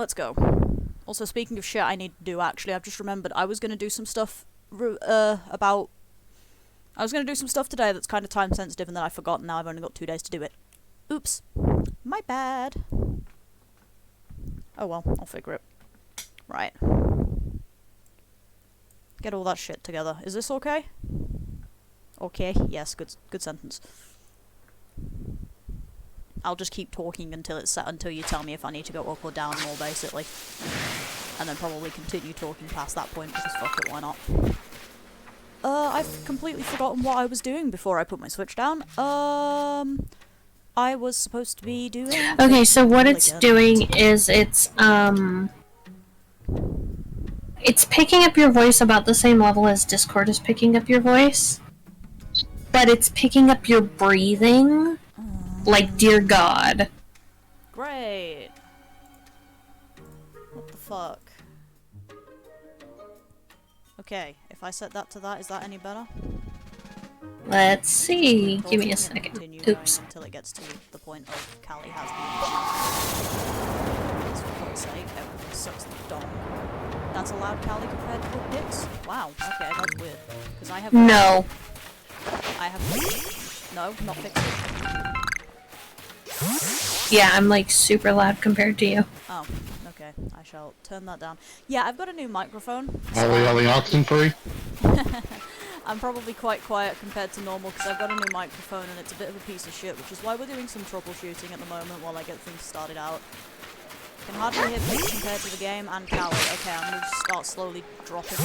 let's go. Also, speaking of shit I need to do, actually, I've just remembered I was gonna do some stuff about... I was gonna do some stuff today that's kind of time sensitive and then I forgot and now I've only got 2 days to do it. Oops. My bad. Oh well, I'll figure it. Right. Get all that shit together. Is this okay? Okay, yes, good sentence. I'll just keep talking until it's set, until you tell me if I need to go up or down more, basically. And then probably continue talking past that point, because fuck it, why not? I've completely forgotten what I was doing before I put my Switch down. I was supposed to be doing... Okay, so what it's doing is it's picking up your voice about the same level as Discord is picking up your voice. But it's picking up your breathing. Like, dear God. Great. What the fuck? Okay, if I set that to that, is that any better? Let's see. Give me a second. Oops. Until it gets to the point of Callie has the... For fuck's sake, everything sucks the dong. That's allowed Callie compared to Pokedex? Wow, okay, that's weird. Because I have... No. I have... No, not fixed it. Yeah, I'm like super loud compared to you. Oh, okay. I shall turn that down. Yeah, I've got a new microphone. Are we oxen free? I'm probably quite quiet compared to normal because I've got a new microphone and it's a bit of a piece of shit, which is why we're doing some troubleshooting at the moment while I get things started out. Can hardly hear things compared to the game and Callie. Okay, I'm gonna just start slowly dropping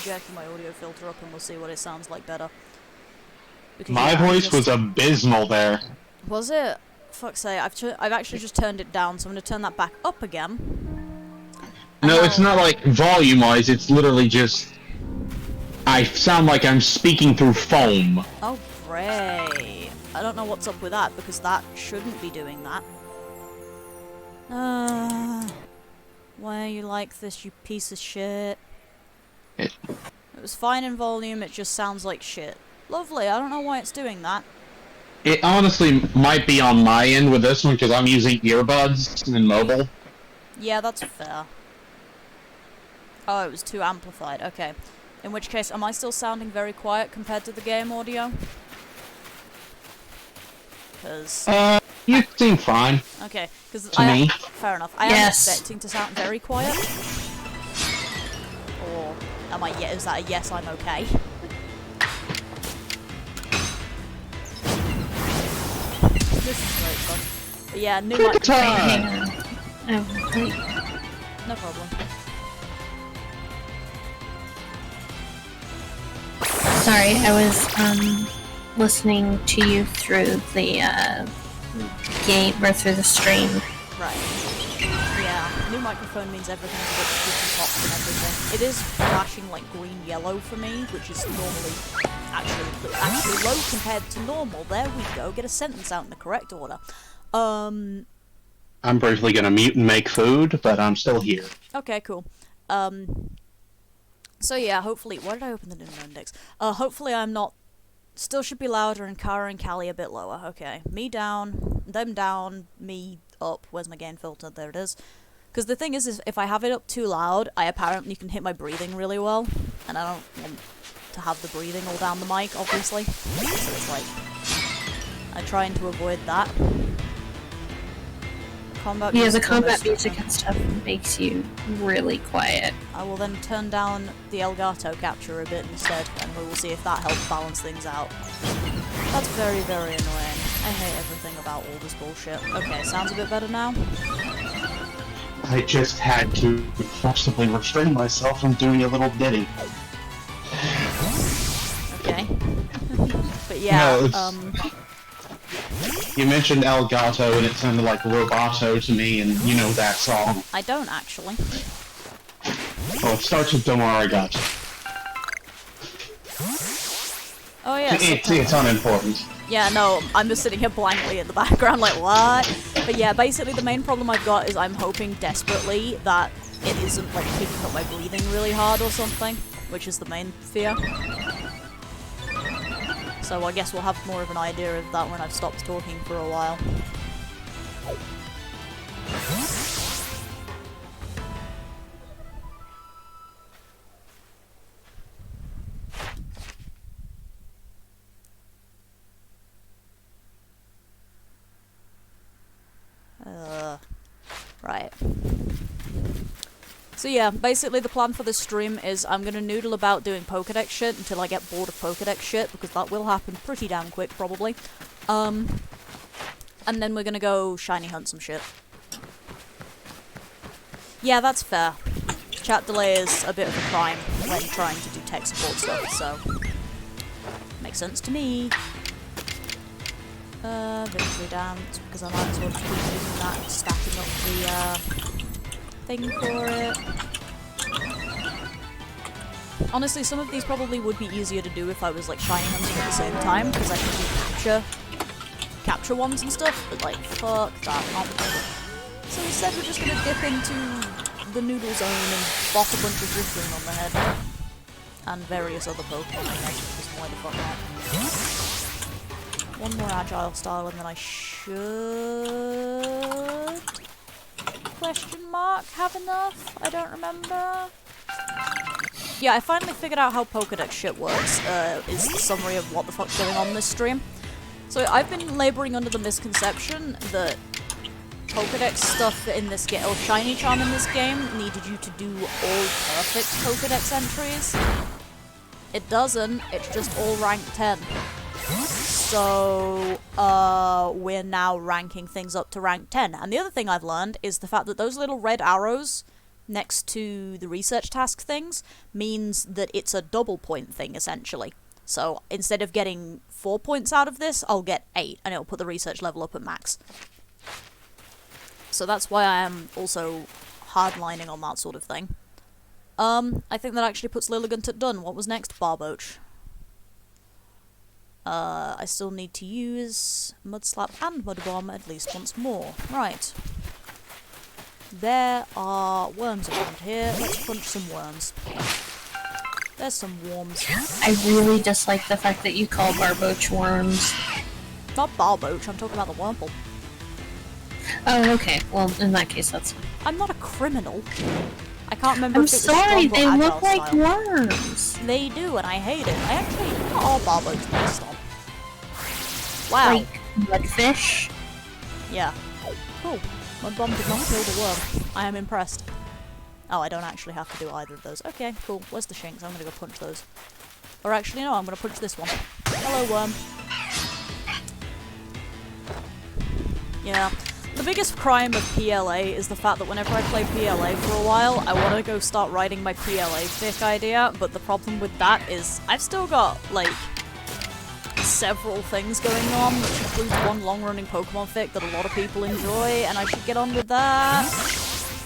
jerking my audio filter up and we'll see what it sounds like better. Because, my voice was abysmal there. Was it? Fuck's sake, I've actually just turned it down, so I'm gonna turn that back up again. No, it's not like volume-wise, it's literally just... I sound like I'm speaking through foam. Oh, great. I don't know what's up with that, because that shouldn't be doing that. Why are you like this, you piece of shit? It was fine in volume, it just sounds like shit. Lovely, I don't know why it's doing that. It honestly might be on my end with this one, because I'm using earbuds and mobile. Yeah, that's fair. Oh, it was too amplified, okay. In which case, am I still sounding very quiet compared to the game audio? Because... you seem fine. Okay, because to me. Fair enough. I am expecting to sound very quiet. Or am I... Is that a yes, I'm okay? This is great fun. But yeah, new microphone. Oh, great. No problem. Sorry, I was listening to you through the game or through the stream. Right. Yeah, new microphone means everything's a bit different pops and everything. It is flashing like green-yellow for me, which is normally actually low compared to normal. There we go. Get a sentence out in the correct order. I'm briefly gonna mute and make food, but I'm still here. Okay, cool. So yeah, hopefully... Why did I open the new index? Hopefully I'm not... Still should be louder and Kara and Callie a bit lower. Okay. Me down, them down, me up. Where's my gain filter? There it is. Because the thing is if I have it up too loud, I apparently can hit my breathing really well. And I don't want to have the breathing all down the mic, obviously. So it's like... I'm trying to avoid that. Combat yeah, the combat music and stuff makes you really quiet. I will then turn down the Elgato capture a bit instead, and we will see if that helps balance things out. That's very, very annoying. I hate everything about all this bullshit. Okay, sounds a bit better now? I just had to forcibly restrain myself from doing a little ditty. Okay. But yeah, no, you mentioned Elgato and it sounded like Roboto to me, and you know that song. I don't actually. Oh, it starts with Don't Worry, I Got You. Oh yeah. It's unimportant. Yeah, no, I'm just sitting here blankly in the background like, what? But yeah, basically the main problem I've got is I'm hoping desperately that it isn't like picking up my breathing really hard or something, which is the main fear. So I guess we'll have more of an idea of that when I've stopped talking for a while. So yeah, basically the plan for this stream is I'm gonna noodle about doing Pokedex shit until I get bored of Pokedex shit, because that will happen pretty damn quick, probably. And then we're gonna go shiny hunt some shit. Yeah, that's fair. Chat delay is a bit of a crime when trying to do tech support stuff, so... makes sense to me. Victory dance, because I might as well keep using that and stacking up the, thing for it. Honestly, some of these probably would be easier to do if I was, like, shiny hunting at the same time, because I can do capture ones and stuff, but, like, fuck that, not the problem. So instead we're just gonna dip into the noodle zone and bop a bunch of Drifloon on the head. And various other Pokemon, I guess, because why the fuck not. One more agile style and then I should... question mark have enough? I don't remember. Yeah, I finally figured out how Pokedex shit works, is the summary of what the fuck's going on in this stream. So I've been labouring under the misconception that Pokedex stuff in this game, or Shiny Charm in this game, needed you to do all perfect Pokedex entries. It doesn't, it's just all rank 10. So, we're now ranking things up to rank 10. And the other thing I've learned is the fact that those little red arrows next to the research task things means that it's a double point thing, essentially. So, instead of getting 4 points out of this, I'll get 8, and it'll put the research level up at max. So that's why I am also hardlining on that sort of thing. I think that actually puts Lilligant at done. What was next? Barboach. I still need to use Mudslap and Mud Bomb at least once more. Right. There are worms around here. Let's punch some worms. There's some worms. I really dislike the fact that you call Barboach worms. Not Barboach, I'm talking about the Wurmple. Oh, okay. Well, in that case, that's fine. I'm not a criminal. I can't remember I'm if it was sorry, strong or they look agile like style. worms. They do, and I hate it. I actually, not all Barboach based on. Wow. Like mudfish. Yeah. Cool. My bomb did not kill the worm. I am impressed. Oh, I don't actually have to do either of those. Okay, cool. Where's the shinks? I'm gonna go punch those. Or actually, no, I'm gonna punch this one. Hello, worm. Yeah. The biggest crime of PLA is the fact that whenever I play PLA for a while, I want to go start writing my PLA fic idea, but the problem with that is I've still got, like, several things going on, which includes one long-running Pokemon fic that a lot of people enjoy, and I should get on with that.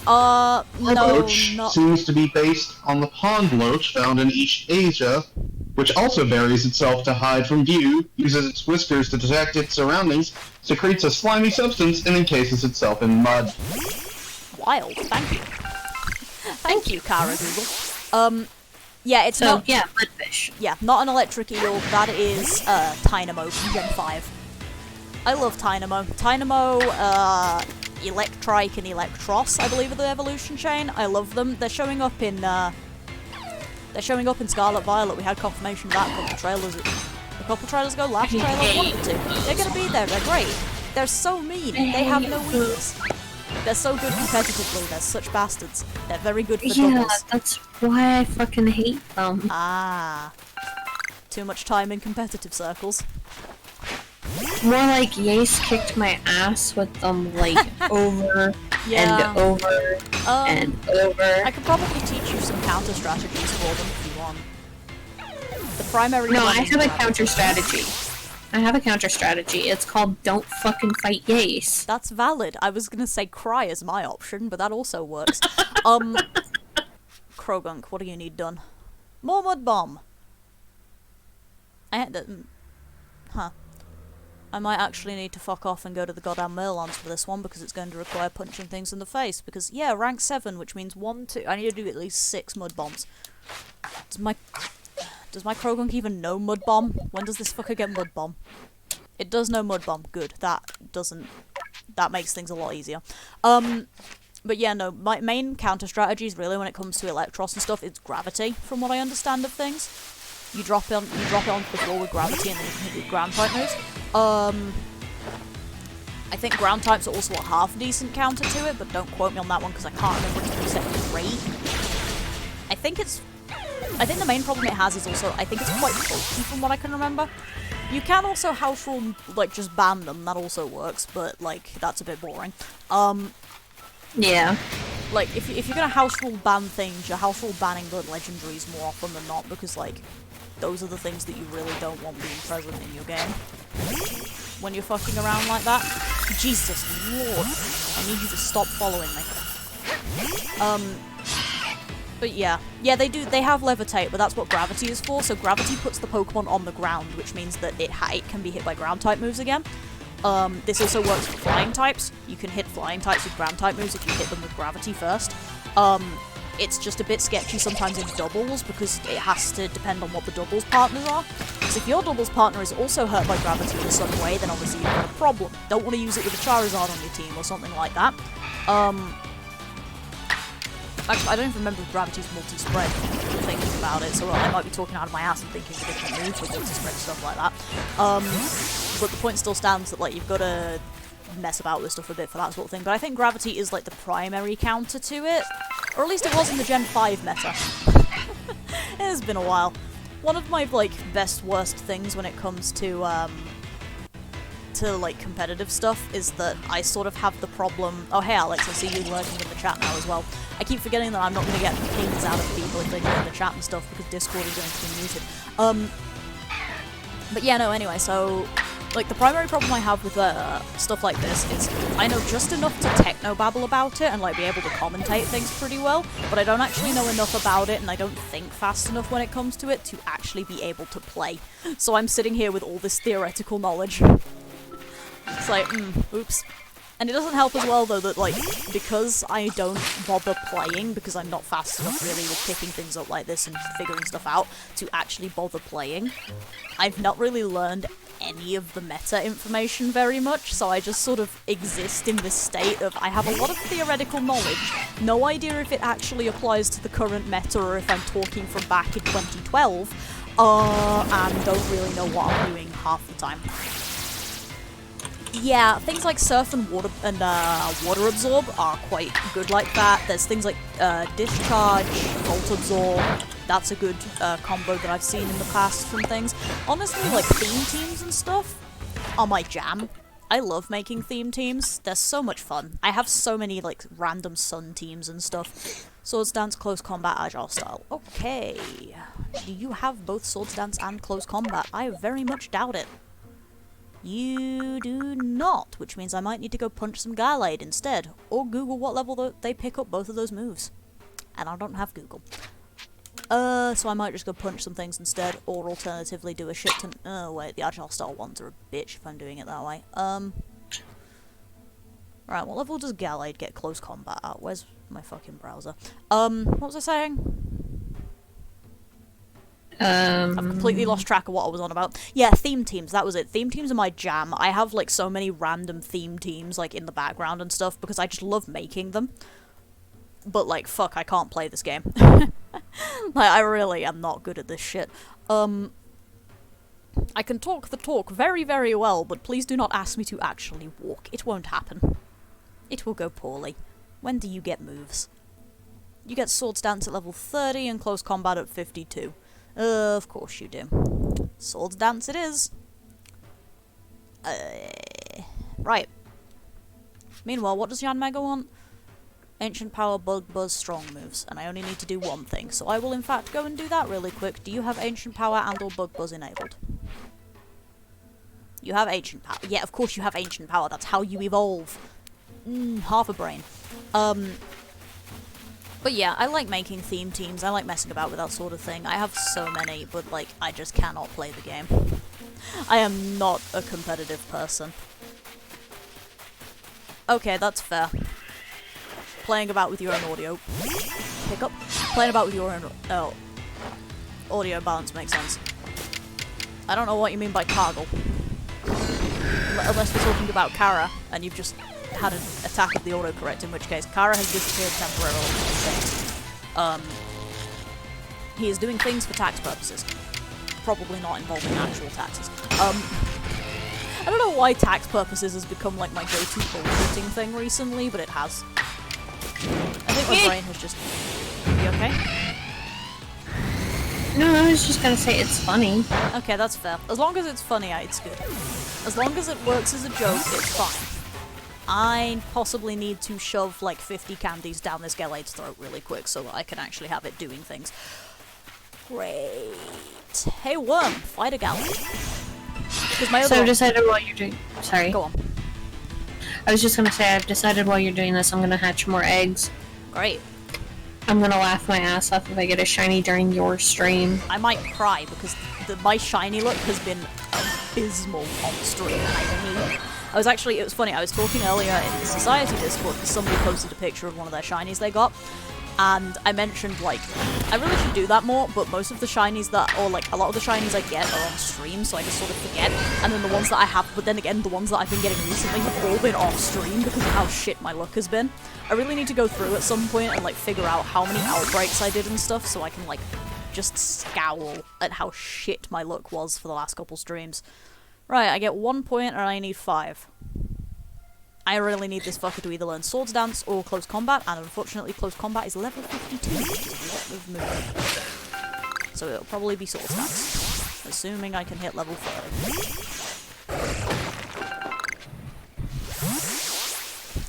No, Barboach not... seems to be based on the pond loach found in East Asia, which also buries itself to hide from view, uses its whiskers to detect its surroundings, secretes a slimy substance, and encases itself in mud. Wild, thank you. Thank you, Kara Google. Yeah, it's not... yeah, mudfish. Yeah, not an electric eel, that is, Tynamo from Gen 5. I love Tynamo. Tynamo, Electrike and Electros, I believe, are the evolution chain. I love them. They're showing up in, Scarlet Violet. We had confirmation of that a couple trailers ago, last trailer, one or two. They're gonna be there, they're great. They're so mean, they have no weakness. They're so good competitively, they're such bastards. They're very good for Yeah, doubles. that's why I fucking hate them. Ah. Too much time in competitive circles. More like Yace kicked my ass with them, like, over Yeah. and over and over. I could probably teach you some counter strategies for them if you want. The primary No, one I is have a gravity. counter strategy. I have a counter strategy. It's called Don't Fucking Fight Yace. That's valid. I was gonna say cry as my option, but that also works. Krogunk, what do you need done? More Mud Bomb! I had that... Huh. I might actually need to fuck off and go to the goddamn Merlons for this one, because it's going to require punching things in the face. Because, yeah, rank 7, which means 1, 2... I need to do at least 6 Mud Bombs. Does my Krogunk even know Mud Bomb? When does this fucker get Mud Bomb? It does know Mud Bomb. Good. That makes things a lot easier. But yeah, no, my main counter strategies really when it comes to Electros and stuff is gravity, from what I understand of things. You drop it onto the floor with gravity and then you can hit with ground type moves. I I think ground types are also a half-decent counter to it, but don't quote me on that one because I can't remember its moveset great. I think the main problem it has is also, I think it's quite bulky from what I can remember. You can also house rule, like, just ban them, that also works, but, like, that's a bit boring. Yeah. Like, if you're gonna house rule ban things, you're house rule banning the legendaries more often than not, because, like, those are the things that you really don't want being present in your game. When you're fucking around like that. Jesus Lord, I need you to stop following me. But yeah. Yeah, they have levitate, but that's what gravity is for, so gravity puts the Pokemon on the ground, which means that it can be hit by ground type moves again. This also works for flying types. You can hit flying types with ground type moves if you hit them with gravity first. It's just a bit sketchy sometimes in doubles, because it has to depend on what the doubles partners are. Because if your doubles partner is also hurt by gravity in some way, then obviously you've got a problem. Don't want to use it with a Charizard on your team or something like that. Actually, I don't even remember if gravity's multi-spread, thinking about it, so I might be talking out of my ass and thinking of different moves with multi-spread stuff like that. But the point still stands that, like, you've got to mess about with stuff a bit for that sort of thing. But I think gravity is, like, the primary counter to it. Or at least it was in the Gen 5 meta. It has been a while. One of my, like, best worst things when it comes to like, competitive stuff is that I sort of have the problem... Oh, hey, Alex, I see you lurking in the chat now as well. I keep forgetting that I'm not going to get pings out of people if they join the chat and stuff, because Discord is going to be muted. But yeah, no, anyway, so... Like, the primary problem I have with stuff like this is I know just enough to technobabble about it and, like, be able to commentate things pretty well, but I don't actually know enough about it, and I don't think fast enough when it comes to it to actually be able to play. So I'm sitting here with all this theoretical knowledge. It's like, oops. And it doesn't help as well, though, that, like, because I don't bother playing, because I'm not fast enough, really, with picking things up like this and figuring stuff out, to actually bother playing, I've not really learned any of the meta information very much, so I just sort of exist in this state of I have a lot of theoretical knowledge, no idea if it actually applies to the current meta or if I'm talking from back in 2012, and don't really know what I'm doing half the time. Yeah, things like Surf and Water Absorb are quite good like that. There's things like Discharge, Volt Absorb. That's a good combo that I've seen in the past from things. Honestly, like, theme teams and stuff are my jam. I love making theme teams. They're so much fun. I have so many, like, random sun teams and stuff. Swords Dance, Close Combat, Agile Style. Okay. Do you have both Swords Dance and Close Combat? I very much doubt it. You do not, which means I might need to go punch some Gallade instead, or Google what level they pick up both of those moves. And I don't have Google. So I might just go punch some things instead, or alternatively do a shit ton- oh wait, the Agile Style ones are a bitch if I'm doing it that way. Right, what level does Gallade get Close Combat at? Where's my fucking browser? What was I saying? I've completely lost track of what I was on about. Yeah, theme teams, that was it. Theme teams are my jam. I have, like, so many random theme teams, like, in the background and stuff, because I just love making them. But, like, fuck, I can't play this game. Like, I really am not good at this shit. I can talk the talk very, very well, but please do not ask me to actually walk. It won't happen. It will go poorly. When do you get moves? You get Swords Dance at level 30 and Close Combat at 52. Of course you do. Swords Dance it is. Right. Meanwhile, what does Yanmega want? Ancient Power, Bug Buzz, Strong moves. And I only need to do one thing, so I will in fact go and do that really quick. Do you have Ancient Power and or Bug Buzz enabled? You have Ancient Power. Yeah, of course you have Ancient Power. That's how you evolve. Half a brain. But yeah, I like making theme teams, I like messing about with that sort of thing. I have so many, but, like, I just cannot play the game. I am not a competitive person. Okay, that's fair. Playing about with your own audio pickup. Playing about with your own audio balance makes sense. I don't know what you mean by Cargill. Unless we're talking about Kara, and you've just had an attack of the autocorrect, in which case Kara has disappeared temporarily. He is doing things for tax purposes. Probably not involving actual taxes. I don't know why tax purposes has become like my go-to bullshitting thing recently, but it has. I think my brain has just... You okay? No, I was just gonna say it's funny. Okay, that's fair. As long as it's funny, it's good. As long as it works as a joke, it's fine. I possibly need to shove like 50 candies down this Galade's throat really quick so that I can actually have it doing things. Great. Hey Worm, fight a Galade. So I've decided while you're doing... Sorry. Go on. I was just gonna say, I've decided while you're doing this, I'm gonna hatch more eggs. Great. I'm gonna laugh my ass off if I get a shiny during your stream. I might cry because my shiny luck has been abysmal on stream. It was funny, I was talking earlier in the Society Discord because somebody posted a picture of one of their shinies they got. And I mentioned, like, I really should do that more, but most of the shinies or like, a lot of the shinies I get are on stream, so I just sort of forget. And then the ones that I have, but then again, the ones that I've been getting recently have all been off stream because of how shit my luck has been. I really need to go through at some point and, like, figure out how many outbreaks I did and stuff, so I can, like, just scowl at how shit my luck was for the last couple streams. Right, I get 1 point and I need 5. I really need this fucker to either learn Swords Dance or Close Combat, and unfortunately Close Combat is level 52, which is a lot of movement. So it'll probably be Swords Dance, assuming I can hit level 30.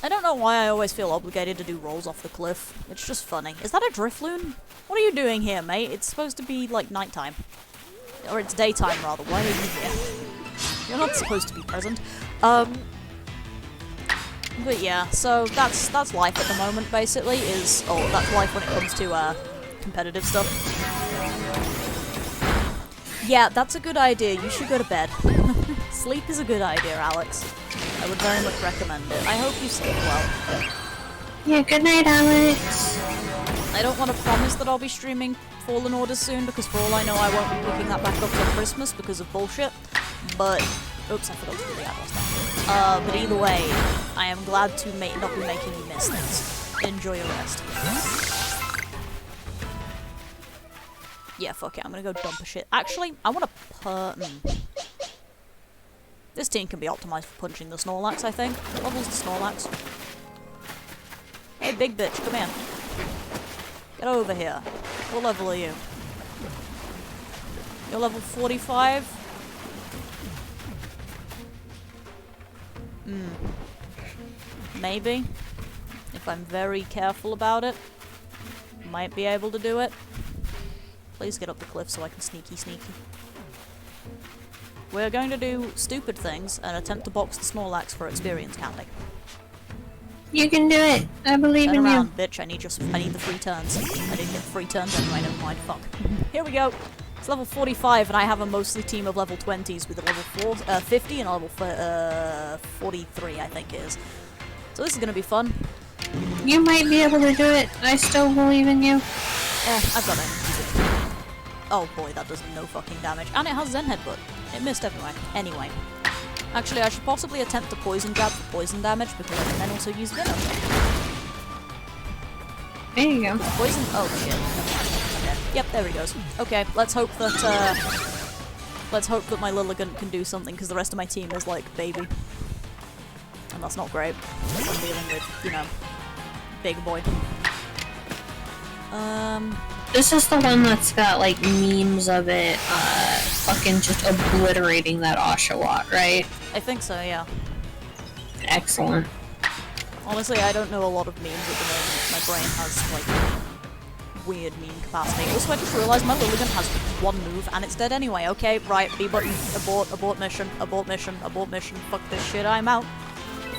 I don't know why I always feel obligated to do rolls off the cliff. It's just funny. Is that a Drifloon? What are you doing here, mate? It's supposed to be, like, nighttime. Or it's daytime, rather. Why are you here? You're not supposed to be present. But yeah, so that's life at the moment, basically, that's life when it comes to, competitive stuff. Yeah, that's a good idea, you should go to bed. Sleep is a good idea, Alex. I would very much recommend it. I hope you sleep well. Yeah, good night, Alex. I don't want to promise that I'll be streaming Fallen Order soon, because for all I know I won't be picking that back up till Christmas because of bullshit, but... Oops, I forgot to do the Atlas now. But either way, I am glad to not be making you miss things. Enjoy your rest. Yeah, fuck it, I'm gonna go dump a shit. Actually, I wanna This team can be optimized for punching the Snorlax, I think. What level's the Snorlax? Hey, big bitch, come here. Get over here. What level are you? You're level 45? Maybe. If I'm very careful about it. Might be able to do it. Please get up the cliff so I can sneaky. We're going to do stupid things and attempt to box the Snorlax for experience candy. You can do it. I believe Turn in around, you. bitch. I need the free turns. I didn't get 3 turns anyway, never mind. Fuck. Here we go. It's level 45 and I have a mostly team of level 20s with a level 50 and a level 43, I think it is. So this is going to be fun. You might be able to do it. I still believe in you. Yeah, I've got it. Oh boy, that does no fucking damage. And it has Zen Headbutt. It missed everywhere. Anyway. Actually, I should possibly attempt to Poison Jab for poison damage because I can then also use Venom. There you go. Poison? Oh shit. Okay. Yep, there he goes. Okay, let's hope that my Lilligant can do something because the rest of my team is like baby. And that's not great. I'm dealing with, you know, big boy. This is the one that's got, like, memes of it, fucking just obliterating that Oshawott, right? I think so, yeah. Excellent. Honestly, I don't know a lot of memes at the moment. My brain has, like, weird meme capacity. Also, I just realised my Lilligant has 1 move, and it's dead anyway. Okay, right, B button, abort mission, abort mission, abort mission. Fuck this shit, I'm out.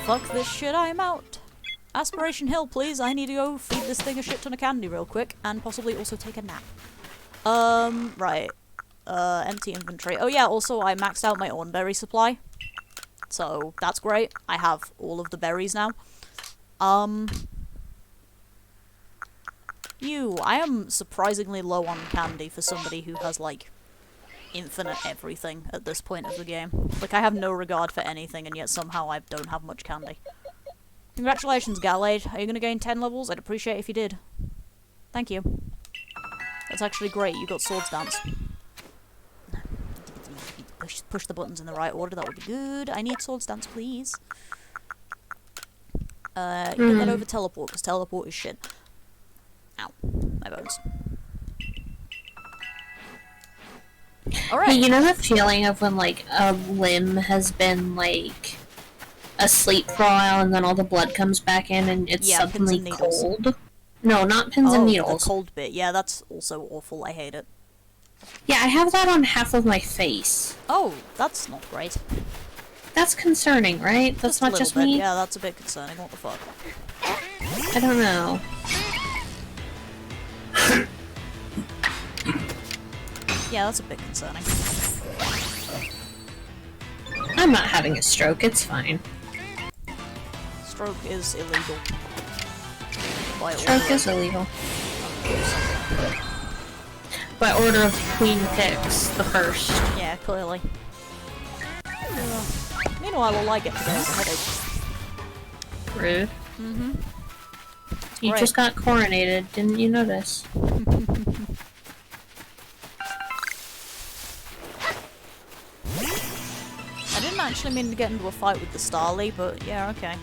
Fuck this shit, I'm out. Aspiration Hill, please. I need to go feed this thing a shit ton of candy real quick, and possibly also take a nap. Right. Empty inventory. Oh yeah, also I maxed out my Ornberry supply. So, that's great. I have all of the berries now. I am surprisingly low on candy for somebody who has, like, infinite everything at this point of the game. Like, I have no regard for anything, and yet somehow I don't have much candy. Congratulations, Galade. Are you gonna gain 10 levels? I'd appreciate if you did. Thank you. That's actually great. You got Swords Dance. push the buttons in the right order, that would be good. I need Swords Dance, please. Get that over teleport, because teleport is shit. Ow. My bones. Alright. Hey, you know the feeling of when, like, a limb has been, like, asleep for a while and then all the blood comes back in and it's suddenly cold? No, not pins and needles. The cold bit. Yeah, that's also awful. I hate it. Yeah, I have that on half of my face. Oh, that's not great. That's concerning, right? That's not just me? Yeah, that's a bit concerning. What the fuck? I don't know. Yeah, that's a bit concerning. I'm not having a stroke, it's fine. Stroke is illegal. Stroke is illegal. By order of Queen Pix, the first. Yeah, clearly. Meanwhile, all I get today is a headache. Rude. Mm-hmm. You just got coronated, didn't you notice? I didn't actually mean to get into a fight with the Starly, but yeah, okay.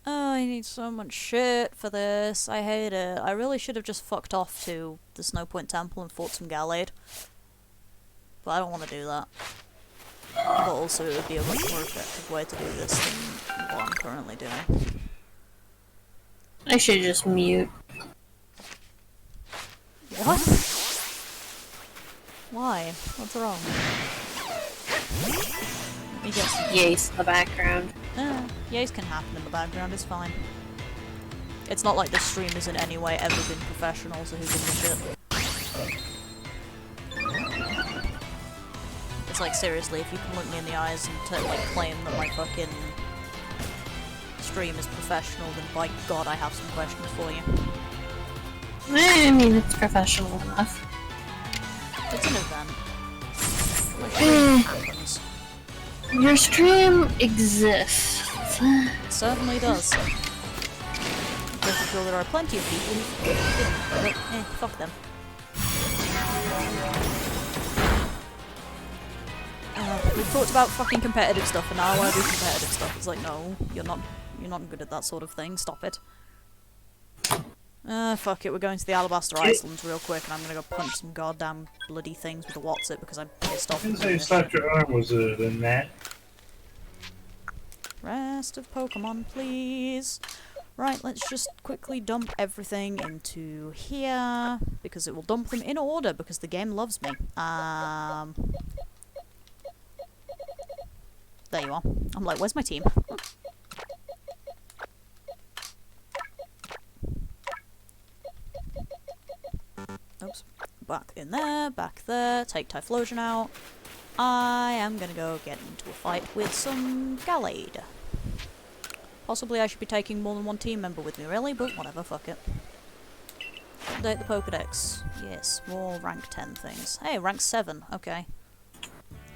I need so much shit for this. I hate it. I really should have just fucked off to the Snow Point Temple and fought some Gallade. But I don't want to do that. But also it would be a much more effective way to do this than what I'm currently doing. I should just mute. What? Why? What's wrong? Let me get some... Yace in the background. Yace can happen in the background, it's fine. It's not like this stream has in any way ever been professional, so who gives a shit? It's like, seriously, if you can look me in the eyes and like claim that my fucking stream is professional, then by God I have some questions for you. I mean, it's professional enough. It's an event. Like, happens. Your stream exists. It certainly does. I'm pretty sure there are plenty of people who didn't, but fuck them. We've talked about fucking competitive stuff, and now I want to do competitive stuff. It's like, no, you're not good at that sort of thing. Stop it. Fuck it. We're going to the Alabaster Islands real quick, and I'm gonna go punch some goddamn bloody things with a What's-It because I'm pissed off. I didn't say you slapped your arm was than that. Rest of Pokemon, please. Right, let's just quickly dump everything into here because it will dump them in order because the game loves me. There you are. I'm like, where's my team? Oops. Back in there, back there. Take Typhlosion out. I am gonna go get into a fight with some Gallade. Possibly I should be taking more than one team member with me, really, but whatever, fuck it. Update the Pokedex. Yes, more rank 10 things. Hey, rank 7, okay.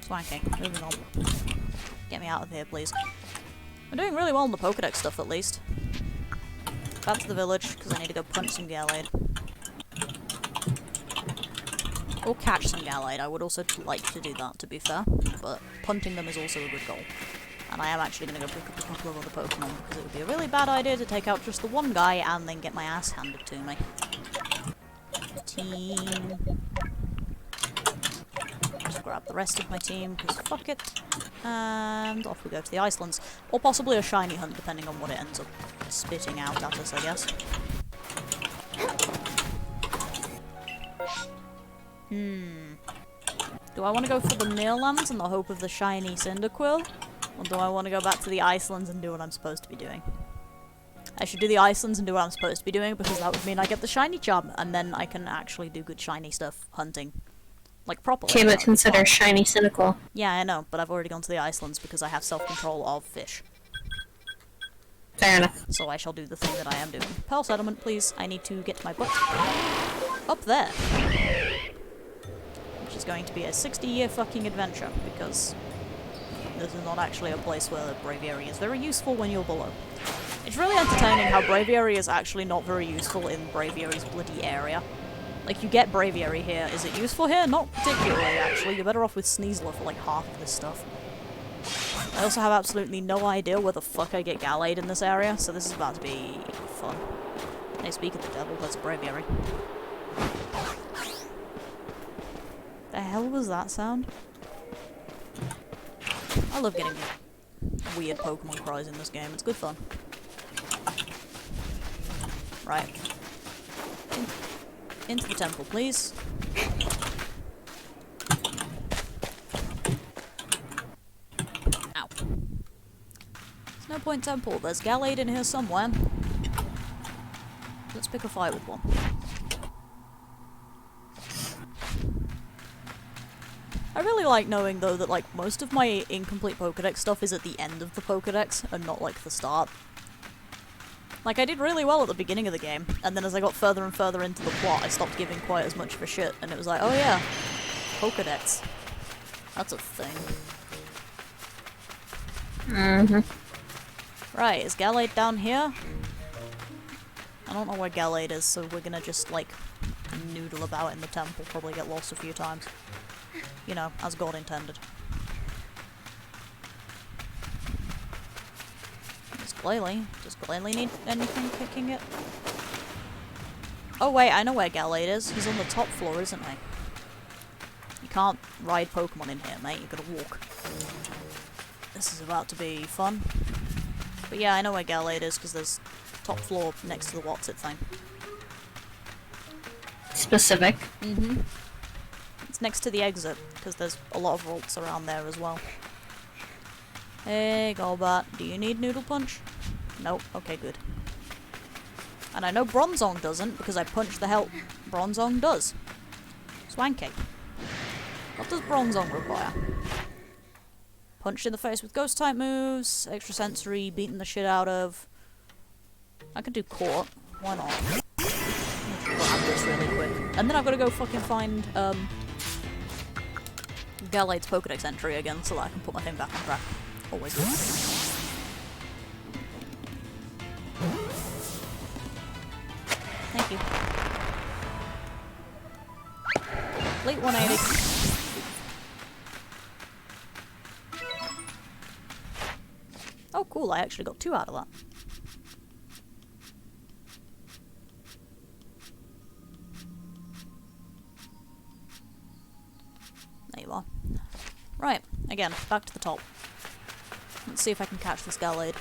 Swanky. Moving on. Get me out of here, please. I'm doing really well on the Pokedex stuff, at least. Back to the village, because I need to go punch some Gallade. Or catch some Gallade. I would also like to do that, to be fair. But punting them is also a good goal. And I am actually going to go pick up a couple of other Pokemon, because it would be a really bad idea to take out just the one guy and then get my ass handed to me. Team... Just grab the rest of my team, because fuck it. And off we go to the Icelands. Or possibly a shiny hunt, depending on what it ends up spitting out at us, I guess. Do I want to go for the Nearlands in the hope of the shiny Cyndaquil? Or do I want to go back to the Icelands and do what I'm supposed to be doing? I should do the Icelands and do what I'm supposed to be doing, because that would mean I get the shiny charm, and then I can actually do good shiny stuff hunting. Like, properly. Okay, but consider shiny Cynical. Yeah, I know, but I've already gone to the Icelands because I have self-control of fish. Fair enough. So I shall do the thing that I am doing. Pearl Settlement, please. I need to get my butt up there. Which is going to be a 60-year fucking adventure, because this is not actually a place where the Braviary is very useful when you're below. It's really entertaining how Braviary is actually not very useful in Braviary's bloody area. Like, you get Braviary here. Is it useful here? Not particularly, actually. You're better off with Sneasler for, like, half of this stuff. I also have absolutely no idea where the fuck I get Gallade in this area, so this is about to be fun. Hey, speak of the devil, that's a Braviary. The hell was that sound? I love getting weird Pokemon cries in this game. It's good fun. Right. Into the temple, please. Ow. There's no point temple. There's Gallade in here somewhere. Let's pick a fight with one. I really like knowing, though, that, like, most of my incomplete Pokedex stuff is at the end of the Pokedex, and not, like, the start. Like, I did really well at the beginning of the game, and then as I got further and further into the plot, I stopped giving quite as much of a shit, and it was like, oh yeah, Pokedex. That's a thing. Right, is Gallade down here? I don't know where Gallade is, so we're gonna just, like, noodle about in the temple, probably get lost a few times. You know, as God intended. Does Glalie need anything kicking it? Oh wait, I know where Gallade is. He's on the top floor, isn't he? You can't ride Pokemon in here, mate. You gotta walk. This is about to be fun. But yeah, I know where Gallade is, because there's top floor next to the What's-It thing. Specific. Mm-hmm. It's next to the exit, because there's a lot of vaults around there as well. Hey, Golbat, do you need Noodle Punch? Nope, okay, good. And I know Bronzong doesn't, because I punched the hell Bronzong does. Swanky. What does Bronzong require? Punched in the face with Ghost-type moves, extra sensory, beaten the shit out of. I could do Court, why not? Grab this really quick. And then I've got to go fucking find, Gallade's Pokedex entry again, so that I can put my thing back on track. Always good. Thank you. Complete 180. Oh cool, I actually got 2 out of that. There you are. Right, again, back to the top. Let's see if I can catch this Gallade,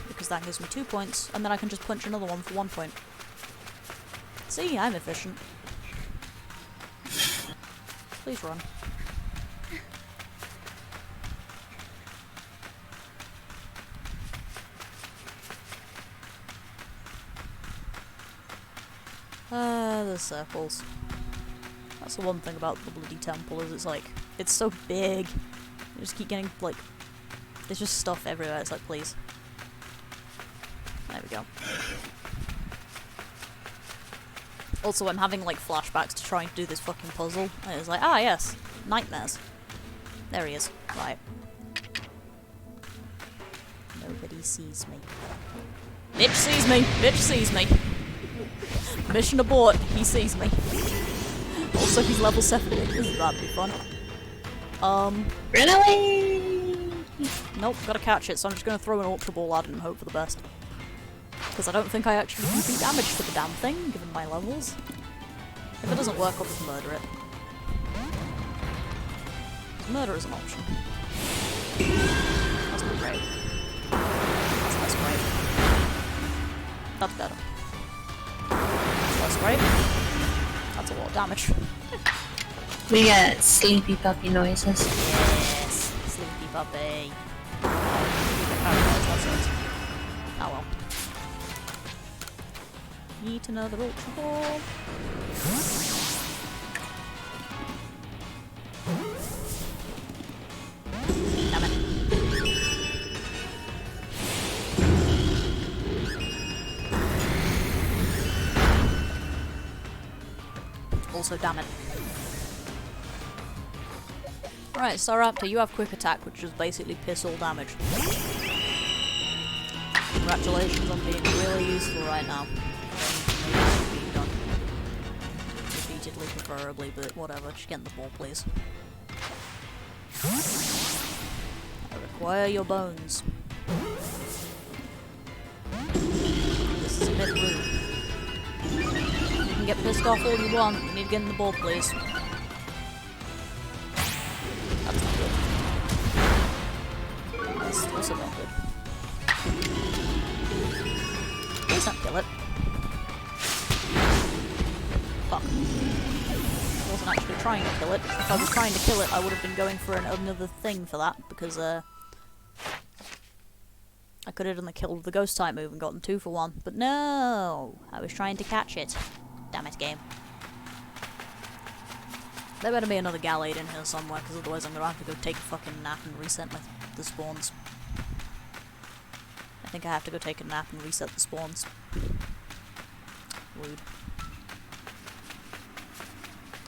because that gives me 2 points, and then I can just punch another one for 1 point. See, I'm efficient. Please run. The circles. That's the one thing about the bloody temple, is it's like, it's so big. You just keep getting, like, there's just stuff everywhere. It's like, please. There we go. Also, I'm having, like, flashbacks to trying to do this fucking puzzle. And it's like, ah, yes. Nightmares. There he is. Right. Nobody sees me. Bitch sees me! Bitch sees me! Mission abort. He sees me. Also, he's level 70. This is about to be fun. Really? Nope, gotta catch it, so I'm just gonna throw an Ultra Ball at it and hope for the best. Because I don't think I actually can do damage to the damn thing, given my levels. If it doesn't work, I'll just murder it. Murder is an option. That's not great. That's less great. That's better. That's less great. That's a lot of damage. We get sleepy puppy noises. Yes, sleepy puppy. Oh well. Eat another Ultra Ball. Damn it. Also, damn it. Right, Staraptor, you have quick attack, which is basically piss all damage. Congratulations on being really useful right now. Being done. Repeatedly, preferably, but whatever, just get in the ball, please. I require your bones. This is a bit rude. You can get pissed off all you want, you need to get in the ball, please. That's not good. That's also not good. Please don't kill it. Fuck. I wasn't actually trying to kill it. If I was trying to kill it, I would have been going for another thing for that, because, I could have done the kill with the ghost type move and gotten 2 for 1, but no! I was trying to catch it. Damn it, game. There better be another Gallade in here somewhere, because otherwise I'm gonna have to go take a fucking nap and reset the spawns. I think I have to go take a nap and reset the spawns. Rude.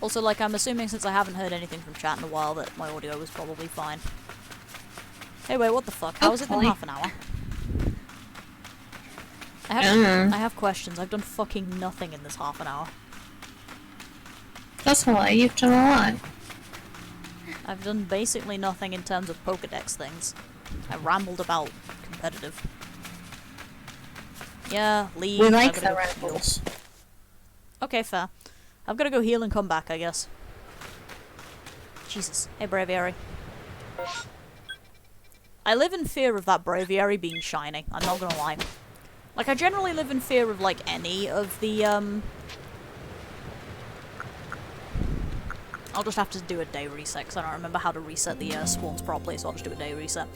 Also, like, I'm assuming since I haven't heard anything from chat in a while that my audio was probably fine. Hey, wait, what the fuck? How has it been half an hour? I have questions. I've done fucking nothing in this half an hour. That's a lie. You've done a lot. I've done basically nothing in terms of Pokedex things. I rambled about competitive. Yeah, leave. We like the rambles. Okay, fair. I've got to go heal and come back, I guess. Jesus. Hey, Braviary. I live in fear of that Braviary being shiny. I'm not gonna lie. Like, I generally live in fear of, like, any of the, I'll just have to do a day reset, because I don't remember how to reset the, spawns properly, so I'll just do a day reset.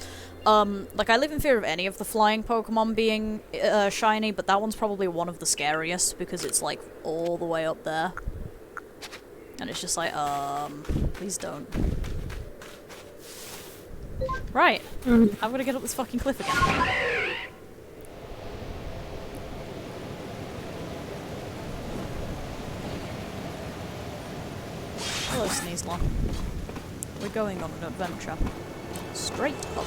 Like, I live in fear of any of the flying Pokemon being, shiny, but that one's probably one of the scariest, because it's, like, all the way up there. And it's just like, please don't. Right. I'm gonna get up this fucking cliff again. Hello, Sneaselaw. We're going on an adventure. Straight up.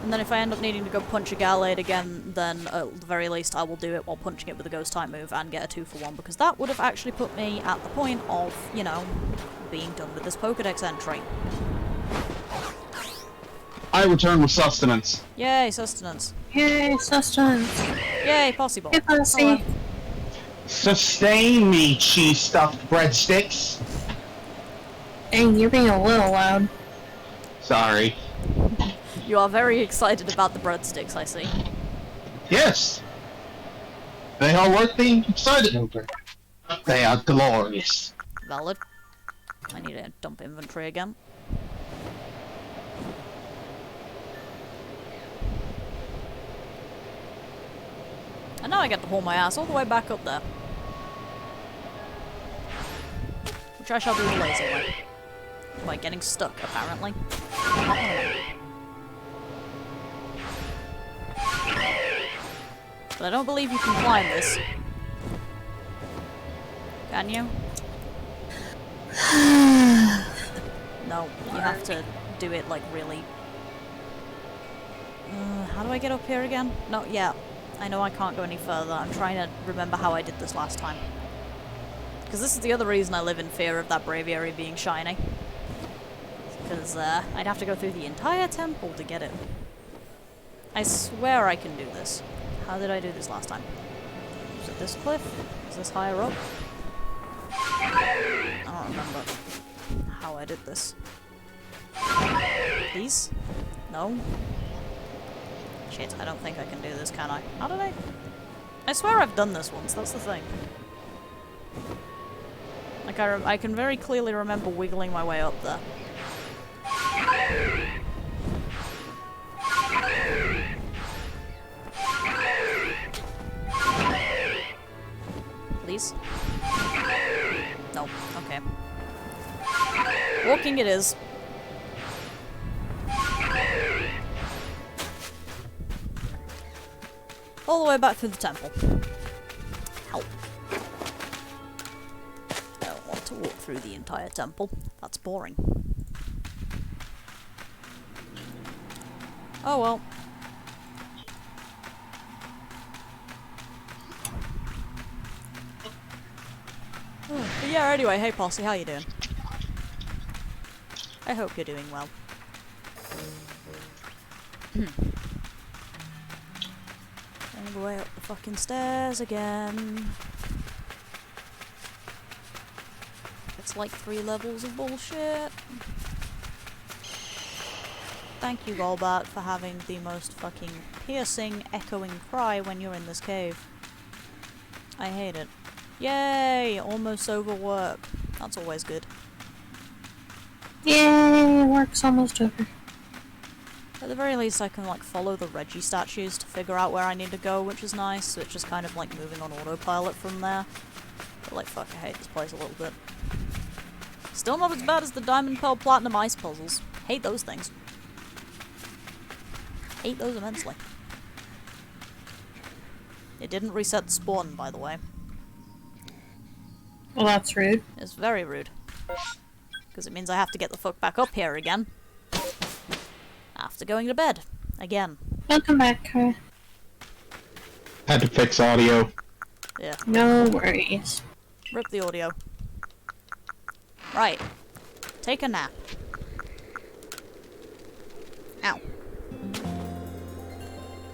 And then if I end up needing to go punch a Gallade again, then at the very least I will do it while punching it with a ghost type move and get a 2 for 1, because that would have actually put me at the point of, you know, being done with this Pokedex entry. I return with sustenance. Yay, sustenance. Yay, sustenance. Yay, possible. Hey, Posse. Sustain me, cheese stuffed breadsticks. Dang, you're being a little loud. Sorry. You are very excited about the breadsticks, I see. Yes. They are worth being excited over. They are glorious. Valid. I need to dump inventory again. And now I get to haul my ass all the way back up there. Which I shall do the lazy way. By getting stuck, apparently. But I don't believe you can climb this. Can you? No, you have to do it like really... how do I get up here again? No, yeah. I know I can't go any further. I'm trying to remember how I did this last time. Because this is the other reason I live in fear of that Braviary being shiny. Because I'd have to go through the entire temple to get it. I swear I can do this. How did I do this last time? Was it this cliff? Is this higher up? I don't remember how I did this. Please? No? Shit, I don't think I can do this, can I? How did I? I swear I've done this once, that's the thing. Like, I can very clearly remember wiggling my way up there. Please? No, okay. Walking it is. All the way back through the temple. Help. I don't want to to walk through the entire temple. That's boring. Oh well. But yeah, anyway, hey Posse, how you doing? I hope you're doing well. All the way up the fucking stairs again. It's like 3 levels of bullshit. Thank you, Golbat, for having the most fucking piercing, echoing cry when you're in this cave. I hate it. Yay! Almost over work. That's always good. Yay! Work's almost over. At the very least, I can like follow the Reggie statues to figure out where I need to go, which is nice. So it's just kind of like moving on autopilot from there. But like, fuck, I hate this place a little bit. Still not as bad as the Diamond, Pearl, Platinum ice puzzles. Hate those things. Hate those immensely. It didn't reset the spawn, by the way. Well, that's rude. It's very rude. Because it means I have to get the fuck back up here again. After going to bed. Again. Welcome back, Kara. Had to fix audio. Yeah. No worries. Rip the audio. Right. Take a nap. Ow.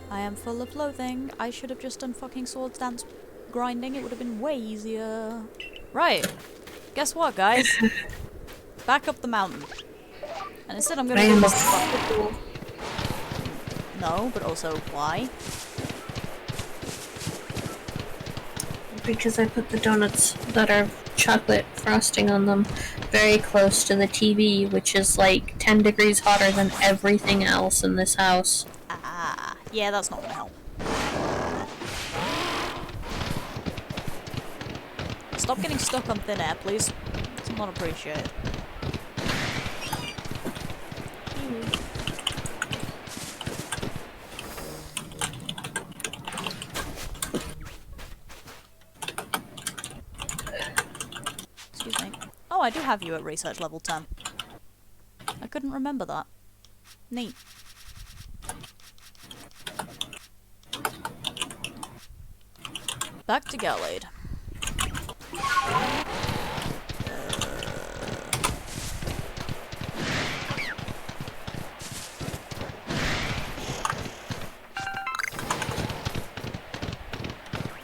I am full of loathing. I should have just done fucking Swords Dance grinding. It would have been way easier. Right. Guess what, guys? Back up the mountain. And instead I'm gonna do this. No, but also why? Because I put the donuts that are chocolate frosting on them very close to the TV, which is like 10 degrees hotter than everything else in this house. Ah, yeah, that's not gonna help. Stop getting stuck on thin air, please. It's not appreciated. Excuse me. Oh, I do have you at research level 10. I couldn't remember that. Neat. Back to Gallade.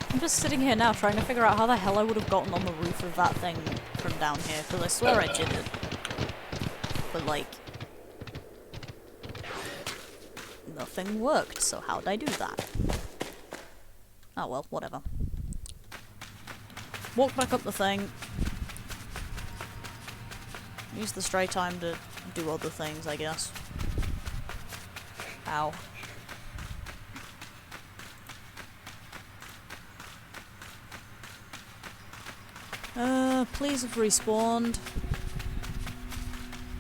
I'm just sitting here now trying to figure out how the hell I would have gotten on the roof of that thing from down here, because I swear I did it. But like, nothing worked, so how'd I do that? Oh well, whatever. Walk back up the thing. Use the stray time to do other things, I guess. Ow. Please have respawned.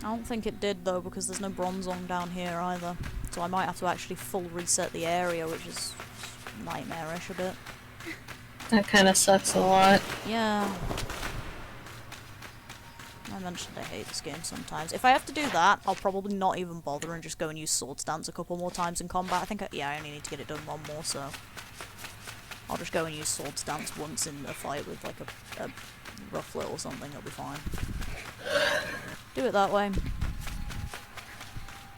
I don't think it did though, because there's no bronze on down here either. So I might have to actually full reset the area, which is nightmarish a bit. That kind of sucks a lot. Yeah. I mentioned I hate this game sometimes. If I have to do that, I'll probably not even bother and just go and use Swords Dance a couple more times in combat. I think, yeah, I only need to get it done one more, so I'll just go and use Swords Dance once in a fight with like a rufflet or something, it'll be fine. Do it that way.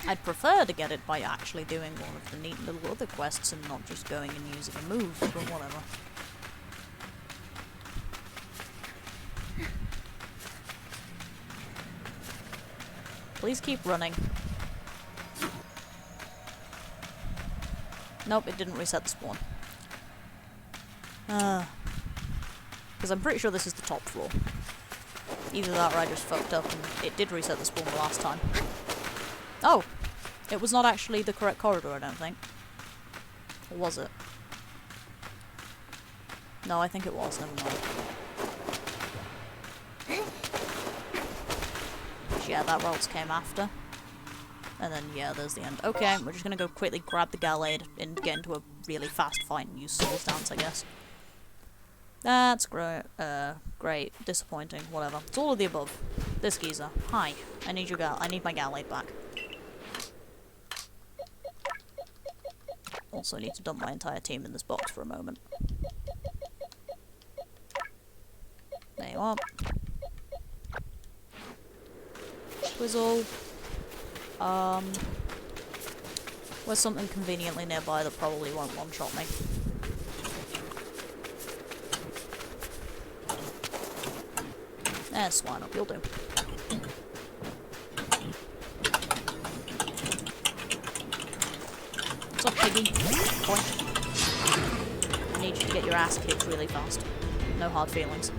I'd prefer to get it by actually doing one of the neat little other quests and not just going and using a move, but whatever. Please keep running. Nope, it didn't reset the spawn. Because I'm pretty sure this is the top floor. Either that or I just fucked up and it did reset the spawn the last time. Oh! It was not actually the correct corridor, I don't think. Or was it? No, I think it was, never mind. Yeah, that Rolls came after. And then, yeah, there's the end. Okay, we're just gonna go quickly grab the Gallade and get into a really fast fight and use Swords Dance, I guess. That's great. Great. Disappointing. Whatever. It's all of the above. This geezer. Hi. I need I need my Gallade back. Also need to dump my entire team in this box for a moment. There you are. Squizzle. Where's something conveniently nearby that probably won't one-shot me? Swine up, you'll do. What's up, piggy? Point. I need you to get your ass kicked really fast. No hard feelings.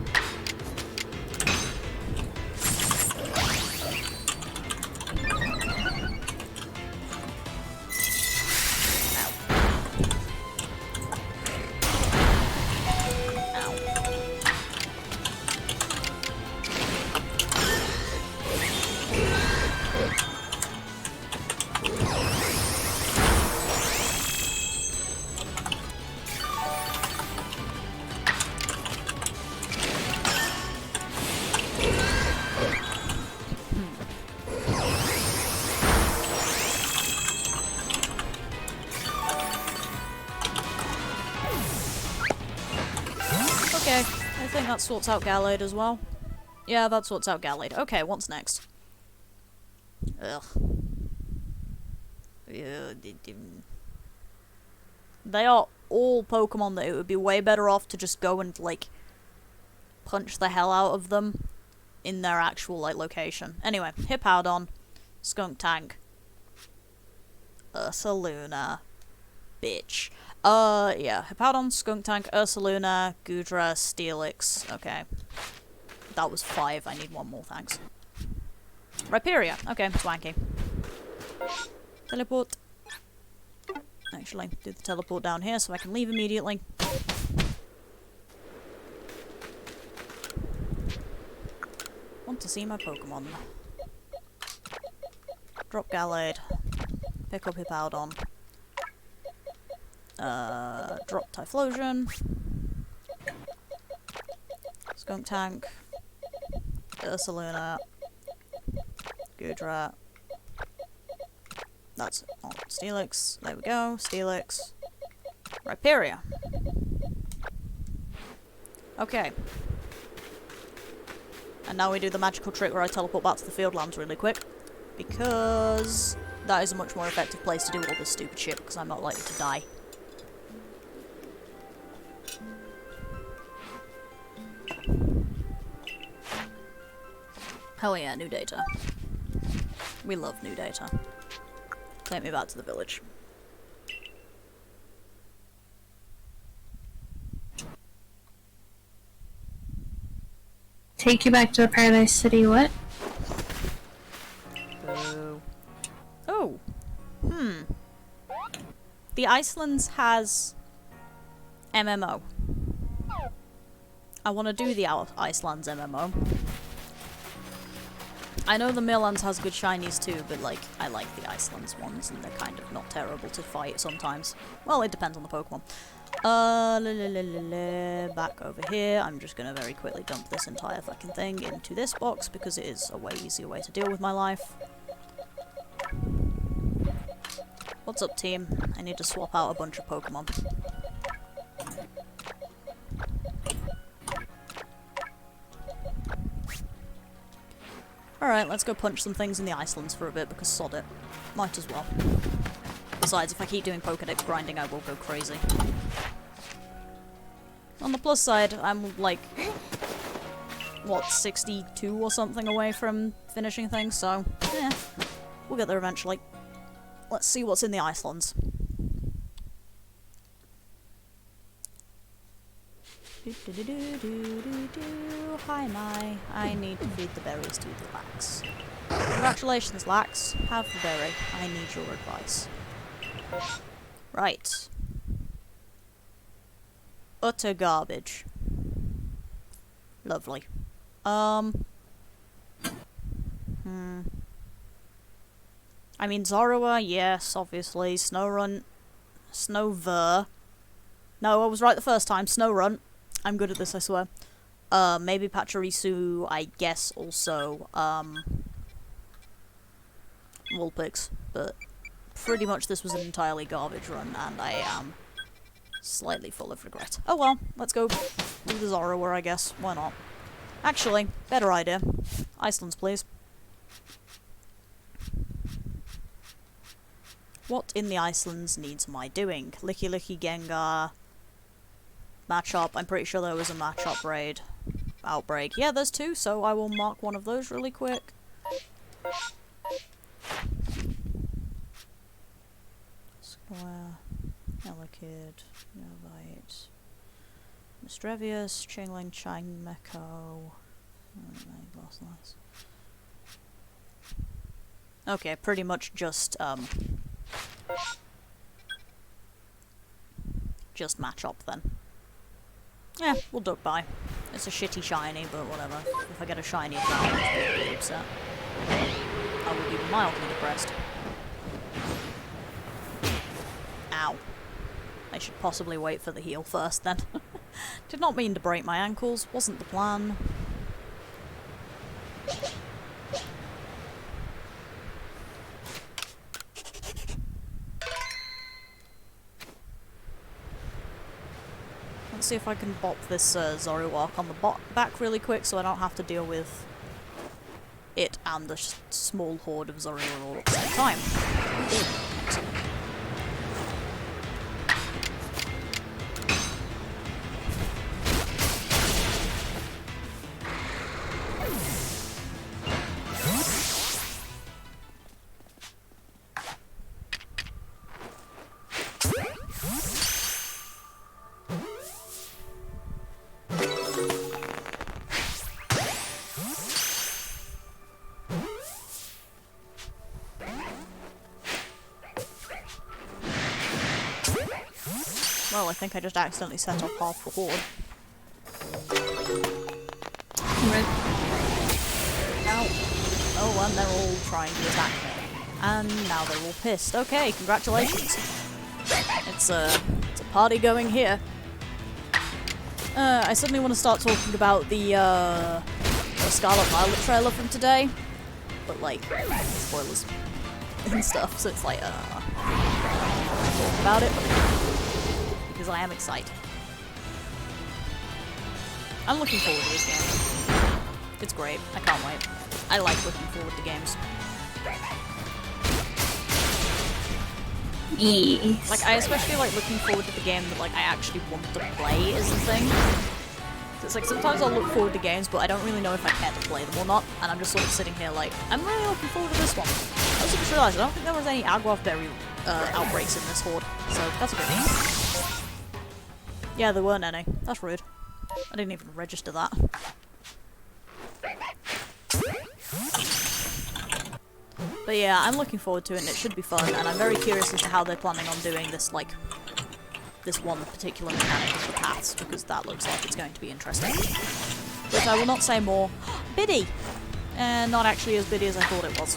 Okay, I think that sorts out Gallade as well. Yeah, that sorts out Gallade. Okay, what's next? Ugh. They are all Pokemon that it would be way better off to just go and, like, punch the hell out of them in their actual, like, location. Anyway, Hippowdon, Skuntank, Ursaluna, bitch. Yeah, Hippowdon, Skuntank, Ursaluna, Goodra, Steelix. Okay. That was 5. I need one more, thanks. Rhyperior. Okay, swanky. Teleport. Actually, do the teleport down here so I can leave immediately. Want to see my Pokemon. Drop Gallade. Pick up Hippowdon. Drop Typhlosion. Skuntank. Ursaluna. Goodra. That's on Steelix. There we go. Steelix. Rhyperior. Okay. And now we do the magical trick where I teleport back to the Fieldlands really quick. Because that is a much more effective place to do all this stupid shit, because I'm not likely to die. Hell yeah, new data. We love new data. Take me back to the village. Take you back to the Paradise City, what? Oh. The Icelands has MMO. I want to do the Icelands MMO. I know the Midlands has good shinies too, but like, I like the Icelands ones, and they're kind of not terrible to fight sometimes. Well, it depends on the Pokemon. Back over here. I'm just gonna very quickly dump this entire fucking thing into this box, because it is a way easier way to deal with my life. What's up, team? I need to swap out a bunch of Pokemon. Alright, let's go punch some things in the Icelands for a bit, because sod it. Might as well. Besides, if I keep doing Pokedex grinding, I will go crazy. On the plus side, I'm like, what, 62 or something away from finishing things, so, yeah, we'll get there eventually. Let's see what's in the Icelands. Hi, Mai. I need to feed the berries to the Lax. Congratulations, Lax. Have the berry. I need your advice. Right. Utter garbage. Lovely. I mean, Zorua, yes, obviously. Snorunt. Snover. No, I was right the first time. Snorunt. I'm good at this, I swear. Maybe Pachirisu, I guess also, Vulpix, but pretty much this was an entirely garbage run, and I am slightly full of regret. Oh well, let's go do the Zorrower, I guess. Why not? Actually, better idea. Icelands, please. What in the Icelands needs my doing? Licky Licky Gengar. Machop. I'm pretty sure there was a Machop raid. Outbreak. Yeah, there's two, so I will mark one of those really quick. Square. Elekid. Novite. Mistrevius. Chingling. Changmeko. Okay, pretty much just Machop then. Yeah, we'll duck by. It's a shitty shiny, but whatever. If I get a shiny of that, I'll be really upset. I will be mildly depressed. Ow. I should possibly wait for the heal first then. Did not mean to break my ankles, wasn't the plan. Let's see if I can bop this Zoroark on the back really quick so I don't have to deal with it and the small horde of Zoroark all at the same time. Excellent. Well, I think I just accidentally set off half the horde. Now, oh, and they're all trying to attack me. And now they're all pissed. Okay, congratulations. It's a party going here. I suddenly want to start talking about the Scarlet Violet trailer from today. But, like, spoilers and stuff, so it's like, talk about it. Because I am excited. I'm looking forward to this game. It's great. I can't wait. I like looking forward to games. Yes. Like, I especially like looking forward to the game that, like, I actually want to play is the thing. So it's like, sometimes I'll look forward to games, but I don't really know if I care to play them or not, and I'm just sort of sitting here like, I'm really looking forward to this one. I also just realised I don't think there was any Agwath Berry outbreaks in this horde, so that's a bit neat. Yeah, there weren't any. That's rude. I didn't even register that. But yeah, I'm looking forward to it and it should be fun, and I'm very curious as to how they're planning on doing this, like, this one particular mechanic of the paths, because that looks like it's going to be interesting. But I will not say more. Biddy! Not actually as biddy as I thought it was.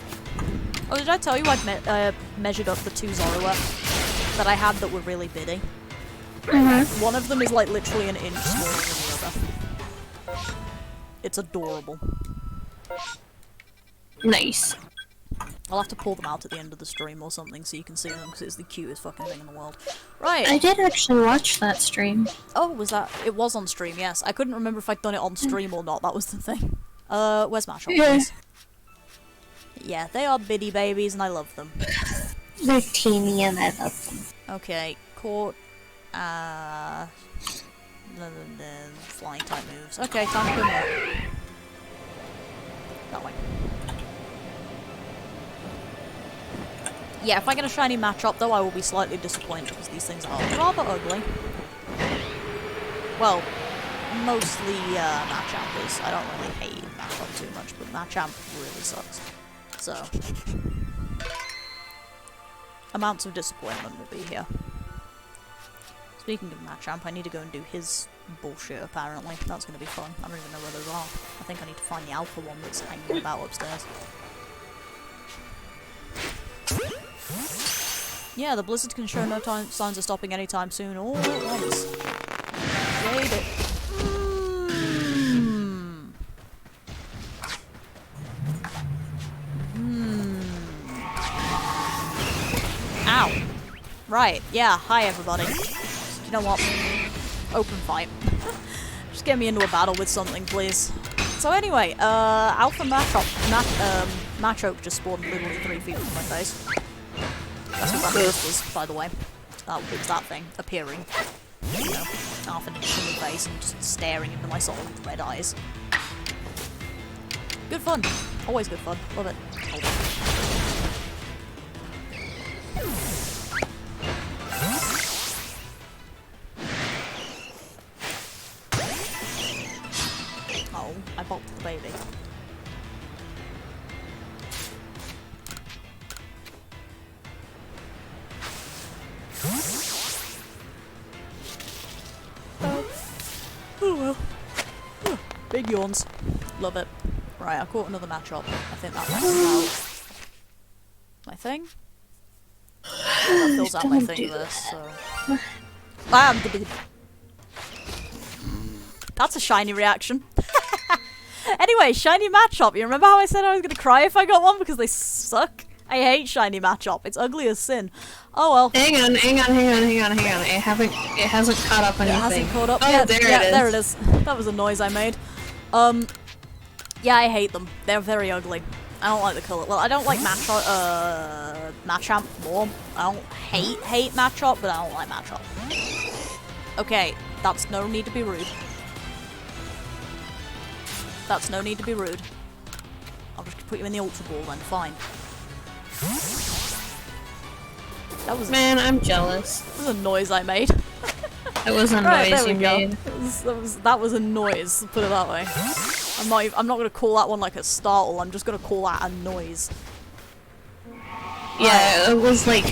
Oh, did I tell you I'd measured up the two Zorua that I had that were really biddy? One of them is like literally an inch smaller than the other. It's adorable. Nice. I'll have to pull them out at the end of the stream or something so you can see them because it's the cutest fucking thing in the world. Right. I did actually watch that stream. Oh, was that? It was on stream, yes. I couldn't remember if I'd done it on stream or not, that was the thing. Where's Machop, please? Yeah, they are biddy babies and I love them. They're teeny and I love them. Okay, court. The flying type moves. Okay, time to go more. That way. Yeah, if I get a shiny Machop though, I will be slightly disappointed because these things are rather ugly. Well, mostly Machamp is. I don't really hate Machop too much, but Machamp really sucks. So, amounts of disappointment will be here. Speaking of Machamp, I need to go and do his bullshit, apparently. That's going to be fun. I don't even know where those are. I think I need to find the alpha one that's hanging about upstairs. Yeah, the blizzard can show no signs of stopping anytime soon, all at once. Raid it. right, yeah, hi everybody. You know what? Open fight. Just get me into a battle with something, please. So anyway, Alpha Machoke just spawned literally 3 feet from my face. That's what that was, by the way. That was that thing appearing. You know, half an inch from my face and just staring into my soul with red eyes. Good fun. Always good fun. Love it. Oh, I bopped the baby. Oh well. Big yawns. Love it. Right, I caught another Machop. I think that maxes out my thing. That fills out my thing for this, so... Bam! That's a shiny reaction. Anyway, shiny Machop. You remember how I said I was gonna cry if I got one because they suck? I hate shiny Machop. It's ugly as sin. Oh well. Hang on. It hasn't caught up on anything. It hasn't caught up yet. yet. There yeah, it is. There it is. That was a noise I made. Yeah, I hate them. They're very ugly. I don't like the colour. Well, I don't like Machamp more. I don't hate Machop, but I don't like Machop. Okay, that's no need to be rude. That's no need to be rude. I'll just put you in the Ultra Ball then, fine. That was I'm jealous. That was a noise I made. It was a Right, noise there we you go. made. That was a noise, put it that way. I'm not gonna call that one like a startle, I'm just gonna call that a noise. Yeah, it was like...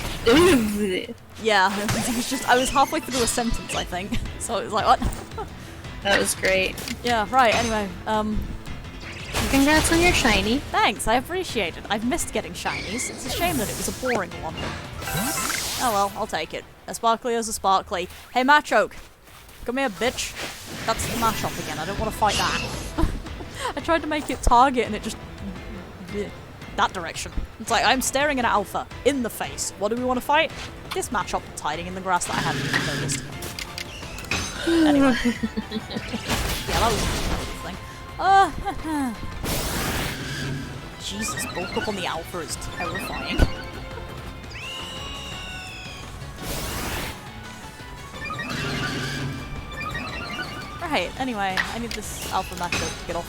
Yeah, it was just, I was halfway through a sentence, I think. So it was like, what? That was great. Yeah, right, anyway, Congrats on your shiny. thanks, I appreciate it. I've missed getting shinies. It's a shame that it was a boring one. Oh well, I'll take it. A sparkly is a sparkly. Hey, Machoke! Come here, bitch. That's the Machop again, I don't want to fight that. I tried to make it target and it just... that direction. It's like, I'm staring at Alpha, in the face. What do we want to fight? This Machop that's hiding in the grass that I hadn't even noticed. Anyway. Yeah, that was the thing. Jesus, bulk up on the Alpha is terrifying. Right, anyway, I need this Alpha Machop to get off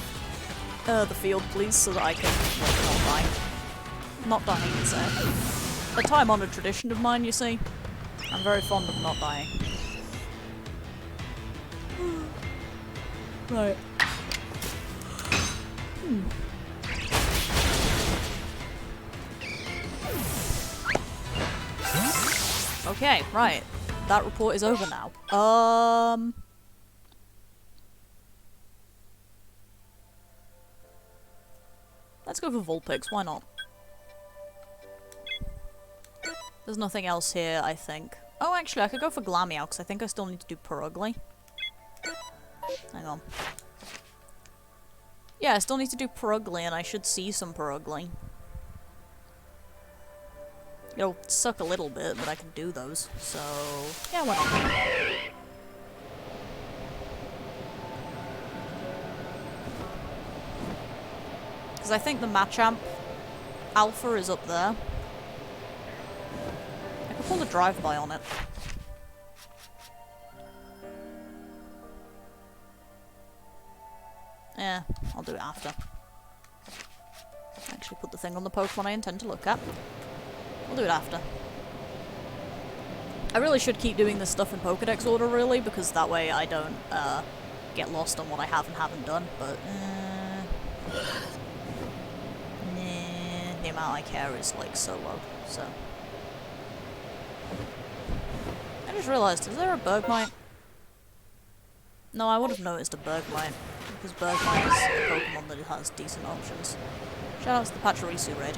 the field, please, so that I can not die. Not dying is a time-honored tradition of mine, you see. I'm very fond of not dying. Right. Okay, right. That report is over now. Let's go for Vulpix, why not? There's nothing else here, I think. Oh, actually, I could go for Glameow, because I think I still need to do Purugly. Hang on. Yeah, I still need to do Purugly, and I should see some Purugly. It'll suck a little bit, but I can do those, so... yeah, why not? Because I think the Machamp Alpha is up there. I could pull a drive-by on it. Yeah, I'll do it after. Actually put the thing on the Pokemon I intend to look at. I'll do it after. I really should keep doing this stuff in Pokedex order, really, because that way I don't get lost on what I have and haven't done, but... the amount I care is, like, so low, so... I just realised, is there a Bergmite? No, I would have noticed a Bergmite, because Bergmite is a Pokemon that has decent options. Shout out to the Pachirisu raid.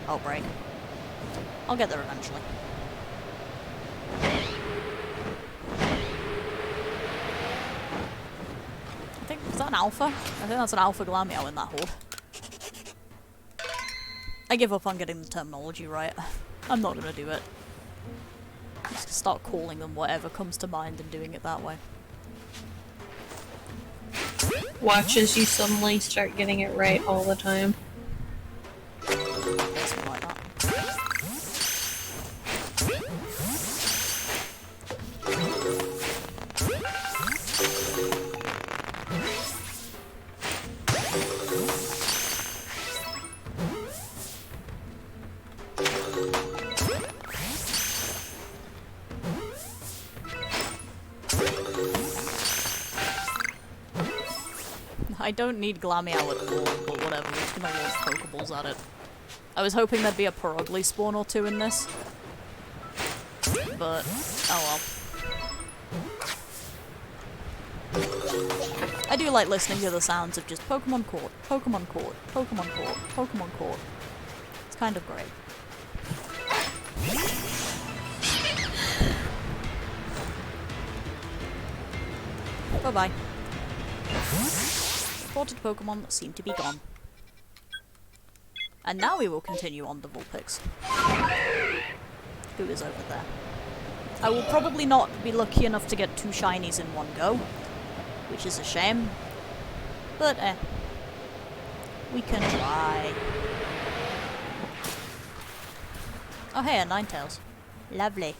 Outbreak. I'll get there eventually. I think, is that an Alpha? I think that's an Alpha Glameow in that horde. I give up on getting the terminology right. I'm not gonna do it. start calling them whatever comes to mind and doing it that way. Watch as you suddenly start getting it right all the time. Something like that. I don't need Glameow at all, but whatever, we're just gonna launch Pokeballs at it. I was hoping there'd be a Perugly spawn or two in this. But, oh well. I do like listening to the sounds of just Pokemon Court, Pokemon Court, Pokemon Court, Pokemon Court. It's kind of great. Bye-bye. Reported Pokemon that seem to be gone. And now we will continue on the Vulpix. Who is over there? I will probably not be lucky enough to get 2 shinies in one go, which is a shame. But we can try. Oh hey, a Ninetales. Lovely.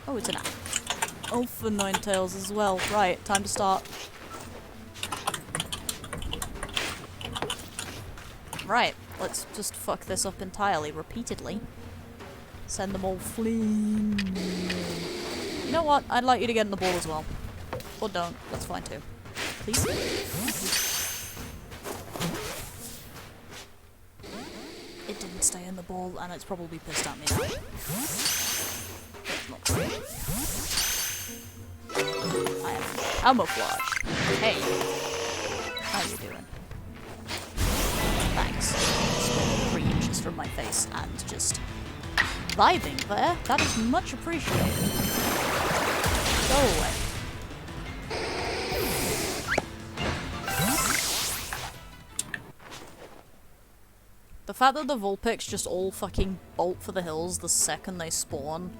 Oh, it's an Alpha Ninetales as well. Right, time to start. Right, let's just fuck this up entirely, repeatedly. Send them all fleeing. You know what? I'd like you to get in the ball as well. Or don't, that's fine too. Please? It didn't stay in the ball, and it's probably pissed at me now. That's not great. I am camouflage. Hey. How you doing? Thanks. 3 inches from my face and just vibing there. That is much appreciated. Go away. The fact that the Vulpix just all fucking bolt for the hills the second they spawn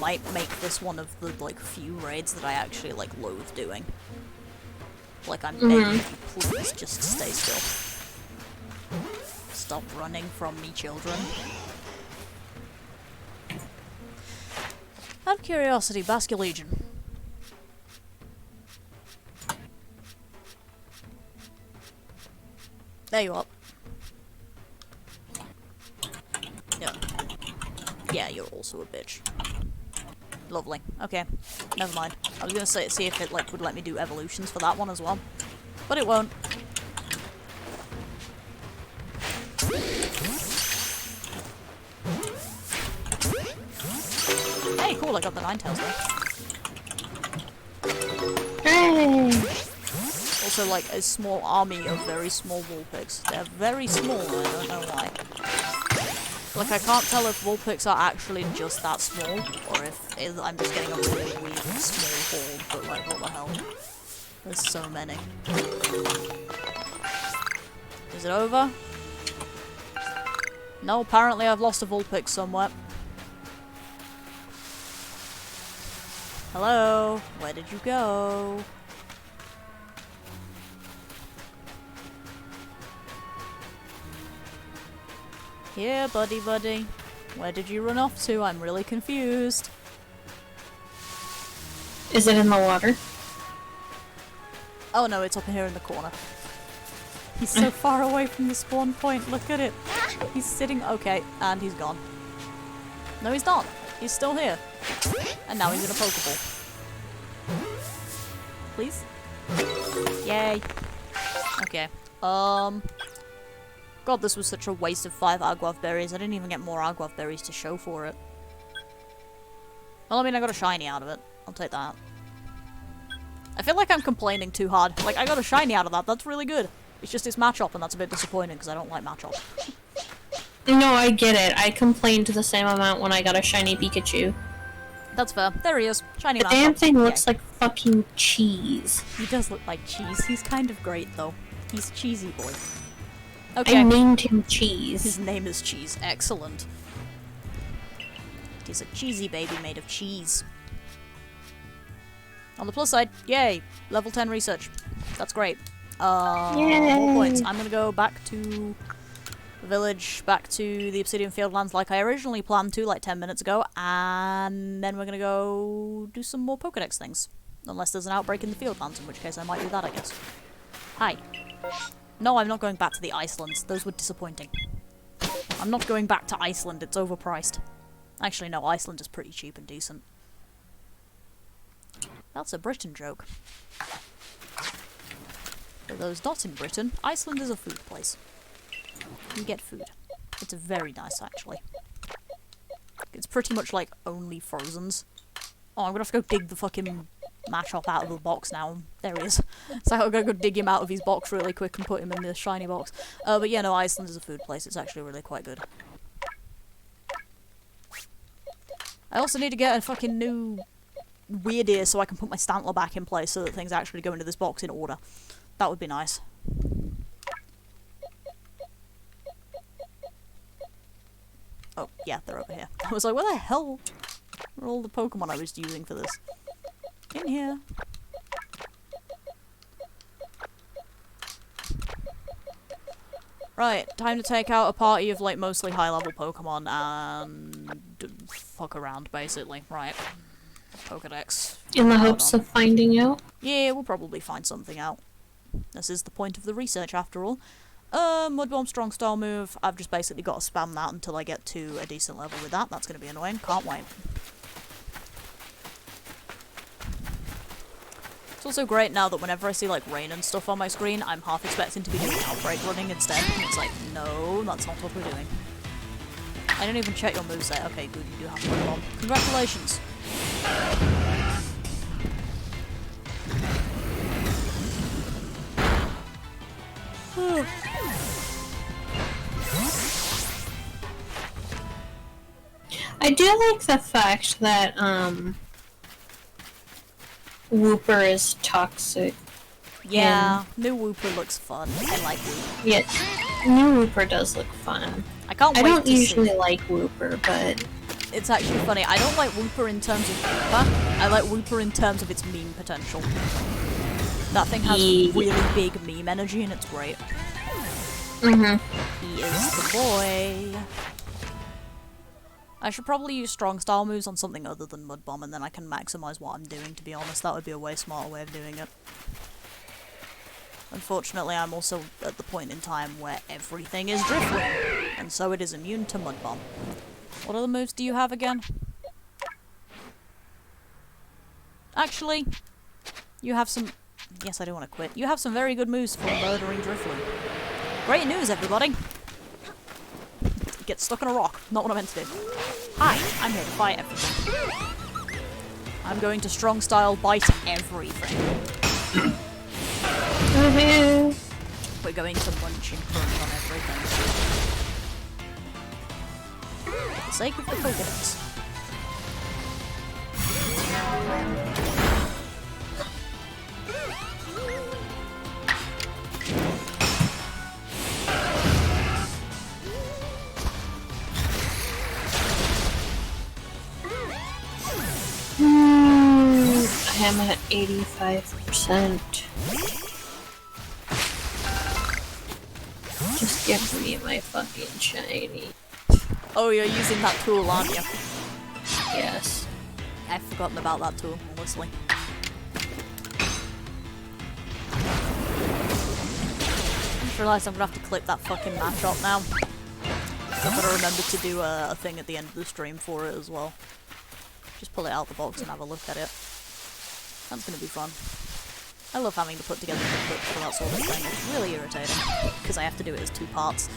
might make this one of the, like, few raids that I actually, like, loathe doing. Like, I'm begging you, please just stay still. Stop running from me, children. Out of curiosity, Basculegion. There you are. Yeah. Yeah, you're also a bitch. Lovely. Okay. Never mind. I was gonna say, see if it, like, would let me do evolutions for that one as well. But it won't. Hey, cool, I got the Ninetales there. Hey! Also, like, a small army of very small Vulpix. They're very small, I don't know why. Like, I can't tell if Vulpix are actually just that small, or if I'm just getting a really weird small horde, but, like, what the hell? There's so many. Is it over? No, apparently I've lost a Vulpix somewhere. Hello? Where did you go? Here, buddy. Where did you run off to? I'm really confused. Is it in the water? Oh no, it's up here in the corner. He's so far away from the spawn point, look at it. He's sitting- okay, and he's gone. No, he's not. He's still here. And now he's in a Pokeball. Please? Yay. Okay. God, this was such a waste of 5 Aguav berries. I didn't even get more Aguav berries to show for it. Well, I mean, I got a shiny out of it. I'll take that. I feel like I'm complaining too hard. Like, I got a shiny out of that. That's really good. It's just it's Machop, and that's a bit disappointing because I don't like Machop. No, I get it. I complained the same amount when I got a shiny Pikachu. That's fair. There he is. Shiny Machop. The damn thing looks like fucking cheese. He does look like cheese. He's kind of great, though. He's cheesy boy. Okay. I named him Cheese. His name is Cheese. Excellent. It is a cheesy baby made of cheese. On the plus side, yay! Level 10 research. That's great. More points. I'm gonna go back to the village, back to the Obsidian Fieldlands like I originally planned to, like 10 minutes ago, and then we're gonna go do some more Pokedex things. Unless there's an outbreak in the Fieldlands, in which case I might do that, I guess. Hi. No, I'm not going back to the Icelands. Those were disappointing. I'm not going back to Iceland, it's overpriced. Actually, no, Iceland is pretty cheap and decent. That's a Britain joke. For those not in Britain, Iceland is a food place. You get food. It's very nice, actually. It's pretty much like only Frozens. Oh, I'm gonna have to go dig the fucking Machop out of the box now. There he is. So I'm gonna go dig him out of his box really quick and put him in the shiny box. But yeah, no, Iceland is a food place. It's actually really quite good. I also need to get a fucking new weird ear so I can put my Stantler back in place so that things actually go into this box in order. That would be nice. Oh, yeah, they're over here. I was like, where the hell are all the Pokemon I was using for this? In here. Right, time to take out a party of, like, mostly high-level Pokemon and fuck around, basically. Right. Pokedex. In the hopes of finding out? Yeah, we'll probably find something out. This is the point of the research, after all. Mud Bomb Strong Style move. I've just basically got to spam that until I get to a decent level with that. That's going to be annoying. Can't wait. It's also great now that whenever I see, like, rain and stuff on my screen, I'm half expecting to be doing Outbreak running instead. And it's like, no, that's not what we're doing. I didn't even check your moveset. Okay, good, you do have Mud Bomb. Congratulations. I do like the fact that, Wooper is toxic. Yeah, new Wooper looks fun. I like Wooper. Yeah, new Wooper does look fun. I can't wait I don't to usually see. like Wooper, but... It's actually funny. I don't like Wooper in terms of Wooper. I like Wooper in terms of its meme potential. That thing has really big meme energy and it's great. He is the boy. I should probably use strong style moves on something other than Mud Bomb and then I can maximize what I'm doing, to be honest. That would be a way smarter way of doing it. Unfortunately, I'm also at the point in time where everything is Driftwood, and so it is immune to Mud Bomb. What other moves do you have again? Actually, you have some... Yes, I do want to quit. You have some very good moves for murdering Driftwood. Great news, everybody! Get stuck on a rock. Not what I meant to do. Hi, I'm here to fight everything. I'm going to strong style bite everything. We're going to munch and crunch on everything. For the sake of the Pokedex. I am at 85%. Just give me my fucking shiny. Oh, you're using that tool, aren't you? Yes. I've forgotten about that tool, honestly. I just realised I'm gonna have to clip that fucking Machop now. So I've got to remember to do a thing at the end of the stream for it as well. Just pull it out the box and have a look at it. That's gonna be fun. I love having to put together the clips for that sort of thing. It's really irritating, because I have to do it as 2 parts,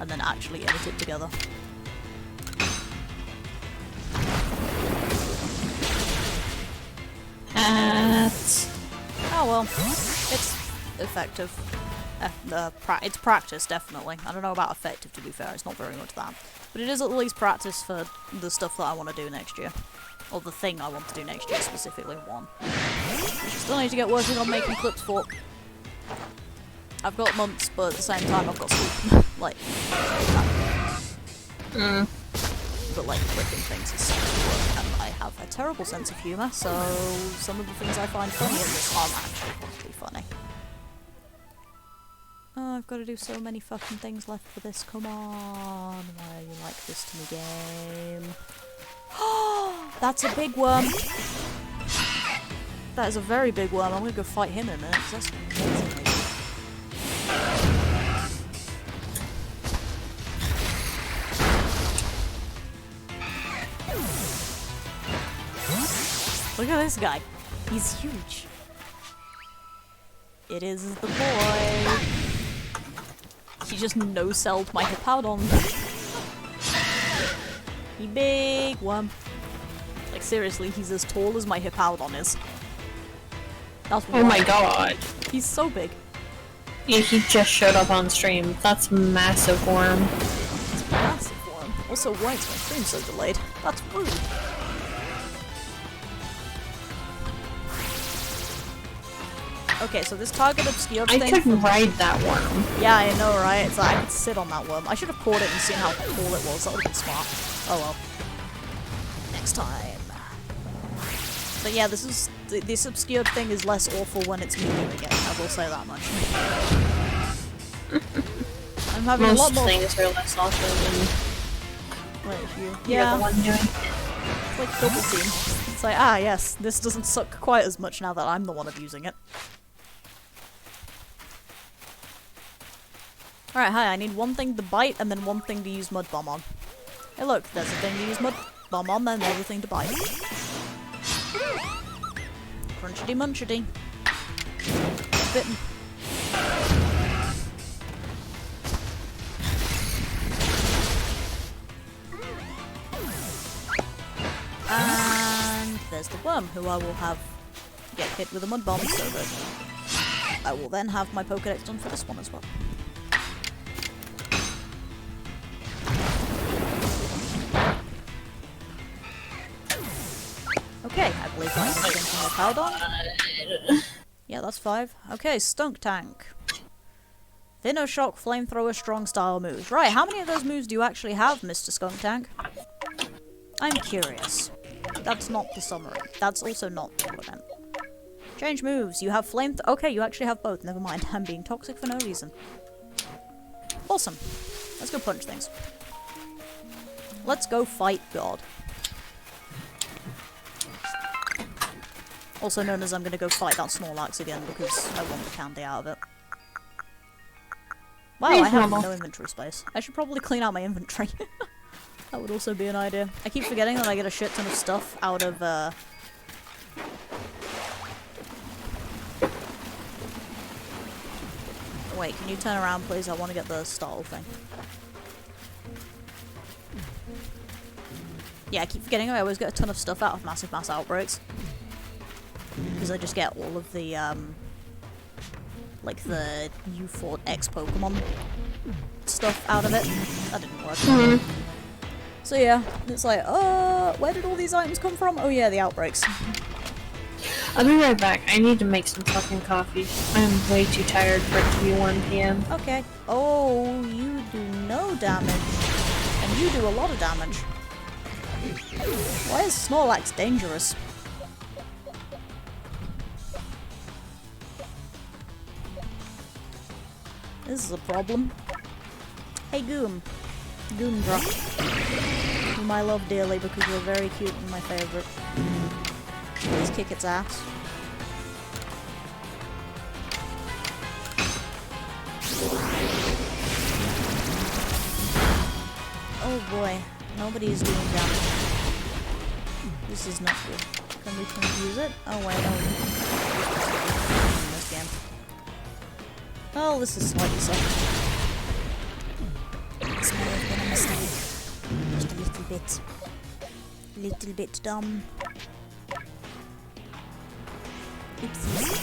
and then actually edit it together. Oh well, it's effective. It's practice, definitely. I don't know about effective, to be fair, it's not very much that. But it is at least practice for the stuff that I want to do next year. Or the thing I want to do next year, specifically one. I still need to get working on making clips for. I've got months, but at the same time I've got sleep. Like, but like flipping things is so much work, and I have a terrible sense of humour, so some of the things I find funny in this aren't actually probably funny. Oh, I've got to do so many fucking things left for this, come on, why are you like this to me, game? That's a big worm! That is a very big worm, I'm gonna go fight him in a minute, 'cause that's amazing. Look at this guy. He's huge. It is the boy. He just no-selled my Hippowdon. He big worm. Like seriously, he's as tall as my Hippowdon is. That's oh my god. He's so big. Yeah, he just showed up on stream. That's massive worm. It's a massive worm. Also, why is my stream so delayed? That's rude. Okay, so this target obscured thing... I couldn't ride that worm. Yeah, I know, right? It's like I could sit on that worm. I should have caught it and seen how cool it was. That would have been smart. Oh well. Next time. But yeah, this obscured thing is less awful when it's me doing it. I will say that much. I'm having a lot more... Most things are less awful than... Wait, You're yeah. the one doing it. It's like double team. It's like, ah yes, this doesn't suck quite as much now that I'm the one abusing it. Alright, hi, I need one thing to bite and then one thing to use Mud Bomb on. Hey look, there's a thing to use Mud Bomb on, then there's a thing to bite. Crunchity munchity. Get bitten. And there's the worm, who I will have get hit with a Mud Bomb so that I will then have my Pokedex done for this one as well. Okay, I believe that's the thing from the Powdon. Yeah, that's 5. Okay, Stunk Tank. Thinner Shock, Flamethrower, Strong Style moves. Right, how many of those moves do you actually have, Mr. Skunk Tank? I'm curious. That's not the summary. That's also not what I meant. Change moves. You have okay, you actually have both. Never mind. I'm being toxic for no reason. Awesome. Let's go punch things. Let's go fight God. Also known as I'm gonna go fight that Snorlax again because I want the candy out of it. Wow, I have no inventory space. I should probably clean out my inventory. That would also be an idea. I keep forgetting that I get a shit ton of stuff out of, Wait, can you turn around please? I want to get the startle thing. Yeah, I keep forgetting I always get a ton of stuff out of Massive Mass Outbreaks. Because I just get all of the, like the U-Fort X Pokemon stuff out of it. That didn't work. So yeah, it's like, where did all these items come from? Oh yeah, the outbreaks. I'll be right back. I need to make some fucking coffee. I'm way too tired for it to be 1 PM. Okay. Oh, you do no damage. And you do a lot of damage. Why is Snorlax dangerous? This is a problem. Hey Goom. Goomdra. Whom I love dearly because you're very cute and my favourite. Please kick its ass. Oh boy, nobody is doing damage. This is not good. Can we confuse it? Oh wait, no. In this game. Oh, this is slightly sucky. This may have been a mistake. Just a little bit. Little bit dumb. Oopsies.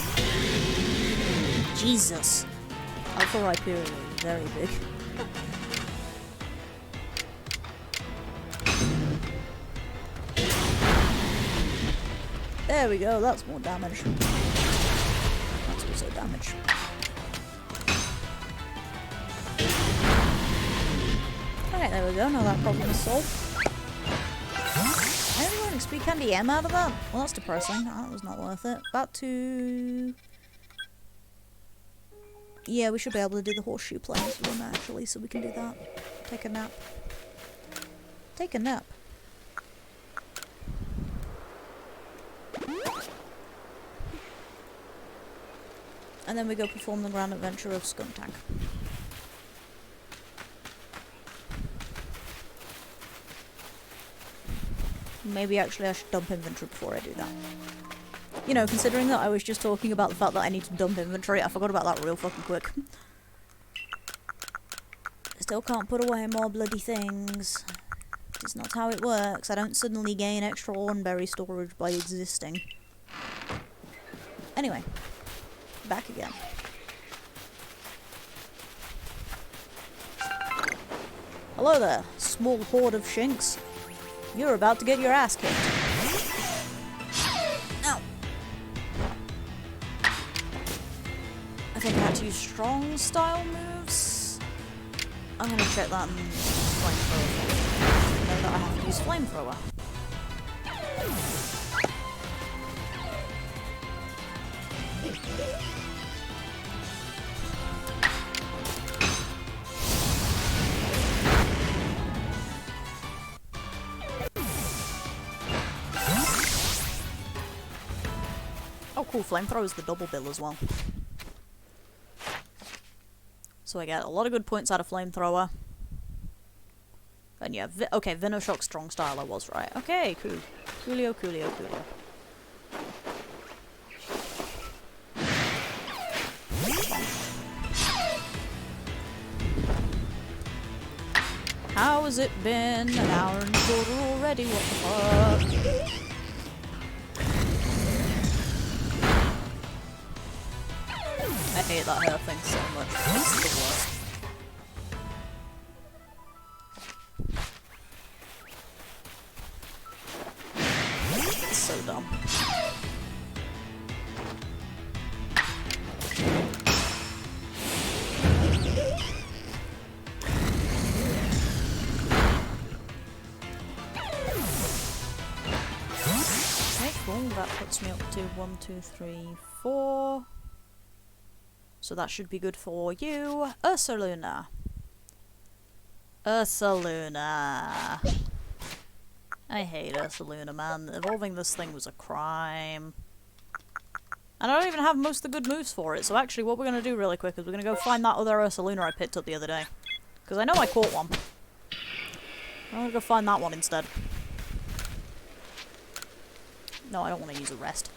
Jesus. Alpha Rhyperior is very big. There we go, that's more damage. That's also damage. Alright, there we go, now that problem is solved. I only got an XP candy M out of that? Well, that's depressing. That was not worth it. Back to... Yeah, we should be able to do the horseshoe plains room, actually, so we can do that. Take a nap. Take a nap. And then we go perform the grand adventure of Skuntank. Maybe actually I should dump inventory before I do that. You know, considering that I was just talking about the fact that I need to dump inventory, I forgot about that real fucking quick. Still can't put away more bloody things. It's not how it works. I don't suddenly gain extra Ornberry storage by existing. Anyway, back again. Hello there, small horde of shinks. You're about to get your ass kicked. Ow. I think I had to use strong style moves. I'm gonna check that in flamethrower. Know that I have to use flamethrower. Oh cool, flamethrower is the double bill as well. So I get a lot of good points out of flamethrower. And yeah, okay, Venoshock strong style, I was right. Okay, cool. Coolio, coolio, coolio. How has it been? An hour and a quarter already, what the fuck? I hate that hair thing so much. It's the worst. It's so dumb. Okay, cool. That puts me up to 1, 2, 3, 4. So that should be good for you. Ursaluna. Ursaluna. I hate Ursaluna, man. Evolving this thing was a crime. And I don't even have most of the good moves for it, so actually what we're going to do really quick is we're going to go find that other Ursaluna I picked up the other day. Because I know I caught one. I'm going to go find that one instead. No, I don't want to use a rest.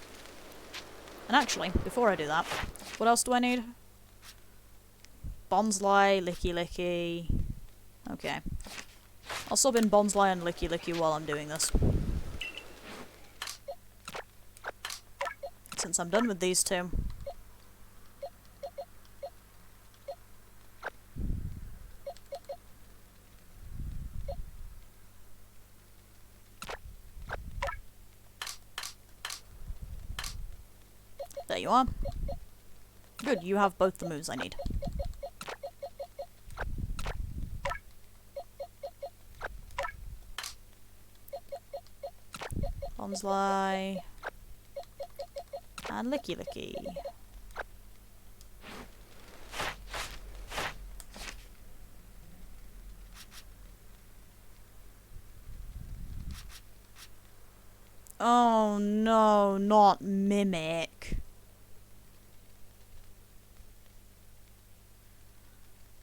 And actually, before I do that, what else do I need? Bonsly, Licky Licky. Okay. I'll sub in Bonsly and Licky Licky while I'm doing this. Since I'm done with these two. There you are. Good, you have both the moves I need. Bonsly. And Licky Licky. Oh no, not Mimic.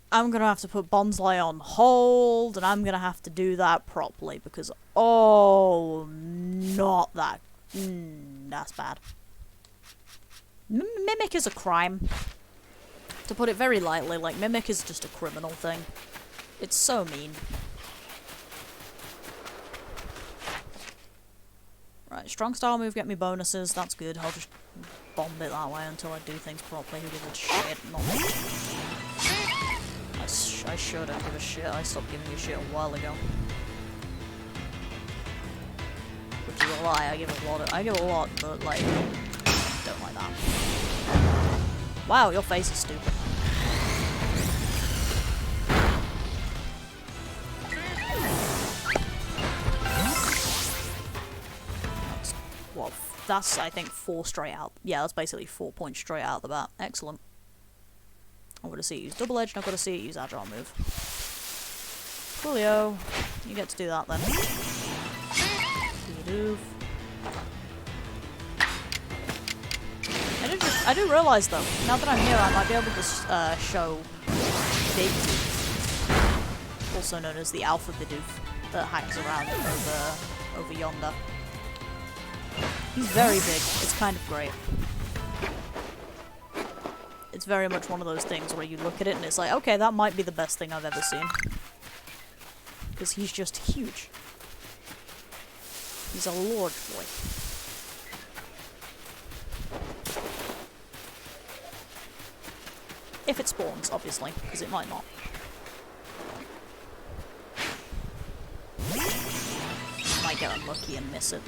I'm gonna have to put Bonsly on hold, and I'm gonna have to do that properly, because, oh, not that, that's bad. Mimic is a crime. To put it very lightly, like, Mimic is just a criminal thing. It's so mean. Right, strong style move get me bonuses, that's good. I'll just bomb it that way until I do things properly. Who gives a shit? Not me. I shouldn't give a shit. I stopped giving a shit a while ago. Which is a lie. I give a lot, but like, don't like that. Wow, your face is stupid. that's, I think, 4 straight out. Yeah, that's basically 4 points straight out the bat. Excellent. I'm gonna see it use double edge, and I've got to see it use agile move. Coolio. You get to do that then. Doof. I do realise though, now that I'm here, I might be able to show Big Doof, also known as the Alpha Bidoof, that hangs around over yonder. He's very big. It's kind of great. It's very much one of those things where you look at it and it's like, okay, that might be the best thing I've ever seen. Because he's just huge. He's a large boy. If it spawns, obviously, because it might not. Might get unlucky and miss it.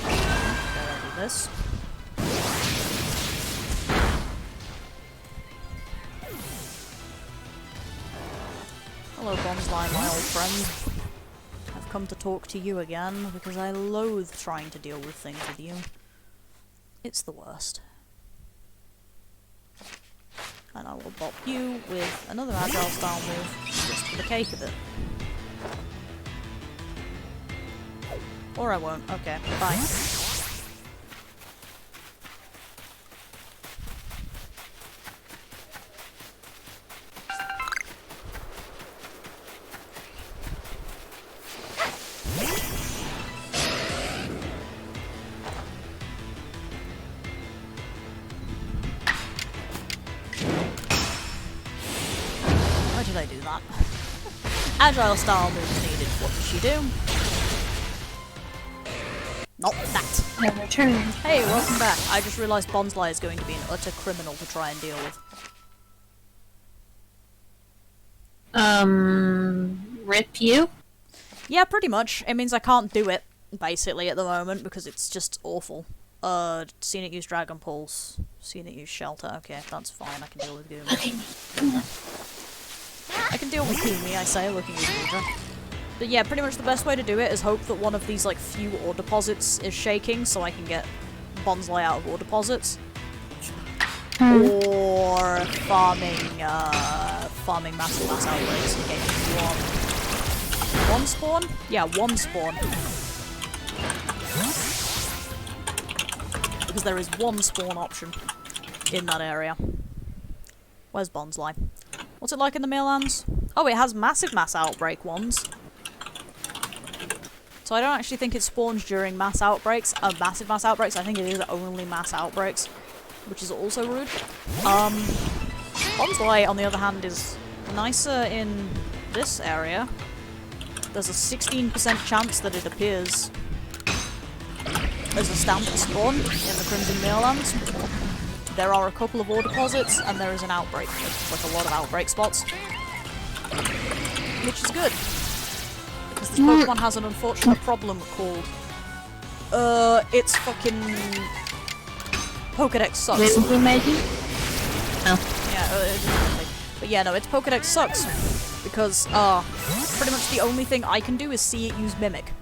Gotta do this. Hello, Bonsly, my old friend. I've come to talk to you again, because I loathe trying to deal with things with you. It's the worst. And I will bop you with another agile style move, just for the cake of it. Or I won't. Okay, bye. Why did I do that? Agile style moves needed. What did she do? Not that. I returned. Hey, welcome back. I just realised Bonsly is going to be an utter criminal to try and deal with. Rip you? Yeah, pretty much. It means I can't do it, basically, at the moment, because it's just awful. Seen it use Dragon Pulse. Seen it use Shelter. Okay, that's fine. I can deal with Goomy. Okay, come on. I can deal with Goomy, I say, looking at Udra. But yeah, pretty much the best way to do it is hope that one of these, like, few ore deposits is shaking, so I can get Bonsly out of ore deposits. Or farming massive mass outbreaks and getting one spawn? Yeah, one spawn. Because there is one spawn option in that area. Where's Bonsly? What's it like in the mainlands? Oh, it has massive mass outbreak ones. So I don't actually think it spawns during mass outbreaks, massive mass outbreaks. I think it is only mass outbreaks, which is also rude. Bonsly, on the other hand, is nicer in this area. There's a 16% chance that it appears as a stamped spawn in the Crimson Merelands. There are a couple of ore deposits, and there is an outbreak. There's like a lot of outbreak spots. Which is good. Because this Pokemon has an unfortunate problem called... its fucking... Pokedex sucks. Who made you? Oh. Yeah, but yeah, no, its Pokedex sucks. Because, pretty much the only thing I can do is see it use Mimic.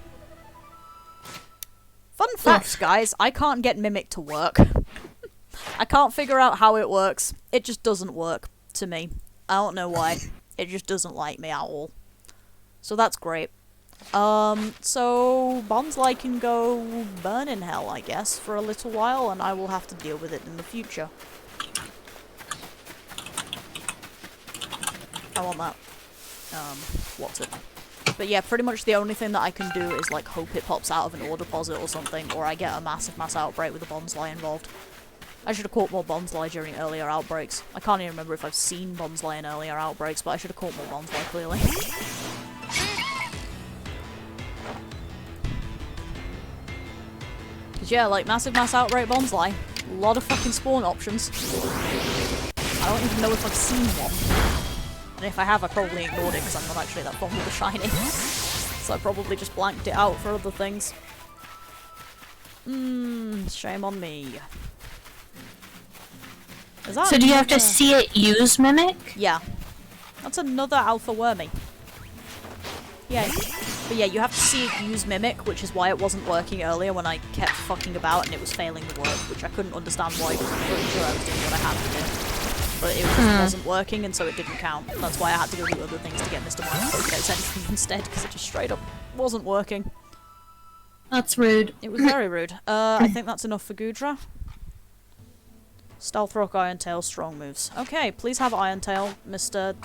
Fun facts, guys, I can't get Mimic to work. I can't figure out how it works. It just doesn't work to me. I don't know why. It just doesn't like me at all. So that's great. So Bonsly can go burn in hell, I guess, for a little while, and I will have to deal with it in the future. I want that. What's it? But yeah, pretty much the only thing that I can do is, like, hope it pops out of an ore deposit or something, or I get a massive mass outbreak with a Bonsly involved. I should have caught more Bonsly during earlier outbreaks. I can't even remember if I've seen Bonsly in earlier outbreaks, but I should have caught more Bonsly, clearly. Cause yeah, like, massive mass outbreak Bonsly. A lot of fucking spawn options. I don't even know if I've seen one. And if I have, I probably ignored it because I'm not actually that fond of the shiny. So I probably just blanked it out for other things. Shame on me. So do you have to see it use Mimic? Yeah. That's another alpha wormy. Yay. But yeah, you have to see it use Mimic, which is why it wasn't working earlier when I kept fucking about and it was failing to work, which I couldn't understand why, because I'm pretty sure I was doing what I had to do. But it just wasn't working, and so it didn't count. That's why I had to go do other things to get Mr. Mike's Pokedex entry instead, because it just straight up wasn't working. That's rude. It was very rude. I think that's enough for Goodra. Stealth Rock, Iron Tail, strong moves. Okay, please have Iron Tail, Mr.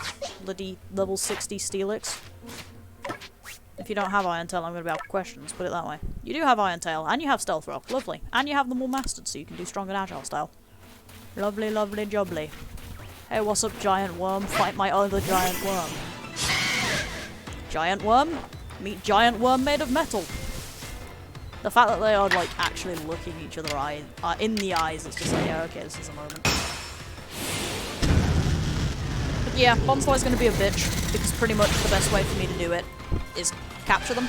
Bloody level 60 Steelix. If you don't have Iron Tail, I'm going to be out of questions, put it that way. You do have Iron Tail, and you have Stealth Rock, lovely. And you have them all mastered, so you can do strong and agile style. Lovely, lovely, jubbly. Hey, what's up, Giant Worm? Fight my other Giant Worm. Giant Worm? Meet Giant Worm made of metal. The fact that they are, like, actually looking each other in the eyes, it's just like, yeah, okay, this is a moment. But yeah, Bonsly's gonna be a bitch, because pretty much the best way for me to do it is capture them.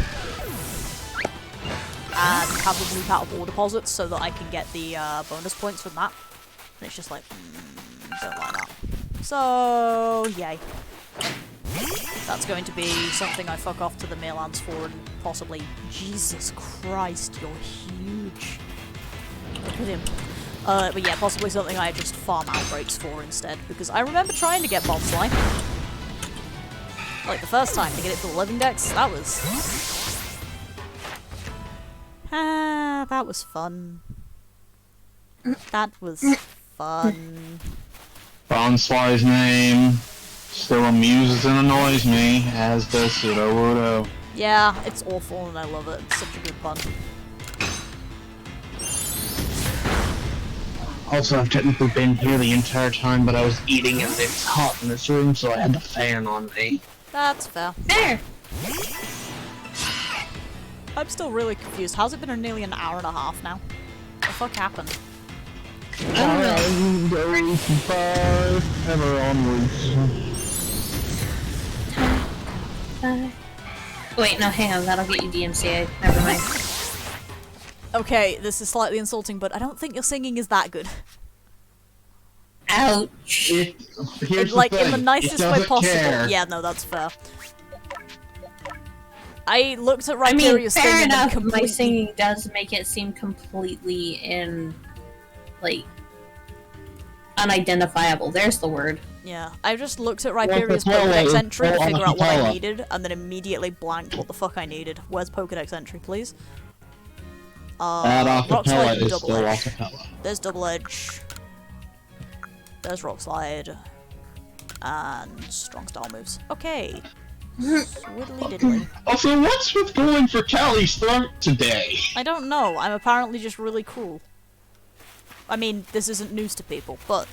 And have them loop out of war deposits so that I can get the bonus points from that. And it's just like, don't like that. So, yay. That's going to be something I fuck off to the Melands for, and possibly... Jesus Christ, you're huge. Look at him. But yeah, possibly something I just farm outbreaks for instead, because I remember trying to get Bonsly. Like, the first time to get it to the living dex, that was... that was fun. That was fun. Bonsly's name still amuses and annoys me, as does Pseudo-Wudo. Yeah, it's awful and I love it. It's such a good pun. Also, I've technically been here the entire time, but I was eating and it's hot in this room, so I had the fan on me. That's fair. There! I'm still really confused. How's it been nearly an hour and a half now? What the fuck happened? Ever onwards. Wait, no, hang on, that'll get you DMCA. Never mind. Okay, this is slightly insulting, but I don't think your singing is that good. Ouch. Here's Like, the thing. in the nicest way possible. Care. Yeah, no, that's fair. I looked at I mean, Rhyperia's thing fair and then enough, completely... my singing does make it seem completely like, unidentifiable. There's the word. Yeah, I just looked at Rhyperia's Pokedex entry to figure out what I needed, and then immediately blanked what the fuck I needed. Where's Pokedex entry, please? That Rock Slide, acapella is Double still Edge. acapella. There's Double Edge. There's Rock Slide. And Strong Style moves. Okay. Swiddly diddly. Also, what's with going for Callie's throat today? I don't know. I'm apparently just really cool. I mean, this isn't news to people, but...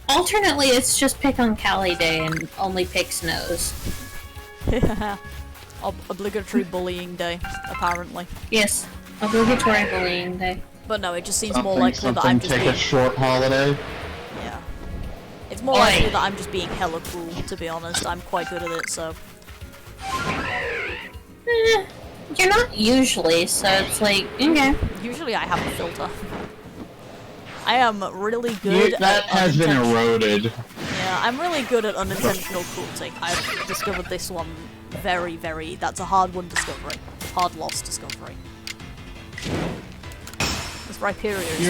Alternately, it's just pick on Callie Day and only pick Snows. Obligatory bullying day, apparently. Yes, obligatory bullying day. But no, it just seems more likely that I'm just take being... a short holiday. Yeah. It's more likely that I'm just being hella cool, to be honest. I'm quite good at it, so... You're not usually, so it's like, okay. Usually I have a filter. I am really good That at has been eroded. Yeah, I'm really good at unintentional cruelty. I've discovered this one very, very... That's a hard one discovery. Hard loss discovery. This Rhyperia is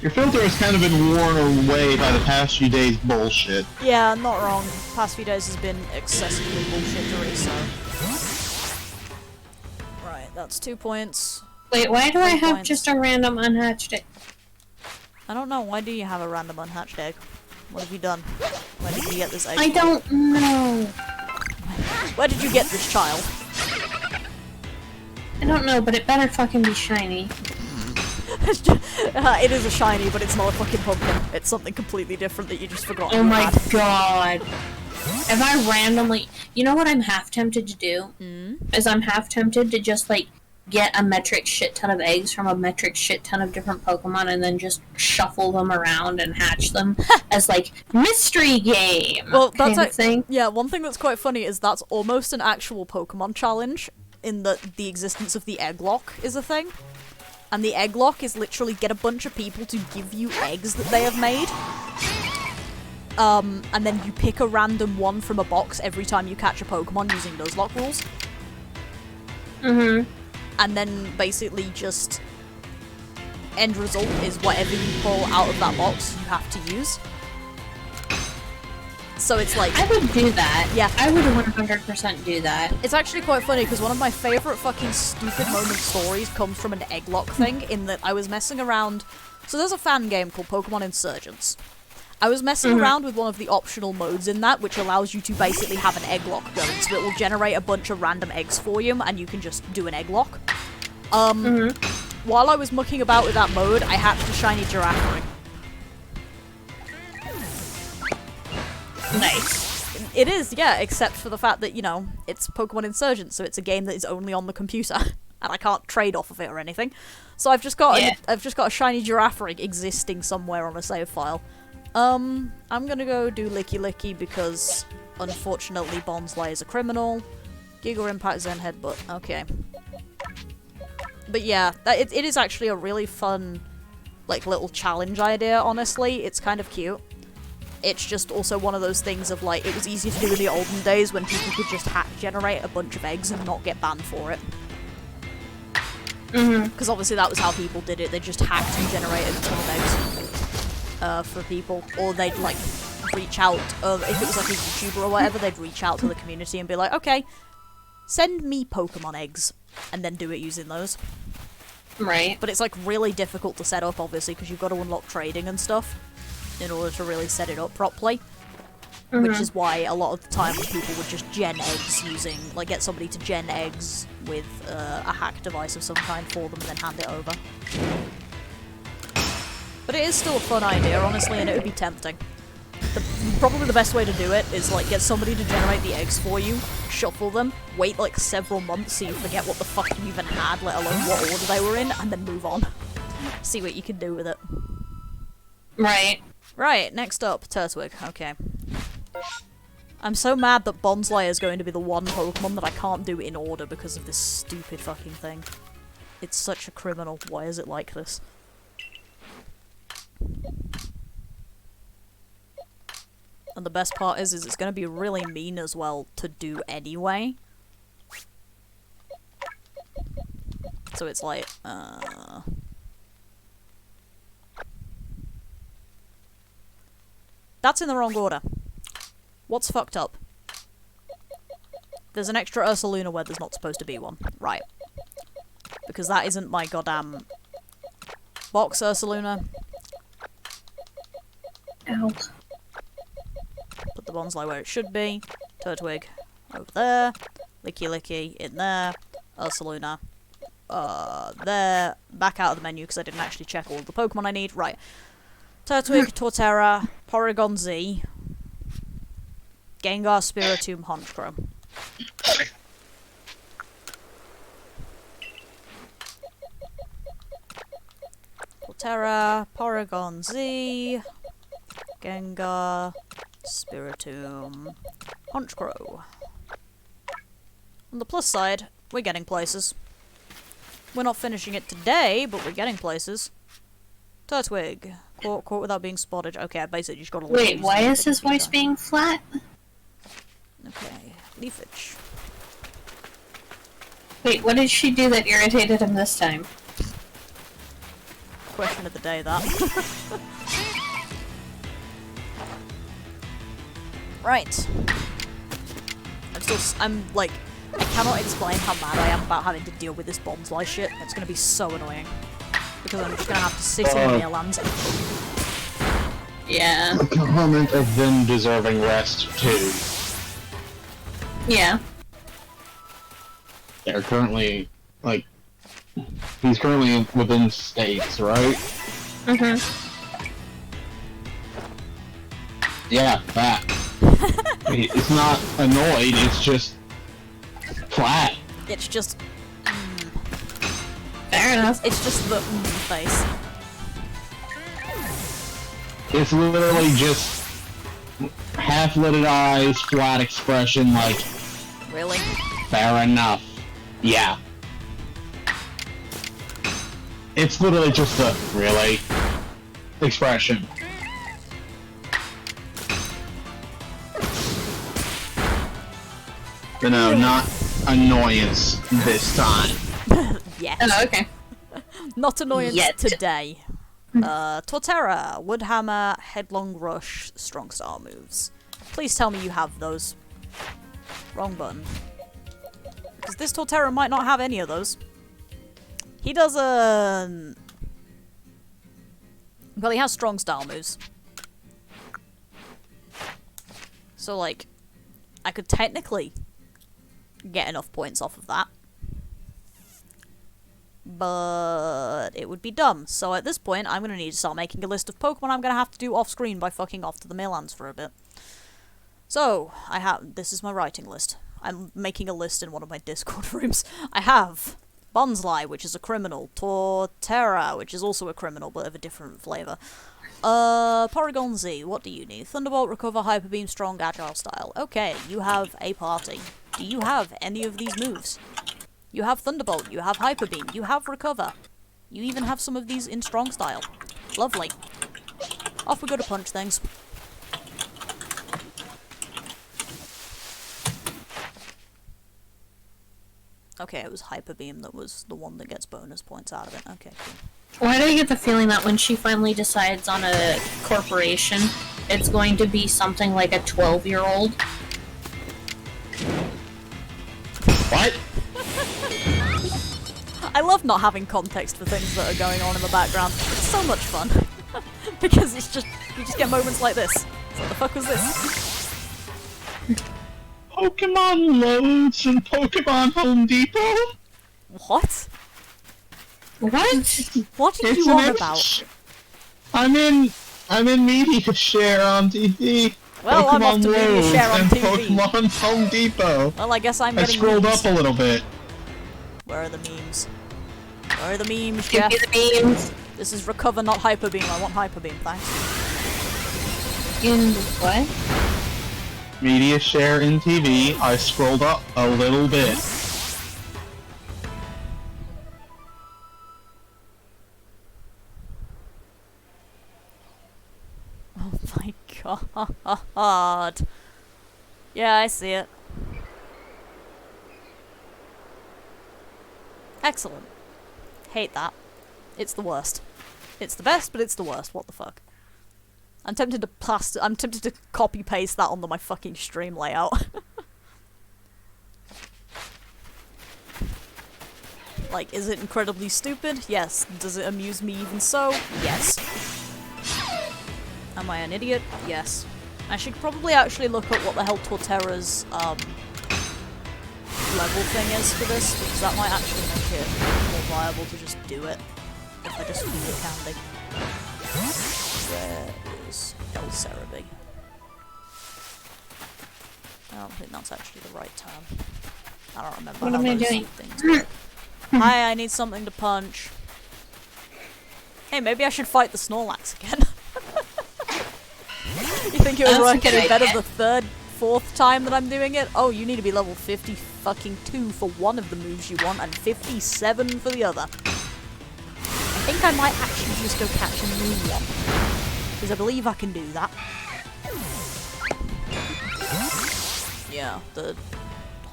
Your filter has kind of been worn away by the past few days' bullshit. Yeah, not wrong. Past few days has been excessively bullshittery, so... Right, that's 2 points. Wait, why do I have points. just a random unhatched egg? I don't know, why do you have a random unhatched egg? What have you done? Where did you get this egg I from? don't know. Where did you get this child? I don't know, but it better fucking be shiny. It is a shiny, but it's not a fucking pumpkin. It's something completely different that you just forgot. Oh my god. If I randomly... You know what I'm half tempted to do? Is I'm half tempted to just, like, get a metric shit ton of eggs from a metric shit ton of different Pokemon and then just shuffle them around and hatch them as, like, mystery game well, that's kind of thing. Yeah, one thing that's quite funny is that's almost an actual Pokemon challenge in that the existence of the egg lock is a thing. And the egg lock is literally get a bunch of people to give you eggs that they have made. and then you pick a random one from a box every time you catch a Pokemon using Nuzlocke rules. And then basically just end result is whatever you pull out of that box you have to use. So it's like... I would do that. Yeah. I would 100% do that. It's actually quite funny, because one of my favourite fucking stupid moment stories comes from an Egglock thing, in that I was messing around... So there's a fan game called Pokemon Insurgents. I was messing around with one of the optional modes in that, which allows you to basically have an Egglock going, so it will generate a bunch of random eggs for you, and you can just do an Egglock. While I was mucking about with that mode, I hatched a shiny Giraffe. Nice. It is, yeah, except for the fact that, you know, it's Pokemon Insurgents, so it's a game that is only on the computer, and I can't trade off of it or anything. So I've just got a shiny Giraffe existing somewhere on a save file. I'm gonna go do Licky Licky because, unfortunately, Bonsly is a criminal. Giga Impact Zen Headbutt, okay. But yeah, it is actually a really fun, like, little challenge idea, honestly. It's kind of cute. It's just also one of those things of, like, it was easy to do in the olden days when people could just generate a bunch of eggs and not get banned for it. Because obviously that was how people did it. They just hacked and generated a ton of eggs for people. Or they'd, like, reach out, if it was, like, a YouTuber or whatever, they'd reach out to the community and be like, okay, send me Pokemon eggs, and then do it using those. Right. But it's, like, really difficult to set up, obviously, because you've got to unlock trading and stuff in order to really set it up properly. Which is why a lot of the time people would just gen eggs using, like, get somebody to gen eggs with a hack device of some kind for them and then hand it over. But it is still a fun idea, honestly, and it would be tempting. Probably the best way to do it is, like, get somebody to generate the eggs for you, shuffle them, wait, like, several months so you forget what the fuck you even had, let alone what order they were in, and then move on. See what you can do with it. Right. Right, next up, Turtwig. Okay. I'm so mad that Bonsly is going to be the one Pokemon that I can't do in order because of this stupid fucking thing. It's such a criminal. Why is it like this? And the best part is it's going to be really mean as well to do anyway. So it's like, That's in the wrong order. What's fucked up? There's an extra Ursaluna where there's not supposed to be one. Right. Because that isn't my goddamn box Ursaluna. Ow. Put the Bonsly where it should be. Turtwig over there. Licky Licky in there. Ursaluna there. Back out of the menu because I didn't actually check all of the Pokemon I need. Right. Turtwig, Torterra, Porygon Z, Gengar, Spiritomb, Honchkrow. Torterra, Porygon Z, Gengar, Spiritomb, Honchkrow. On the plus side, we're getting places. We're not finishing it today, but we're getting places. Turtwig. Caught without being spotted. Okay, I basically just got a Wait, why is his voice being flat? Okay, Leafage. Wait, what did she do that irritated him this time? Question of the day, that. Right. I'm like, I cannot explain how mad I am about having to deal with this Bonsly shit. It's gonna be so annoying. Because I'm just gonna have to sit in Nearlands. Yeah. A comment of them deserving rest, too. Yeah. They're currently, like, he's currently within states, right? Yeah, that. It's not annoyed, it's just flat. It's just... Fair enough. It's just the face. It's literally just half-lidded eyes, flat expression, like... Really? Fair enough. Yeah. It's literally just the, really? Expression. You know, not annoyance this time. Yes. Oh, okay. Not annoyance Yet. today. Torterra, Woodhammer, Headlong Rush, Strong Style moves. Please tell me you have those. Wrong button. Because this Torterra might not have any of those. He doesn't... Well, he has Strong Style moves. So, like, I could technically get enough points off of that. But it would be dumb. So at this point, I'm going to need to start making a list of Pokemon I'm going to have to do off-screen by fucking off to the mainlands for a bit. So, this is my writing list. I'm making a list in one of my Discord rooms. I have Bonsly, which is a criminal. Torterra, which is also a criminal, but of a different flavour. Porygon Z, what do you need? Thunderbolt, Recover, Hyper Beam, Strong, Agile Style. Okay, you have a party. Do you have any of these moves? You have Thunderbolt, you have Hyper Beam, you have Recover. You even have some of these in Strong Style. Lovely. Off we go to punch things. Okay, it was Hyper Beam that was the one that gets bonus points out of it. Okay, cool. Why do I get the feeling that when she finally decides on a corporation, it's going to be something like a 12-year-old? What? I love not having context for things that are going on in the background. It's so much fun. Because it's just, you just get moments like this. So what the fuck was this? Pokemon loads and Pokemon Home Depot? What? What? What did It's you an on image. about? I'm in media share on TV. Well, Pokemon I'm off to media Loads share on and TV. Pokemon Home Depot. Well, I guess I'm I getting scrolled memes. up a little bit. Where are the memes? Where are the memes, Give Jeff? me the memes. This is Recover, not Hyper Beam. I want Hyper Beam, thanks. In what? Media share in TV. I scrolled up a little bit. Oh my god. Yeah, I see it. Excellent. Hate that. It's the worst. It's the best, but it's the worst. What the fuck? I'm tempted to copy paste that onto my fucking stream layout. Like, is it incredibly stupid? Yes. Does it amuse me even so? Yes. Am I an idiot? Yes. I should probably actually look up what the hell Torterra's level thing is for this, because that might actually make it more viable to just do it if I just feed it candy. Where is El Cerebi? I don't think that's actually the right term. I don't remember What how am I those doing? things work. Hi, I need something to punch. Hey, maybe I should fight the Snorlax again. You think it would That's a work good any better idea. the fourth time that I'm doing it? Oh, you need to be level 50 fucking 2 for one of the moves you want and 57 for the other. I think I might actually just go catch a new one. Because I believe I can do that. Yeah, the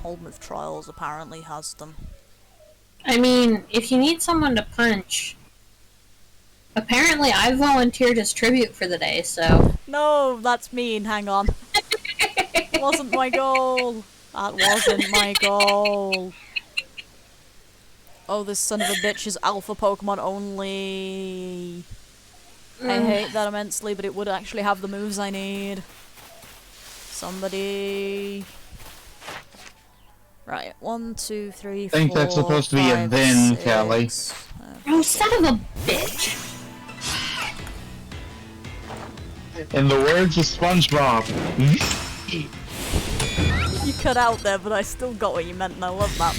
Home of Trials apparently has them. I mean, if you need someone to punch, apparently I volunteered as tribute for the day, so... No, that's mean, hang on. Wasn't my goal. That wasn't my goal. Oh, this son of a bitch is alpha Pokemon only. I hate that immensely, but it would actually have the moves I need. Somebody... Right, 1, 2, 3, 4, I think that's supposed to be a then, Kelly. Oh, son of a bitch! In the words of SpongeBob. You cut out there, but I still got what you meant, and I love that.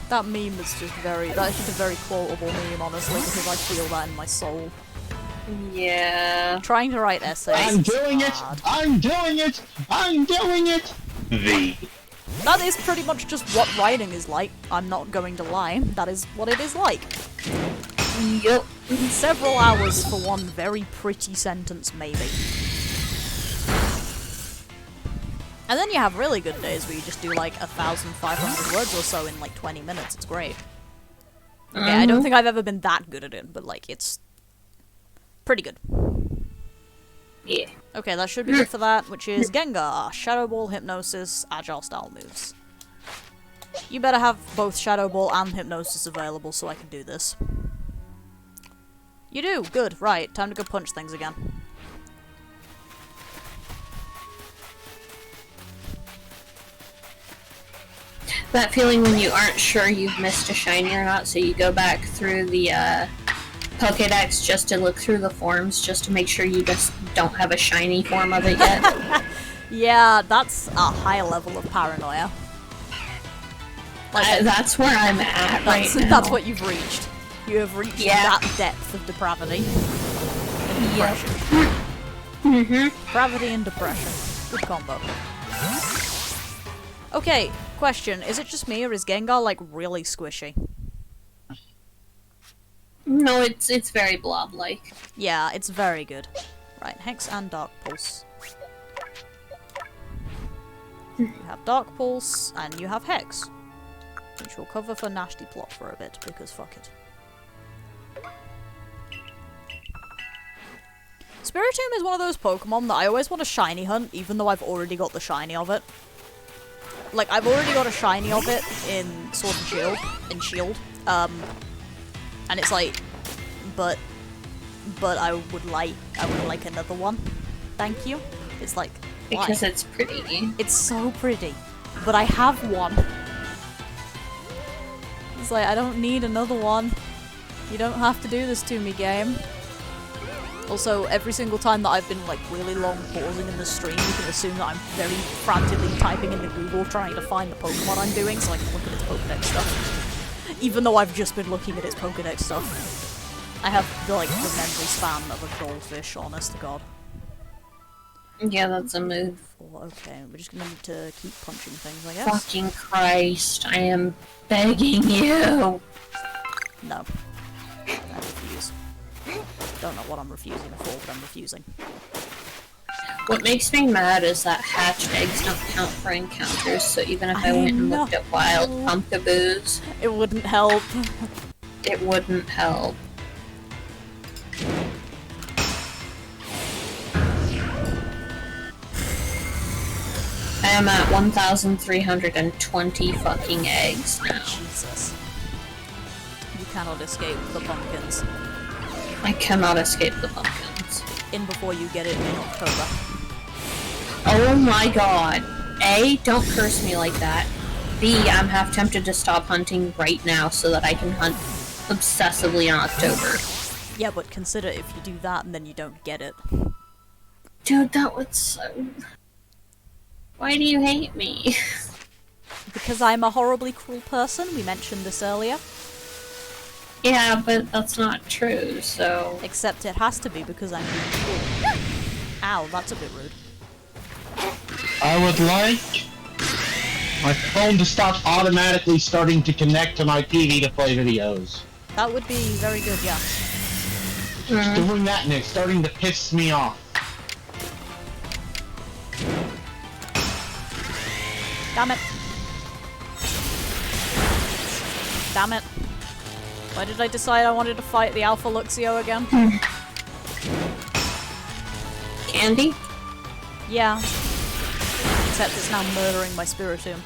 That meme is just that's just a very quotable meme, honestly, because I feel that in my soul. Yeah... Trying to write essays I'm is doing it! hard. I'm doing it! I'm doing it! That is pretty much just what writing is like. I'm not going to lie. That is what it is like. Yup. Several hours for one very pretty sentence, maybe. And then you have really good days where you just do like 1,500 words or so in like 20 minutes. It's great. Okay, I don't think I've ever been that good at it, but like it's pretty good. Yeah. Okay, that should be it for that, which is Gengar, Shadow Ball, Hypnosis, Agile style moves. You better have both Shadow Ball and Hypnosis available so I can do this. You do! Good, right, time to go punch things again. That feeling when you aren't sure you've missed a shiny or not, so you go back through the Pokedex just to look through the forms, just to make sure you just don't have a shiny form of it yet. Yeah, that's a high level of paranoia. Like, that's where I'm at right now. That's what you've reached. You have reached that depth of depravity. And depression. Depravity and depression. Good combo. Okay, question. Is it just me or is Gengar, like, really squishy? No, it's very blob-like. Yeah, it's very good. Right, Hex and Dark Pulse. You have Dark Pulse, and you have Hex. Which will cover for Nasty Plot for a bit, because fuck it. Spiritomb is one of those Pokemon that I always want to shiny hunt, even though I've already got the shiny of it. Like, I've already got a shiny of it in Sword and Shield, and it's like, but I would like another one. Thank you. It's like, why? Because it's pretty. It's so pretty, but I have one. It's like, I don't need another one. You don't have to do this to me, game. Also, every single time that I've been, like, really long pausing in the stream, you can assume that I'm very frantically typing into Google trying to find the Pokemon I'm doing so I can look at its Pokedex stuff. Even though I've just been looking at its Pokedex stuff. I have, like, the memory span of a goldfish, honest to God. Yeah, that's a move. Okay, we're just gonna need to keep punching things, I guess. Fucking Christ, I am begging you! No. I refuse. Don't know what I'm refusing for, but I'm refusing. What makes me mad is that hatched eggs don't count for encounters, so even if I went and looked at wild pumpkaboos, it wouldn't help. It wouldn't help. I am at 1,320 fucking eggs now. Jesus. You cannot escape the pumpkins. I cannot escape the pumpkins. In before you get it in October. Oh my god. A, don't curse me like that. B, I'm half tempted to stop hunting right now so that I can hunt obsessively in October. Yeah, but consider if you do that and then you don't get it. Dude, that would so... Why do you hate me? Because I'm a horribly cruel person, we mentioned this earlier. Yeah, but that's not true, so... Except it has to be because I'm being cruel. Ow, that's a bit rude. I would like my phone to stop automatically starting to connect to my TV to play videos. That would be very good, yeah. It's doing that and it's starting to piss me off. Damn it. Damn it. Why did I decide I wanted to fight the Alpha Luxio again? Candy? Yeah. Except it's now murdering my Spiritomb.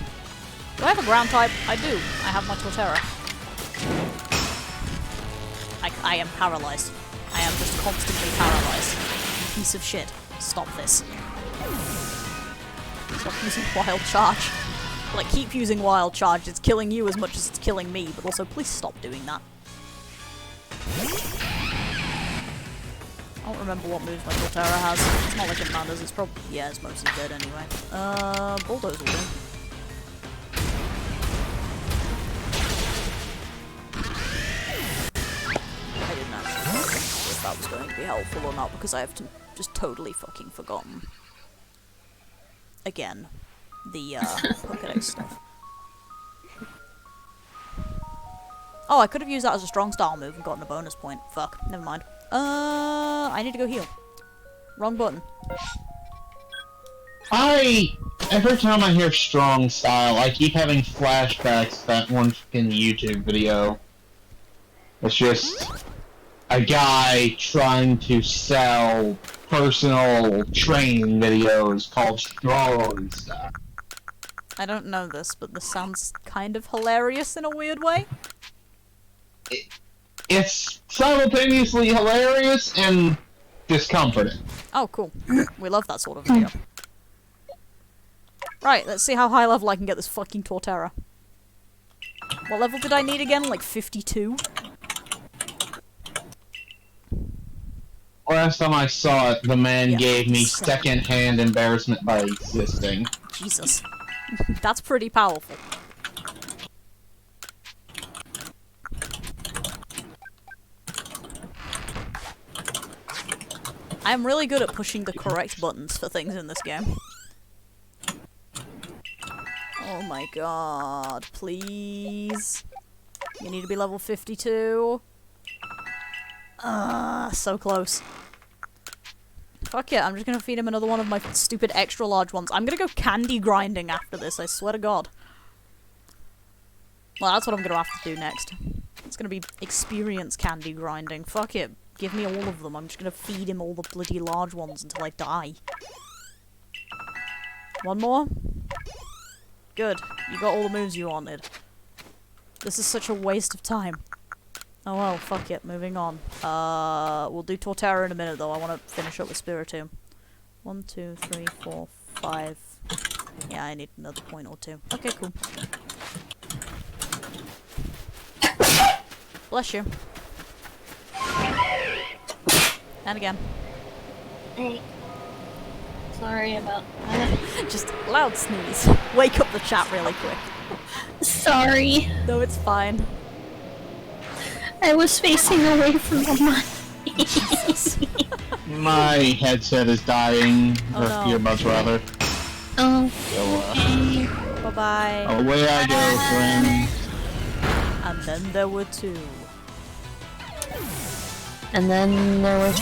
Do I have a ground type? I do. I have my Torterra. I am paralyzed. I am just constantly paralyzed. You piece of shit. Stop this. Stop using Wild Charge. Like, keep using Wild Charge. It's killing you as much as it's killing me, but also please stop doing that. I don't remember what moves my Torterra has. It's not like it matters. It's probably... yeah, it's mostly dead anyway. Bulldoze will do. I didn't actually know if that was going to be helpful or not, because I have just totally fucking forgotten. Again. The, Pokedex stuff. Oh, I could have used that as a strong style move and gotten a bonus point. Fuck. Never mind. I need to go heal. Wrong button. Every time I hear strong style, I keep having flashbacks to that one fucking YouTube video. It's just a guy trying to sell personal training videos called Strong Style. I don't know this, but this sounds kind of hilarious in a weird way. It's simultaneously hilarious and discomforting. Oh, cool. We love that sort of video. Right, let's see how high level I can get this fucking Torterra. What level did I need again? Like 52? Last time I saw it, the man Yeah, gave me so- second-hand embarrassment by existing. Jesus. That's pretty powerful. I'm really good at pushing the correct buttons for things in this game. Oh my god, please. You need to be level 52. So close. Fuck it, I'm just gonna feed him another one of my stupid extra large ones. I'm gonna go candy grinding after this, I swear to god. Well, that's what I'm gonna have to do next. It's gonna be experience candy grinding. Fuck it. Give me all of them. I'm just gonna feed him all the bloody large ones until I die. One more? Good. You got all the moves you wanted. This is such a waste of time. Oh well, fuck it. Moving on. We'll do Torterra in a minute though. I want to finish up with Spiritomb. 1, 2, 3, 4, 5. Yeah, I need another point or two. Okay, cool. Bless you. And again. Hey. Sorry about that. Just loud sneeze. Wake up the chat really quick. Sorry. No, it's fine. I was facing away from the mic. My headset is dying. Oh, or no. earbuds, rather. Oh. So, Bye-bye. away I go, friends. And then there were two. And then there was...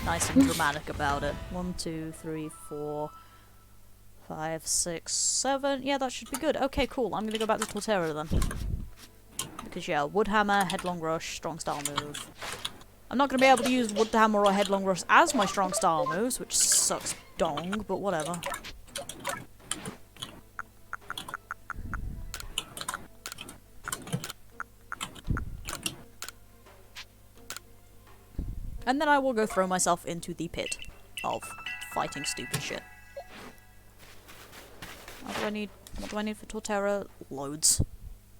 Nice and dramatic about it. 1, 2, 3, 4, 5, 6, 7. Yeah, that should be good. Okay, cool. I'm gonna go back to Torterra then. Because yeah, Wood Hammer, Headlong Rush, Strong Style move. I'm not gonna be able to use Wood Hammer or Headlong Rush as my Strong Style moves, which sucks dong, but whatever. And then I will go throw myself into the pit of fighting stupid shit. What do I need? What do I need for Torterra? Loads.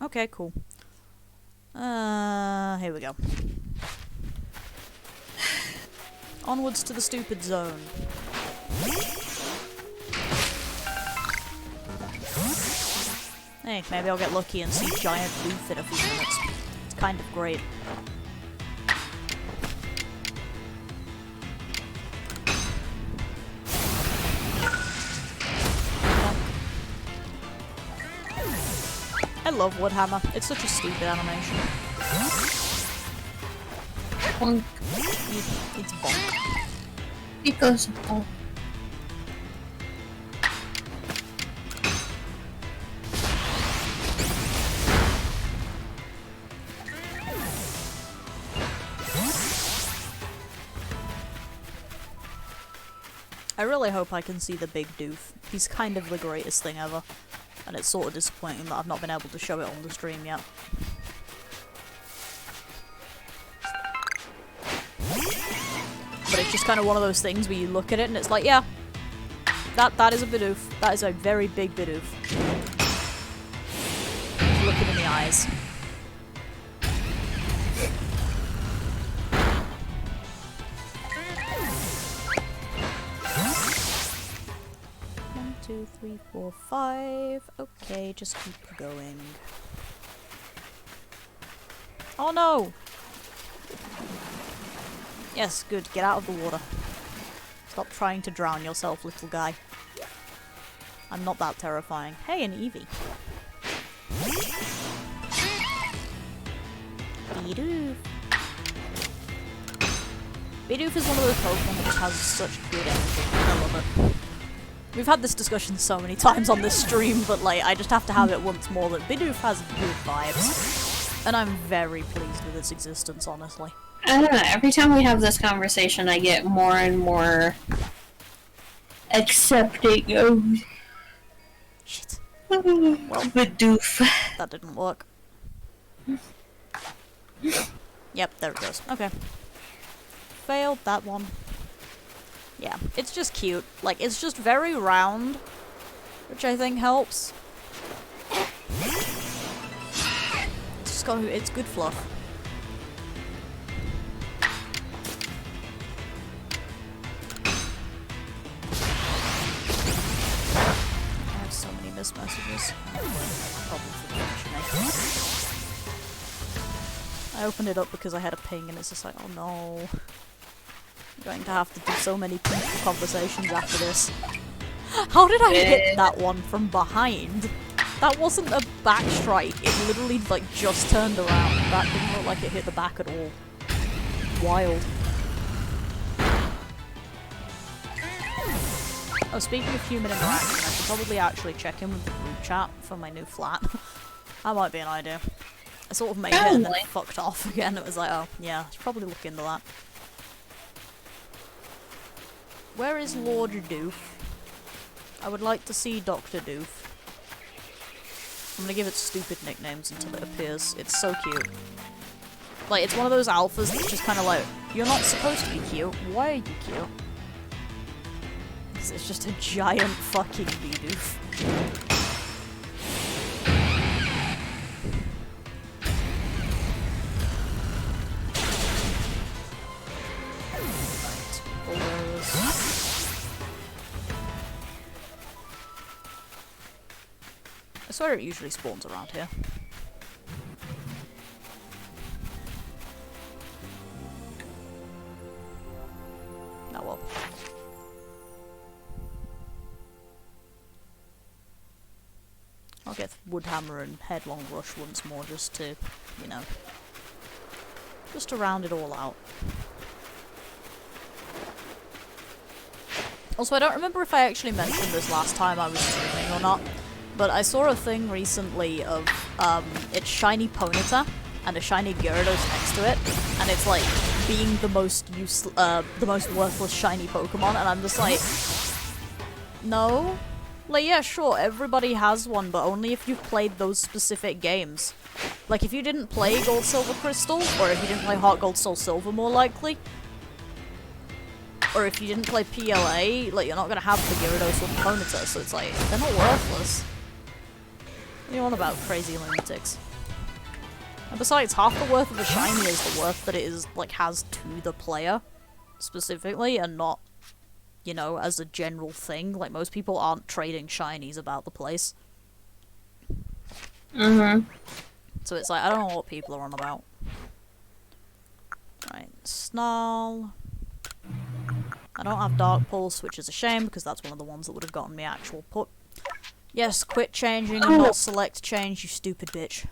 Okay, cool. Here we go. Onwards to the stupid zone. Hey, maybe I'll get lucky and see giant Booth in a few minutes. It's kind of great. I love Woodhammer. It's such a stupid animation. Bonk. It's bonk. It goes bonk. I really hope I can see the big doof. He's kind of the greatest thing ever. And it's sort of disappointing that I've not been able to show it on the stream yet. But it's just kind of one of those things where you look at it and it's like, yeah, that is a Bidoof. That is a very big Bidoof. Look it in the eyes. One, 2, 3, 4, 5. Okay, just keep going. Oh no! Yes, good. Get out of the water. Stop trying to drown yourself, little guy. I'm not that terrifying. Hey, an Eevee. Bidoof. Bidoof is one of those Pokemon that just has such good energy. I love it. We've had this discussion so many times on this stream, but like, I just have to have it once more that Bidoof has good vibes. And I'm very pleased with its existence, honestly. I don't know, every time we have this conversation, I get more and more accepting of... Shit. Well, Bidoof. That didn't work. Yep, there it goes. Okay. Failed that one. Yeah, it's just cute. Like, it's just very round, which I think helps. It's just got, it's good fluff. I have so many missed messages. Probably for the I opened it up because I had a ping and it's just like, oh no. I'm going to have to do so many peaceful conversations after this. How did I hit that one from behind? That wasn't a back strike. It literally like just turned around. That didn't look like it hit the back at all. Wild. Oh, speaking of human interaction, I should probably actually check in with the group chat for my new flat. That might be an idea. I sort of made it and then fucked off again. It was like, oh, yeah, I should probably look into that. Where is Lord Doof? I would like to see Dr. Doof. I'm gonna give it stupid nicknames until it appears. It's so cute. Like, it's one of those alphas that's just kind of like, you're not supposed to be cute. Why are you cute? It's just a giant fucking Bidoof. I swear it usually spawns around here. Oh well. I'll get Woodhammer and Headlong Rush once more just to, you know, just to round it all out. Also, I don't remember if I actually mentioned this last time I was streaming or not, but I saw a thing recently of, it's shiny Ponyta and a shiny Gyarados next to it, and it's like being the most the most worthless shiny Pokemon, and I'm just like, no? Like, yeah, sure, everybody has one, but only if you've played those specific games. Like, if you didn't play Gold, Silver, Crystal, or if you didn't play Heart Gold, Soul Silver, more likely, or if you didn't play PLA, like, you're not gonna have the Gyarados or the Ponyta, so it's like, they're not worthless. What are you on about, crazy lunatics? And besides, half the worth of a shiny is the worth that it is, like, has to the player, specifically, and not, you know, as a general thing. Like, most people aren't trading shinies about the place. Mm-hmm. So it's like, I don't know what people are on about. Right, Snarl. I don't have Dark Pulse, which is a shame, because that's one of the ones that would have gotten me actual put. Yes, quit changing and not select change, you stupid bitch.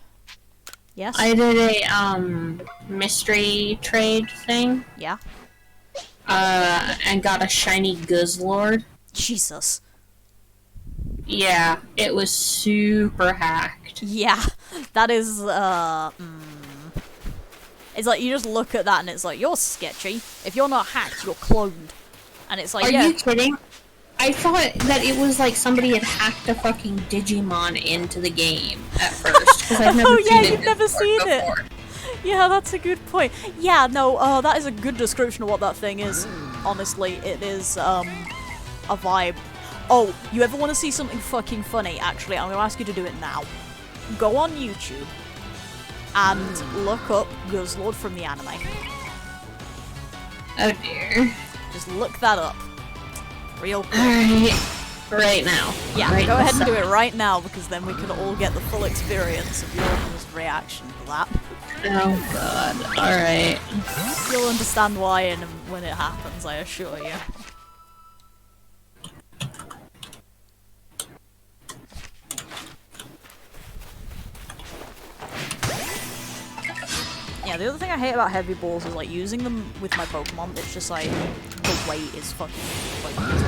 Yes? I did a, mystery trade thing. Yeah? And got a shiny Guzzlord. Jesus. Yeah, it was super hacked. Yeah, that is, It's like, you just look at that and it's like, you're sketchy. If you're not hacked, you're cloned. And it's like, Are yeah. you kidding? I thought that it was like somebody had hacked a fucking Digimon into the game at first. Because I've never seen it. You've never seen before. it. Yeah, that's a good point. Yeah, no, that is a good description of what that thing is. Honestly, it is, a vibe. Oh, you ever want to see something fucking funny? Actually, I'm going to ask you to do it now. Go on YouTube and look up Guzzlord from the anime. Oh dear. Just look that up. Real quick. Alright. Right now. Yeah, right go ahead and do it right now, because then we can all get the full experience of your reaction to that. Oh god. Alright. You'll understand why when it happens, I assure you. Yeah, the other thing I hate about heavy balls is like using them with my Pokemon, it's just like the weight is fucking like it's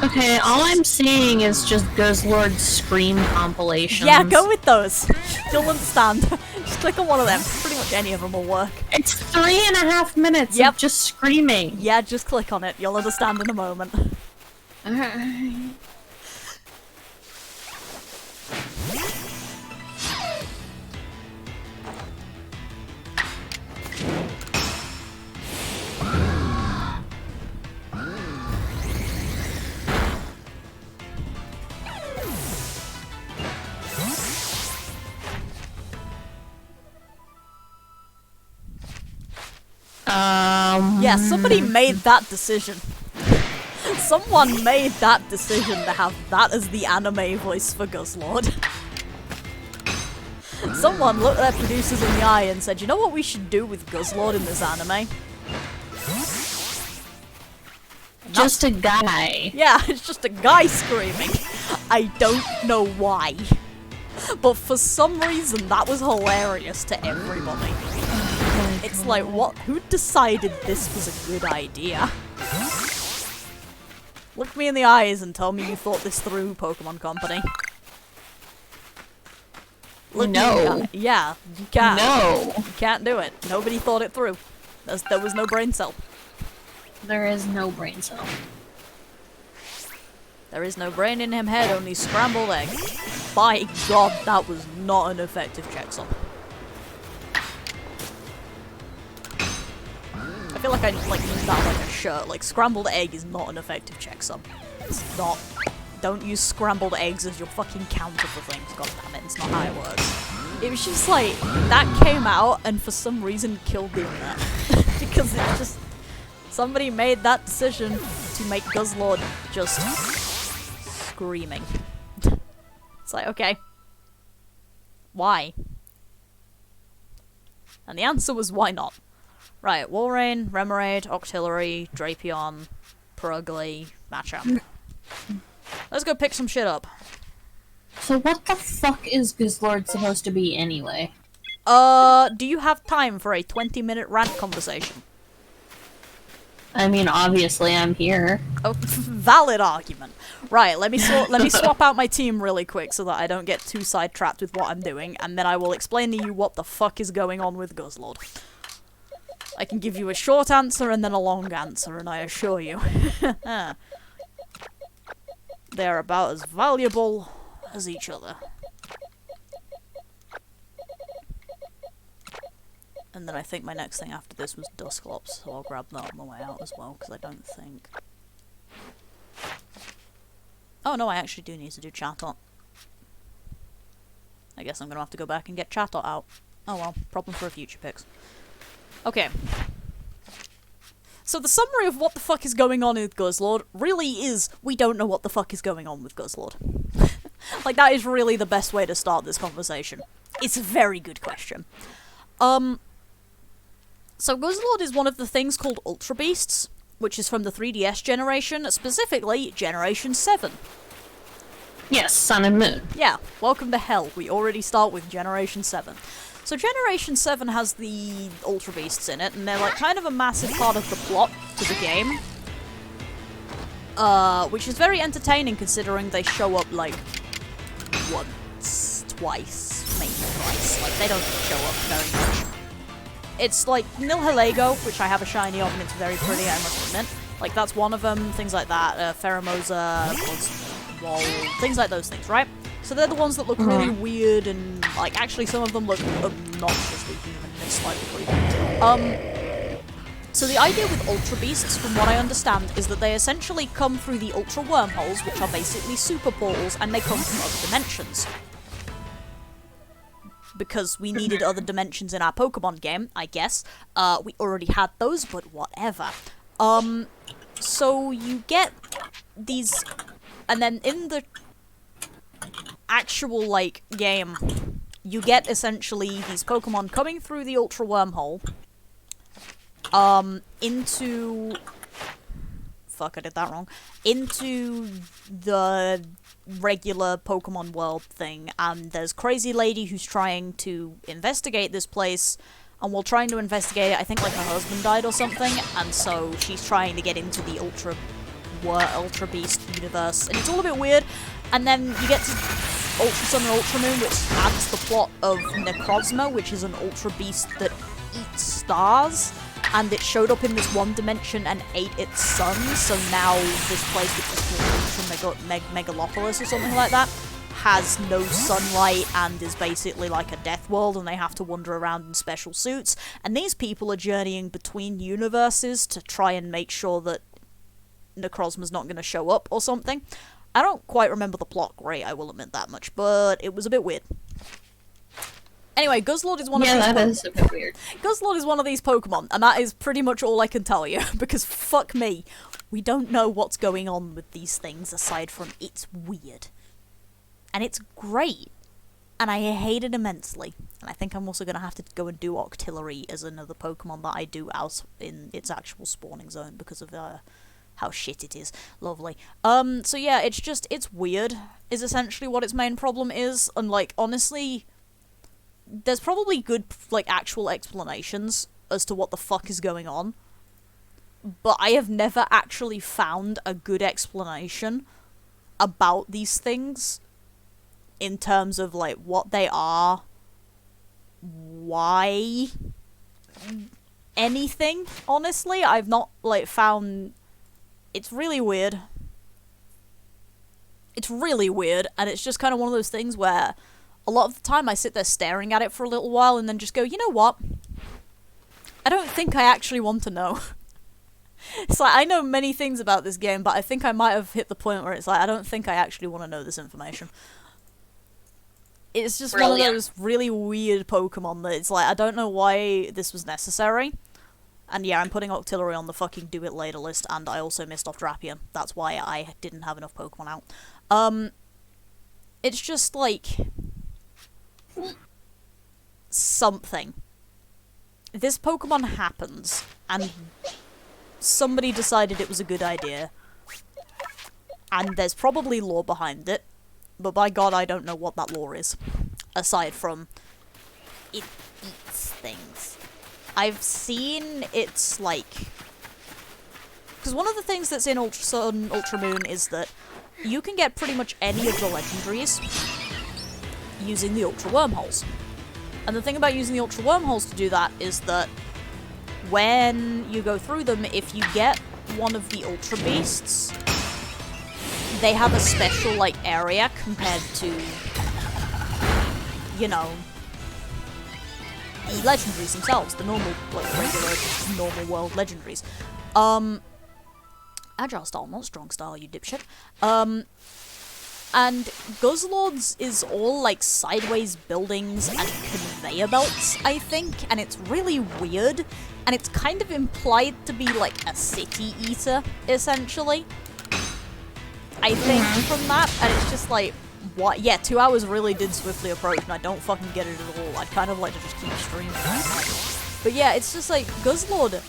Okay, all I'm seeing is just Guzzlord's Scream compilations. Yeah, go with those. You'll understand. Just click on one of them. Pretty much any of them will work. It's 3.5 minutes of just screaming. Yeah, just click on it. You'll understand in a moment. Yeah, somebody made that decision. Someone made that decision to have that as the anime voice for Guzzlord. Someone looked their producers in the eye and said, you know what we should do with Guzzlord in this anime? Just a guy. Yeah, it's just a guy screaming. I don't know why. But for some reason, that was hilarious to everybody. It's like, what? Who decided this was a good idea? Look me in the eyes and tell me you thought this through, Pokemon Company. Look no. Yeah, you can't. No. You can't do it. Nobody thought it through. There was no brain cell. There is no brain cell. There is no brain in him head, only scrambled egg. By God, that was not an effective checksum. I feel like I need that like a shirt. Like, scrambled egg is not an effective checksum. It's not. Don't use scrambled eggs as your fucking counter for things. God damn it, it's not how it works. It was just like, that came out and for some reason killed the internet. Because it just... Somebody made that decision to make Guzzlord just screaming. It's like, okay. Why? And the answer was, why not? Right, Walrein, Remoraid, Octillery, Drapion, Purugly, Machamp. Let's go pick some shit up. So what the fuck is Guzzlord supposed to be anyway? Do you have time for a 20-minute rant conversation? I mean, obviously I'm here. Oh, valid argument. Right, let me swap out my team really quick so that I don't get too sidetracked with what I'm doing, and then I will explain to you what the fuck is going on with Guzzlord. I can give you a short answer and then a long answer, and I assure you, they're about as valuable as each other. And then I think my next thing after this was Dusclops, so I'll grab that on the way out as well, because I don't think... Oh no, I actually do need to do Chatot. I guess I'm gonna have to go back and get Chatot out. Oh well, problem for a future picks. Okay. So the summary of what the fuck is going on with Guzzlord really is, we don't know what the fuck is going on with Guzzlord. Like, that is really the best way to start this conversation. It's a very good question. So Guzzlord is one of the things called Ultra Beasts, which is from the 3DS generation, specifically Generation 7. Yes, Sun and Moon. Yeah, welcome to hell. We already start with Generation 7. So Generation 7 has the Ultra Beasts in it, and they're like kind of a massive part of the plot to the game. Which is very entertaining considering they show up like once, twice, maybe thrice. Like, they don't show up very much. It's like Nilhilego, which I have a shiny of and it's very pretty, I must admit. Like, that's one of them, things like that. Pheromosa, Wall, things like those things, right? So they're the ones that look really weird and, like, actually some of them look obnoxiously human and slightly creepy. So the idea with Ultra Beasts, from what I understand, is that they essentially come through the Ultra Wormholes, which are basically super portals, and they come from other dimensions. Because we needed other dimensions in our Pokemon game, I guess. We already had those, but whatever. So you get these... And then in the actual, like, game, you get essentially these Pokemon coming through the Ultra Wormhole, into... Fuck, I did that wrong. Into the regular Pokemon world thing, and there's Crazy Lady who's trying to investigate this place, and while trying to investigate it, I think, like, her husband died or something, and so she's trying to get into the Ultra Ultra Beast universe, and it's all a bit weird. And then you get to Ultra Sun and Ultra Moon, which adds the plot of Necrozma, which is an Ultra Beast that eats stars, and it showed up in this one dimension and ate its sun, so now this place, which is called Ultra Megalopolis or something like that, has no sunlight and is basically like a death world, and they have to wander around in special suits. And these people are journeying between universes to try and make sure that Necrozma's not going to show up or something. I don't quite remember the plot great, I will admit that much, but it was a bit weird. Anyway, Guzzlord is one of these that is a bit weird. Guzzlord is one of these Pokemon, and that is pretty much all I can tell you, because fuck me, we don't know what's going on with these things aside from it's weird. And it's great. And I hate it immensely. And I think I'm also going to have to go and do Octillery as another Pokemon that I do out in its actual spawning zone because of how shit it is. Lovely. So yeah, it's weird, is essentially what its main problem is. And, like, honestly, there's probably good, like, actual explanations as to what the fuck is going on. But I have never actually found a good explanation about these things. In terms of, like, what they are, why, anything, honestly. I've not, like, found... It's really weird. It's really weird, and it's just kind of one of those things where a lot of the time I sit there staring at it for a little while and then just go, you know what? I don't think I actually want to know. It's like, I know many things about this game, but I think I might have hit the point where it's like, I don't think I actually want to know this information. It's just one of those really weird Pokemon that it's like, I don't know why this was necessary. And yeah, I'm putting Octillery on the fucking do it later list, and I also missed off Drapion. That's why I didn't have enough Pokemon out. It's just like... something. This Pokemon happens, and somebody decided it was a good idea. And there's probably lore behind it. But by God, I don't know what that lore is. Aside from, it eats things. I've seen it's like... Because one of the things that's in Ultra Sun, Ultra Moon is that you can get pretty much any of the legendaries using the Ultra Wormholes. And the thing about using the Ultra Wormholes to do that is that when you go through them, if you get one of the Ultra Beasts, they have a special, like, area compared to, you know, the legendaries themselves, the normal, like, regular, normal world legendaries. Agile style, not strong style, you dipshit. And Guzzlord's is all, like, sideways buildings and conveyor belts, I think, and it's really weird, and it's kind of implied to be, like, a city eater, essentially. I think from that, and it's just like, what? Yeah, 2 hours really did swiftly approach, and I don't fucking get it at all. I'd kind of like to just keep streaming. But yeah, it's just like, Guzzlord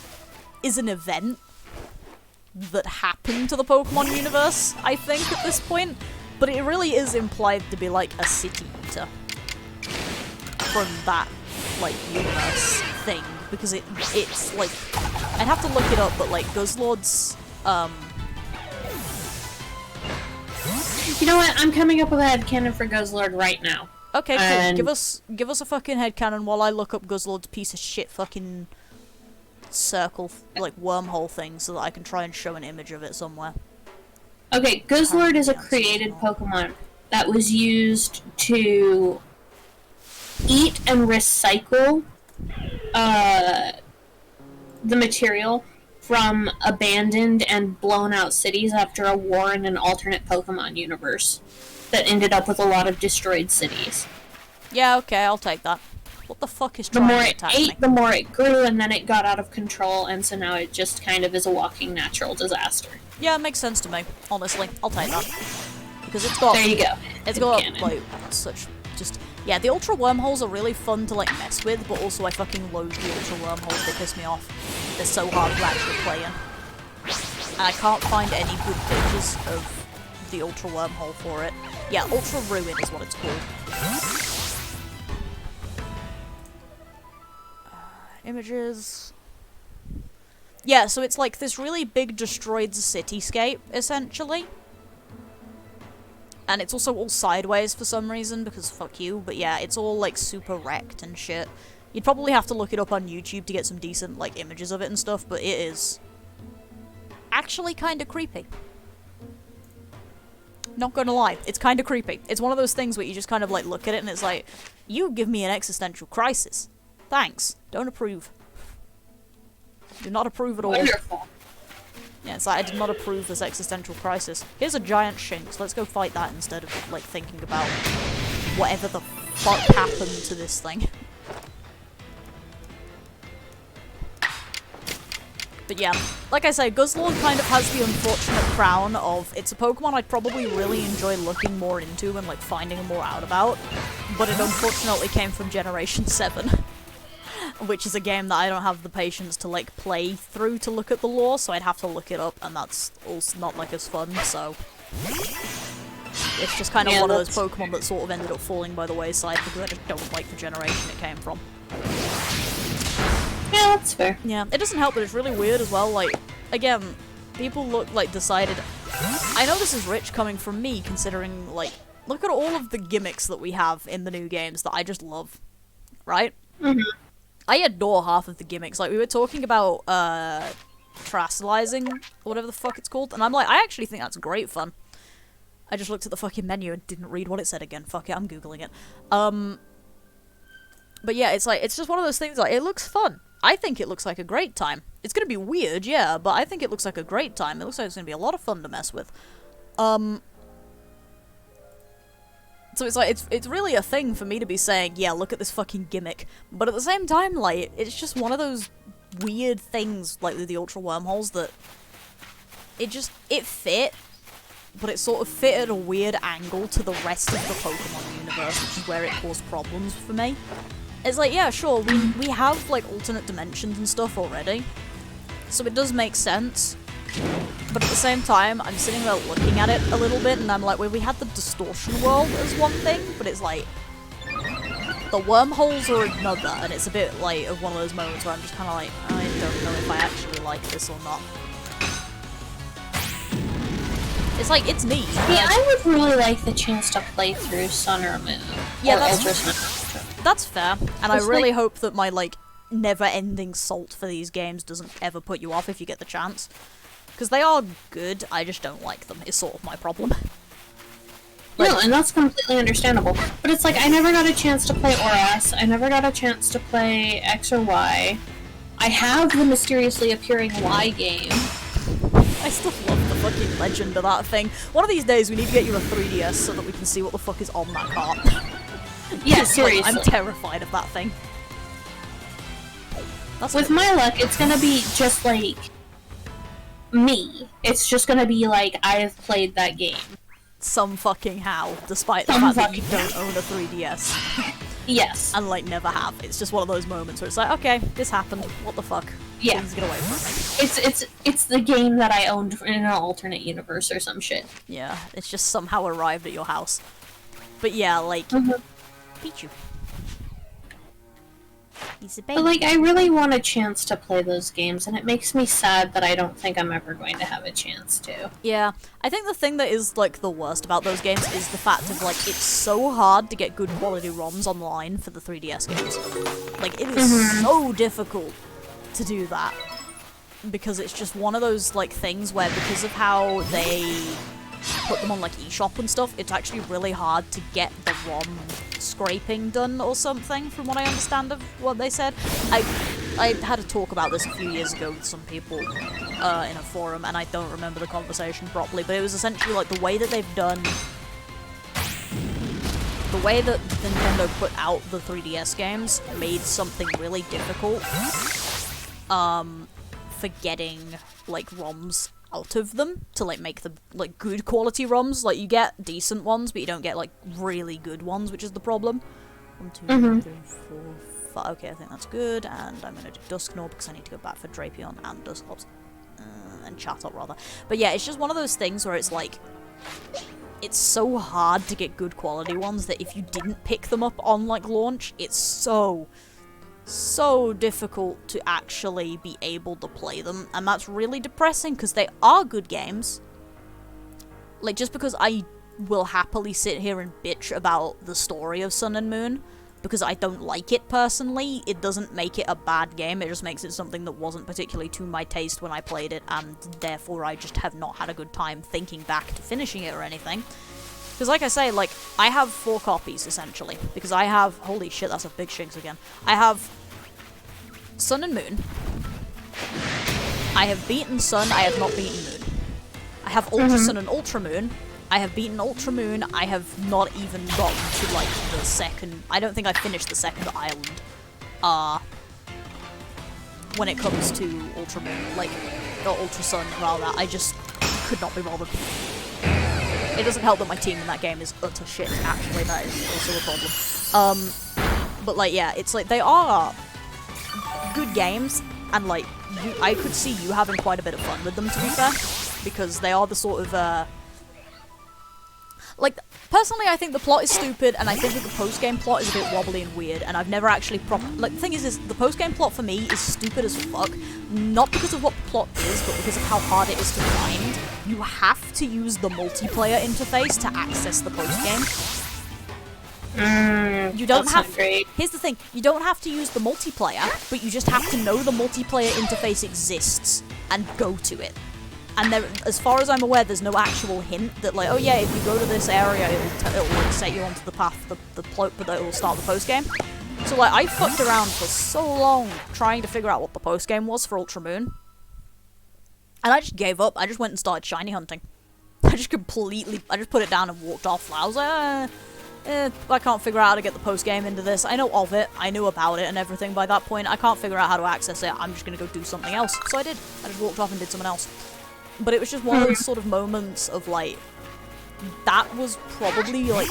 is an event that happened to the Pokemon universe, I think, at this point. But it really is implied to be like a city eater from that, like, universe thing. Because it's like, I'd have to look it up, but like, Guzzlord's, You know what? I'm coming up with a headcanon for Guzzlord right now. Okay, cool. Give us a fucking headcanon while I look up Guzzlord's piece of shit fucking circle, like, wormhole thing, so that I can try and show an image of it somewhere. Okay, Guzzlord is a created Pokemon that was used to eat and recycle the material from abandoned and blown out cities after a war in an alternate Pokemon universe that ended up with a lot of destroyed cities. Yeah, okay, I'll take that. What the fuck is trying to attack me? The more it ate, the more it grew, and then it got out of control, and so now it just kind of is a walking natural disaster. Yeah, it makes sense to me, honestly. I'll take that. Because it's got... There you go. It's got, like, such... just... Yeah, the Ultra Wormholes are really fun to, like, mess with, but also I fucking loathe the Ultra Wormholes. They piss me off. They're so hard to actually play in. And I can't find any good pictures of the Ultra Wormhole for it. Yeah, Ultra Ruin is what it's called. Images... Yeah, so it's like this really big destroyed cityscape, essentially. And it's also all sideways for some reason, because fuck you, but yeah, it's all, like, super wrecked and shit. You'd probably have to look it up on YouTube to get some decent, like, images of it and stuff, but it is actually kinda creepy. Not gonna lie, it's kinda creepy. It's one of those things where you just kind of, like, look at it and it's like, you give me an existential crisis. Thanks. Don't approve. Do not approve at all. Wonderful. Yeah, it's like, I did not approve this existential crisis. Here's a giant shinx, let's go fight that instead of, like, thinking about whatever the fuck happened to this thing. But yeah, like I say, Guzzlord kind of has the unfortunate crown of, it's a Pokemon I'd probably really enjoy looking more into and, like, finding more out about, but it unfortunately came from Generation 7. Which is a game that I don't have the patience to, like, play through to look at the lore, so I'd have to look it up, and that's also not, like, as fun, so... It's just kind of one of those Pokemon that sort of ended up falling by the wayside, because I just don't like the generation it came from. Yeah, that's fair. Yeah, it doesn't help that it's really weird as well, like, again, people decided... I know this is rich coming from me, considering, like, look at all of the gimmicks that we have in the new games that I just love, right? Mm-hmm. I adore half of the gimmicks. Like, we were talking about, Terastallizing, or whatever the fuck it's called, and I'm like, I actually think that's great fun. I just looked at the fucking menu and didn't read what it said again. Fuck it, I'm googling it. But yeah, it's like, it's just one of those things, like, it looks fun. I think it looks like a great time. It's gonna be weird, yeah, but I think it looks like a great time. It looks like it's gonna be a lot of fun to mess with. So it's like, it's really a thing for me to be saying, yeah, look at this fucking gimmick. But at the same time, like, it's just one of those weird things, like with the Ultra Wormholes, that it fit, but it sort of fit at a weird angle to the rest of the Pokemon universe, which is where it caused problems for me. It's like, yeah, sure, we have, like, alternate dimensions and stuff already, so it does make sense. But at the same time, I'm sitting there looking at it a little bit, and I'm like, well, we had the distortion world as one thing, but it's like, the wormholes are another, and it's a bit, like, of one of those moments where I'm just kind of like, I don't know if I actually like this or not. It's like, it's neat. Yeah, I would really like the chance to play through Sun or Moon. Yeah, or Ultra Sun. That's fair, and I really hope that my, like, never-ending salt for these games doesn't ever put you off if you get the chance. Because they are good, I just don't like them, is sort of my problem. Like, no, and that's completely understandable. But it's like, I never got a chance to play Oras, I never got a chance to play X or Y. I have the mysteriously appearing Y game. I still love the fucking legend of that thing. One of these days we need to get you a 3DS so that we can see what the fuck is on that cart. Yeah, seriously. Like, I'm terrified of that thing. With my luck, it's gonna be just like... me. It's just gonna be like, I have played that game. Some fucking how, despite the fact that you don't own a 3DS. Yes. And, like, never have. It's just one of those moments where it's like, okay, this happened, what the fuck? Yeah. Please get away from me. It's the game that I owned in an alternate universe or some shit. Yeah, it's just somehow arrived at your house. But yeah, like, Pichu. He's a baby. But, like, I really want a chance to play those games, and it makes me sad that I don't think I'm ever going to have a chance to. Yeah, I think the thing that is, like, the worst about those games is the fact of, like, it's so hard to get good quality ROMs online for the 3DS games. Like, it is so difficult to do that. Because it's just one of those, like, things where because of how they put them on, like, eShop and stuff, it's actually really hard to get the ROM scraping done or something, from what I understand of what they said. I had a talk about this a few years ago with some people in a forum, and I don't remember the conversation properly, but it was essentially like the way that they've done... The way that Nintendo put out the 3DS games made something really difficult for getting, like, ROMs out of them to, like, make them, like, good quality ROMs. Like, you get decent ones, but you don't get, like, really good ones, which is the problem. 1, 2, 3, 4, 5. Okay, I think that's good, and I'm gonna do Dusknoir because I need to go back for Drapion and Dusclops. And Chatot, rather. But yeah, it's just one of those things where it's like, it's so hard to get good quality ones that if you didn't pick them up on, like, launch, it's so so difficult to actually be able to play them, and that's really depressing because they are good games. Like, just because I will happily sit here and bitch about the story of Sun and Moon because I don't like it personally, it doesn't make it a bad game. It just makes it something that wasn't particularly to my taste when I played it, and therefore I just have not had a good time thinking back to finishing it or anything. Because like I say, like, I have 4 copies, essentially. Because I have... Holy shit, that's a big shigs again. I have Sun and Moon. I have beaten Sun, I have not beaten Moon. I have Ultra Sun and Ultra Moon. I have beaten Ultra Moon, I have not even gotten to, like, the second... I don't think I finished the second island. When it comes to Ultra Moon. Like, or Ultra Sun, rather. I just could not be bothered. It doesn't help that my team in that game is utter shit, actually, that is also a problem. But, like, yeah, it's like, they are good games, and, like, I could see you having quite a bit of fun with them, to be fair, because they are the sort of, like, personally, I think the plot is stupid, and I think that the post-game plot is a bit wobbly and weird, and I've never actually like, the thing is the post-game plot for me is stupid as fuck, not because of what the plot is, but because of how hard it is to find. You have to use the multiplayer interface to access the post-game. You don't have... Here's the thing, you don't have to use the multiplayer, but you just have to know the multiplayer interface exists, and go to it. And there, as far as I'm aware, there's no actual hint that, like, oh yeah, if you go to this area, it'll like, set you onto the path, the plot, but it'll start the post-game. So, like, I fucked around for so long trying to figure out what the post-game was for Ultra Moon. And I just gave up. I just went and started shiny hunting. I just put it down and walked off. I was like, I can't figure out how to get the post-game into this. I know of it. I knew about it and everything by that point. I can't figure out how to access it. I'm just gonna go do something else. So I did. I just walked off and did something else. But it was just one of those sort of moments of, like, that was probably, like,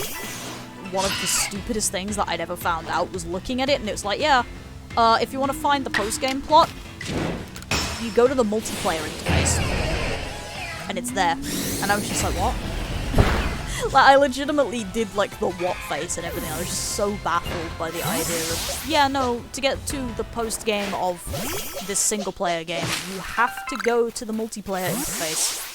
one of the stupidest things that I'd ever found out, was looking at it, and it was like, yeah, if you want to find the post-game plot, you go to the multiplayer interface, and it's there. And I was just like, what? Like, I legitimately did, like, the what face and everything. I was just so baffled by the idea of, yeah, no, to get to the post-game of this single-player game, you have to go to the multiplayer interface.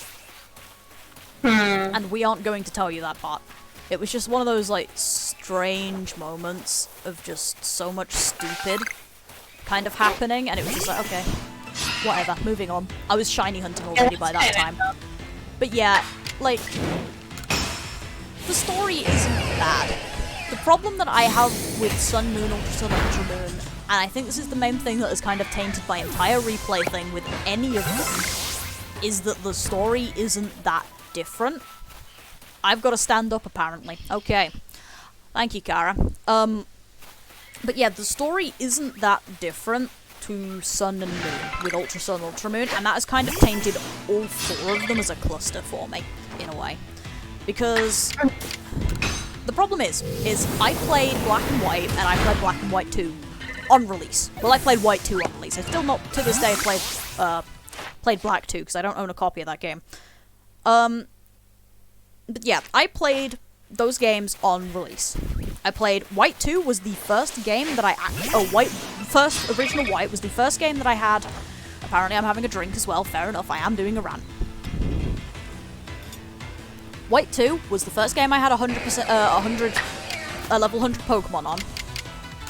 And we aren't going to tell you that part. It was just one of those, like, strange moments of just so much stupid kind of happening, and it was just like, okay, whatever, moving on. I was shiny hunting already by that time. But yeah, like... the story isn't bad. The problem that I have with Sun, Moon, Ultra Sun, Ultra Moon, and I think this is the main thing that has kind of tainted my entire replay thing with any of them, is that the story isn't that different. I've got to stand up, apparently. Okay. Thank you, Kara. But yeah, the story isn't that different to Sun and Moon, with Ultra Sun, Ultra Moon, and that has kind of tainted all 4 of them as a cluster for me, in a way. Because the problem is I played Black and White, and I played Black and White 2 on release. Well, I played White 2 on release. I've still not, to this day, played Black 2, because I don't own a copy of that game. But yeah, I played those games on release. I played White 2 was the first game that I original White was the first game that I had. Apparently I'm having a drink as well, fair enough, I am doing a rant. White 2 was the first game I had level 100 Pokemon on,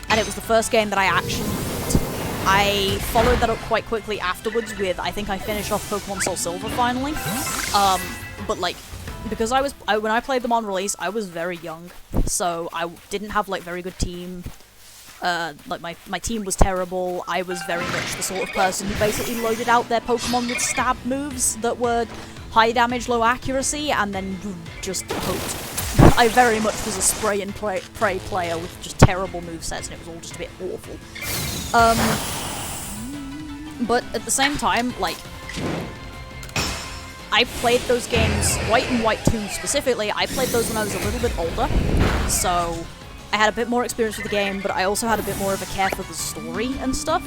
and it was the first game that I actually beat. I followed that up quite quickly afterwards with, I think I finished off Pokemon Soul Silver finally, but like, because when I played them on release, I was very young, so I didn't have, like, very good team. Like, my team was terrible. I was very much the sort of person who basically loaded out their Pokemon with stab moves that were high damage, low accuracy, and then just hoped. I very much was a spray and pray player with just terrible movesets, and it was all just a bit awful. But at the same time, like, I played those games, White and White 2 specifically, I played those when I was a little bit older, so I had a bit more experience with the game, but I also had a bit more of a care for the story and stuff.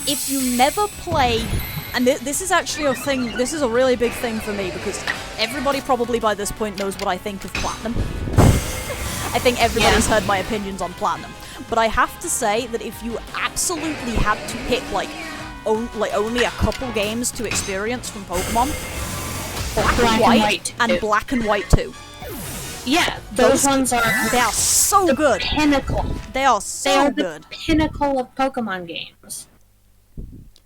If you never play, and this is actually a thing, this is a really big thing for me, because everybody probably by this point knows what I think of Platinum. I think everybody's heard my opinions on Platinum. But I have to say that if you absolutely had to pick, like only a couple games to experience from Pokemon, Black and White and Black and White 2. Yeah, those ones are... They are so good. Pinnacle. They are so good. The pinnacle of Pokemon games.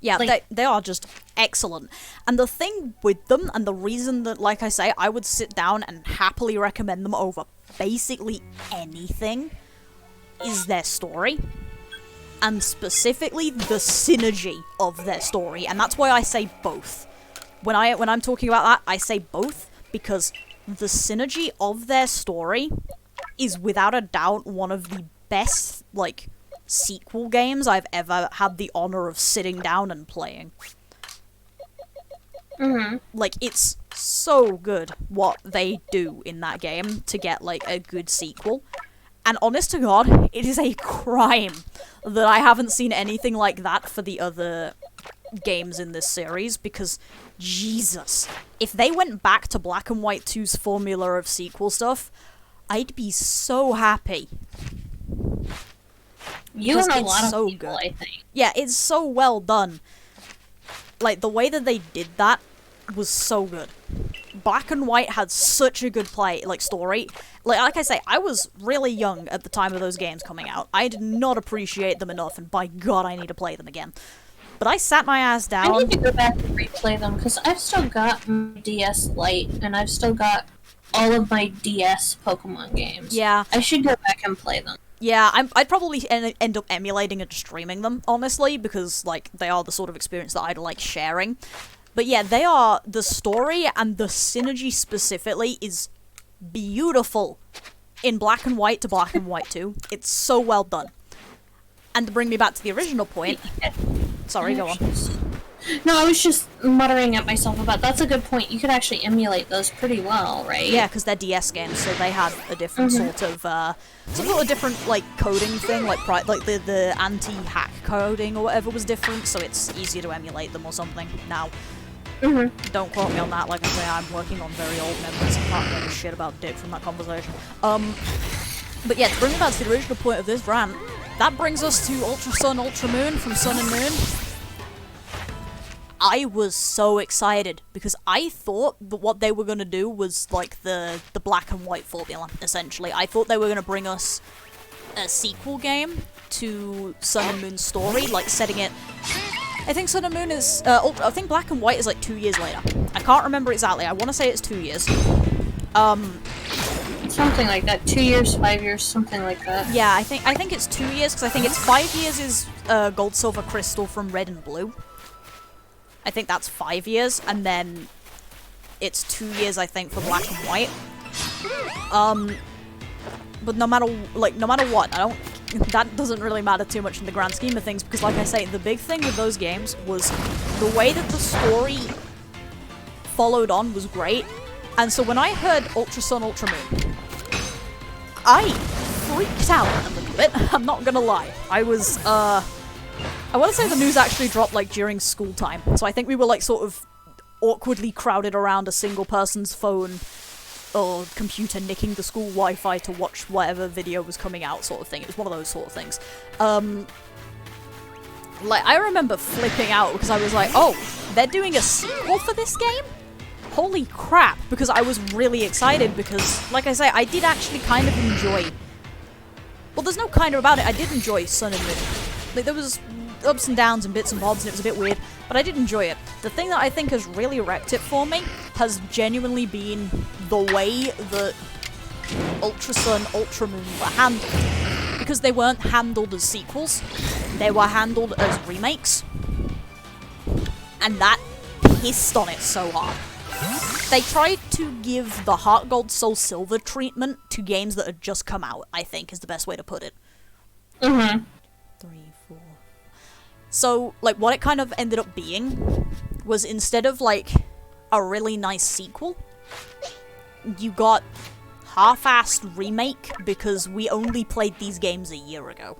Yeah, they are just excellent. And the thing with them, and the reason that, like I say, I would sit down and happily recommend them over basically anything, is their story. And specifically, the synergy of their story. And that's why I say both. When I'm talking about that, I say both, because the synergy of their story is without a doubt one of the best, like, sequel games I've ever had the honor of sitting down and playing. Like, it's so good what they do in that game to get, like, a good sequel. And honest to God, it is a crime that I haven't seen anything like that for the other games in this series, because Jesus, if they went back to Black and White 2's formula of sequel stuff, I'd be so happy. You and a lot of people, good. I think. Yeah, it's so well done. Like, the way that they did that was so good. Black and White had such a good story. Like I say, I was really young at the time of those games coming out. I did not appreciate them enough, and by God, I need to play them again. But I sat my ass down. I need to go back and replay them, because I've still got my DS Lite, and I've still got all of my DS Pokemon games. Yeah. I should go back and play them. Yeah, I'd probably end up emulating and streaming them, honestly, because, like, they are the sort of experience that I'd like sharing. But yeah, they are, the story and the synergy specifically is beautiful in Black and White to Black and White 2. It's so well done. And to bring me back to the original point... Sorry, go on. No, I was just muttering at myself about, that's a good point. You could actually emulate those pretty well, right? Yeah, because they're DS games, so they had a different sort of, some sort of different, like, coding thing, like the anti-hack coding or whatever was different, so it's easier to emulate them or something. Now, don't quote me on that, like I say, I'm working on very old memories, I can't remember shit about Dick from that conversation. But yeah, to bring me back to the original point of this rant, that brings us to Ultra Sun, Ultra Moon from Sun and Moon. I was so excited because I thought that what they were going to do was like the Black and White formula, essentially. I thought they were going to bring us a sequel game to Sun and Moon's story, like setting it... I think Sun and Moon is... I think Black and White is like 2 years later. I can't remember exactly. I want to say it's 2 years. Something like that. 2 years, 5 years, something like that. Yeah, I think it's 2 years, because I think it's 5 years is Gold, Silver, Crystal from Red and Blue. I think that's 5 years, and then it's 2 years, I think, for Black and White. But no matter what, that doesn't really matter too much in the grand scheme of things, because like I say, the big thing with those games was the way that the story followed on was great. And so when I heard Ultra Sun, Ultra Moon, I freaked out a little bit, I'm not gonna lie. I was, I want to say the news actually dropped, like, during school time. So I think we were, like, sort of awkwardly crowded around a single person's phone or computer nicking the school Wi-Fi to watch whatever video was coming out, sort of thing. It was one of those sort of things. Like, I remember flipping out because I was like, oh, they're doing a sequel for this game? Holy crap, because I was really excited because, like I say, I did actually kind of enjoy... Well, there's no kind of about it, I did enjoy Sun and Moon. Like, there was ups and downs and bits and bobs and it was a bit weird, but I did enjoy it. The thing that I think has really wrecked it for me has genuinely been the way that Ultra Sun, Ultra Moon were handled. Because they weren't handled as sequels, they were handled as remakes. And that pissed on it so hard. They tried to give the Heart Gold Soul Silver treatment to games that had just come out, I think is the best way to put it. 3, 4. So, like, what it kind of ended up being was instead of, like, a really nice sequel, you got half-assed remake because we only played these games a year ago.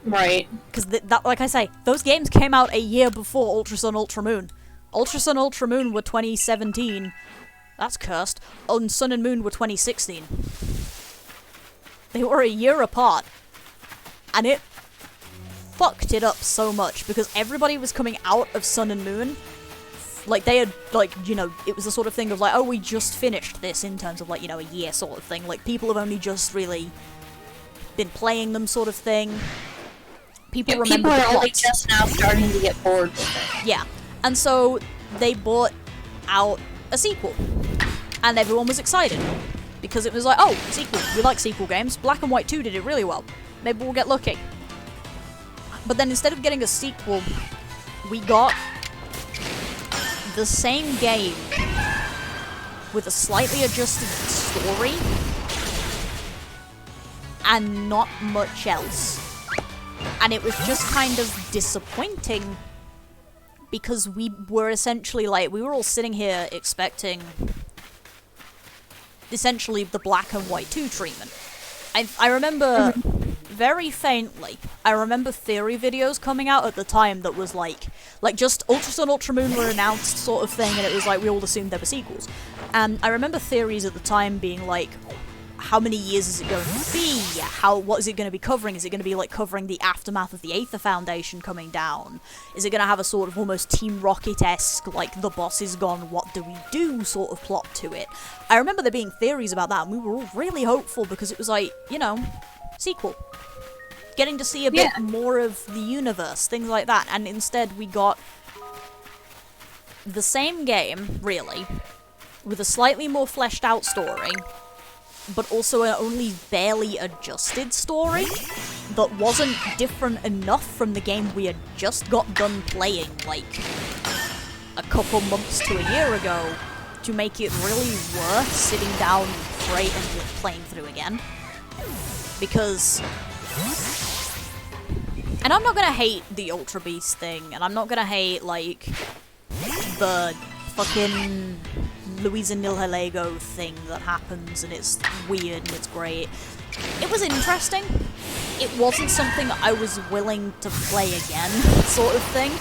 Right. Because, like I say, those games came out a year before Ultra Sun, Ultra Moon. Ultra Sun, Ultra Moon were 2017. That's cursed. And Sun and Moon were 2016. They were a year apart. And it fucked it up so much because everybody was coming out of Sun and Moon. Like, they had, like, you know, it was the sort of thing of like, oh, we just finished this in terms of, like, you know, a year sort of thing. Like, people have only just really been playing them sort of thing. People remember the are only just now starting to get bored with it. Yeah. And so they brought out a sequel. And everyone was excited. Because it was like, oh, sequel. We like sequel games. Black and White 2 did it really well. Maybe we'll get lucky. But then instead of getting a sequel, we got the same game with a slightly adjusted story and not much else. And it was just kind of disappointing because we were essentially like, we were all sitting here expecting essentially the Black and White 2 treatment. I remember very faintly, I remember theory videos coming out at the time that was like just Ultra Sun, Ultra Moon were announced sort of thing, and it was like we all assumed there were sequels. And I remember theories at the time being like, how many years is it going to be? What is it going to be covering? Is it going to be like covering the aftermath of the Aether Foundation coming down? Is it going to have a sort of almost Team Rocket-esque, like the boss is gone, what do we do sort of plot to it? I remember there being theories about that, and we were all really hopeful because it was like, you know, sequel. Getting to see a bit more of the universe, things like that, and instead we got the same game, really, with a slightly more fleshed out story, but also an only barely adjusted story that wasn't different enough from the game we had just got done playing, like, a couple months to a year ago, to make it really worth sitting down and playing through again. Because... And I'm not gonna hate the Ultra Beast thing, and I'm not gonna hate, like, the fucking Luisa Nilhalego thing that happens, and it's weird and it's great. It was interesting. It wasn't something that I was willing to play again, sort of thing.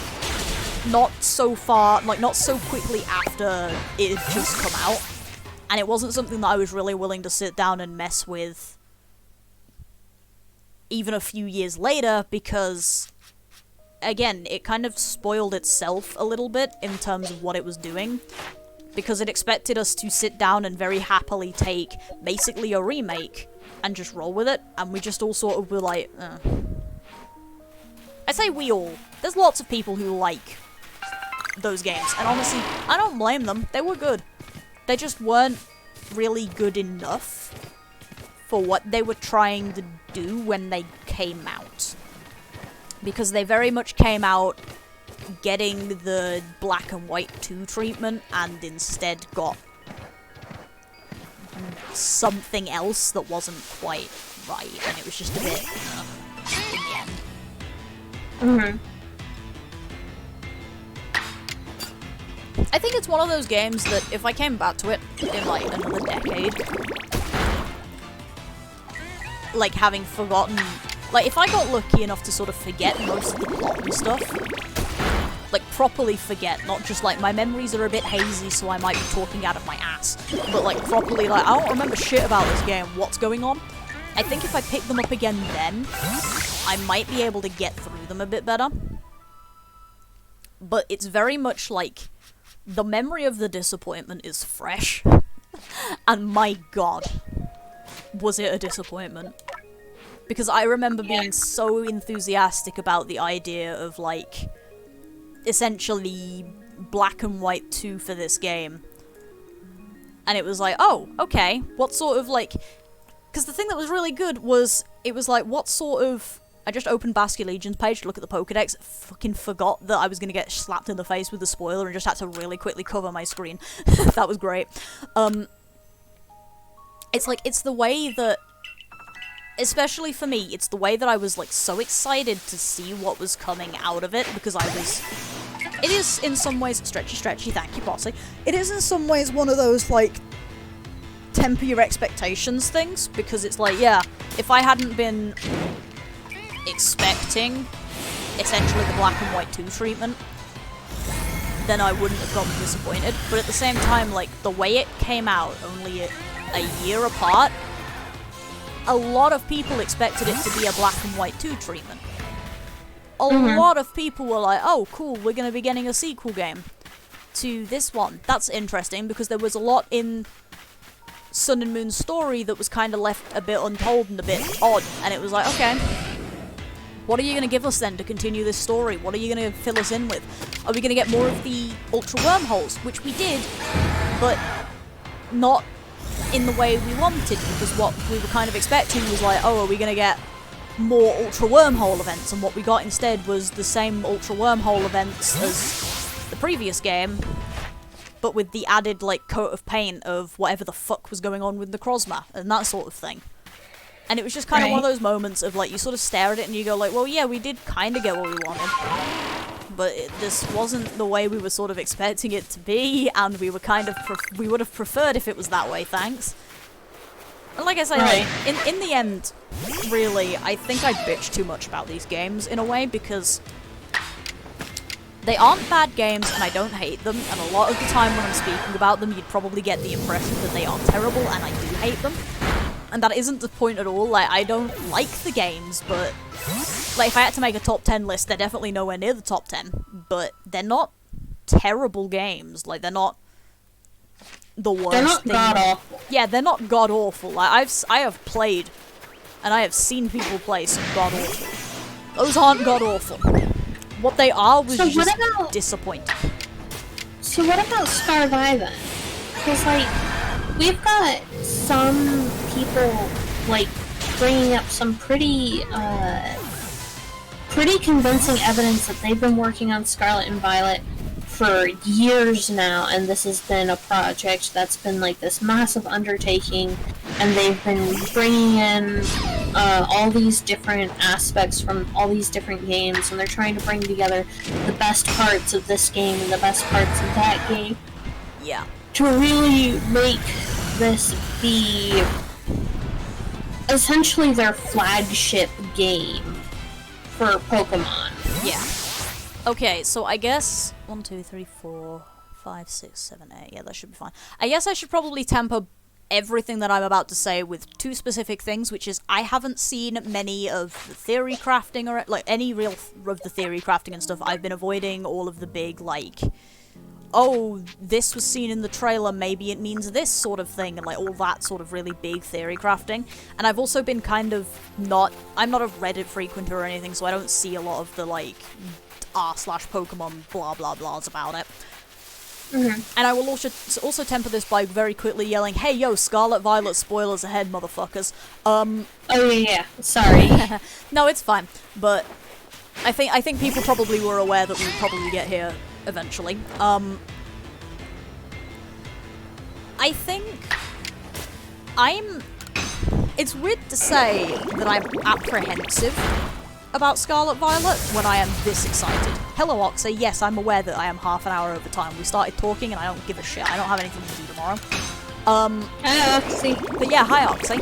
Not so far, like, not so quickly after it had just come out. And it wasn't something that I was really willing to sit down and mess with even a few years later, because, again, it kind of spoiled itself a little bit in terms of what it was doing, because it expected us to sit down and very happily take basically a remake and just roll with it, and we just all sort of were like, I say we all. There's lots of people who like those games, and honestly, I don't blame them. They were good. They just weren't really good enough for what they were trying to do when they came out. Because they very much came out getting the Black and White 2 treatment and instead got something else that wasn't quite right, and it was just a bit in the end. I think it's one of those games that if I came back to it in like another decade, like having forgotten, like if I got lucky enough to sort of forget most of the plot and stuff, like properly forget, not just like my memories are a bit hazy so I might be talking out of my ass, but like properly like I don't remember shit about this game, what's going on. I think if I pick them up again then, I might be able to get through them a bit better. But it's very much like the memory of the disappointment is fresh, and my god, was it a disappointment. Because I remember being so enthusiastic about the idea of, like, essentially Black and White 2 for this game. And it was like, oh, okay, what sort of, like... Because the thing that was really good was, it was like, what sort of... I just opened Basket Legion's page to look at the Pokedex, fucking forgot that I was gonna get slapped in the face with a spoiler and just had to really quickly cover my screen. That was great. It's like, it's the way that... Especially for me, it's the way that I was, like, so excited to see what was coming out of it, because I was... It is, in some ways, stretchy, thank you, Bossy. It is, in some ways, one of those, like, temper your expectations things, because it's like, yeah, if I hadn't been expecting, essentially, the Black and White 2 treatment, then I wouldn't have gotten disappointed. But at the same time, like, the way it came out, only a year apart, a lot of people expected it to be a Black and White 2 treatment. A lot of people were like, oh, cool, we're going to be getting a sequel game to this one. That's interesting, because there was a lot in Sun and Moon's story that was kind of left a bit untold and a bit odd, and it was like, okay, what are you going to give us then to continue this story? What are you going to fill us in with? Are we going to get more of the Ultra Wormholes? Which we did, but not in the way we wanted, because what we were kind of expecting was like, oh, are we going to get more Ultra Wormhole events? And what we got instead was the same Ultra Wormhole events as the previous game, but with the added, like, coat of paint of whatever the fuck was going on with Necrozma and that sort of thing. And it was just kind of one of those moments of, like, you sort of stare at it and you go, like, well, yeah, we did kind of get what we wanted, but this wasn't the way we were sort of expecting it to be, and we were kind of, we would have preferred if it was that way, thanks. And like I say, like, in the end, really, I think I bitch too much about these games, in a way, because they aren't bad games, and I don't hate them, and a lot of the time when I'm speaking about them, you'd probably get the impression that they are terrible, and I do hate them. And that isn't the point at all. Like, I don't like the games, but like, if I had to make a top 10 list, they're definitely nowhere near the top 10. But they're not terrible games. Like, they're not the worst They're not thing. god-awful. Yeah, they're not god-awful. Like, I have played, and I have seen people play some god-awful. Those aren't god-awful. What they are was just disappointing. So what about Scarvi then? Because, like, we've got some people, like, bringing up some pretty convincing evidence that they've been working on Scarlet and Violet for years now, and this has been a project that's been, like, this massive undertaking, and they've been bringing in all these different aspects from all these different games, and they're trying to bring together the best parts of this game and the best parts of that game. Yeah. To really make this be essentially their flagship game for Pokemon. Yeah. Okay, so I guess 1, 2, 3, 4, 5, 6, 7, 8. Yeah, that should be fine. I guess I should probably temper everything that I'm about to say with two specific things, which is I haven't seen many of the theory crafting, or like any real of the theory crafting and stuff. I've been avoiding all of the big, like, oh, this was seen in the trailer, maybe it means this sort of thing, and like all that sort of really big theory crafting. And I've also been kind of I'm not a Reddit frequenter or anything, so I don't see a lot of the, like, r/Pokemon blah blah blahs about it. And I will also temper this by very quickly yelling, hey yo, Scarlet Violet spoilers ahead, motherfuckers. Oh yeah, sorry. No, it's fine, but I think people probably were aware that we would probably get here eventually. I think it's weird to say that I'm apprehensive about Scarlet Violet when I am this excited. Hello, Oxy. Yes, I'm aware that I am half an hour over time. We started talking and I don't give a shit. I don't have anything to do tomorrow. Hi, Oxy. But yeah, hi, Oxy.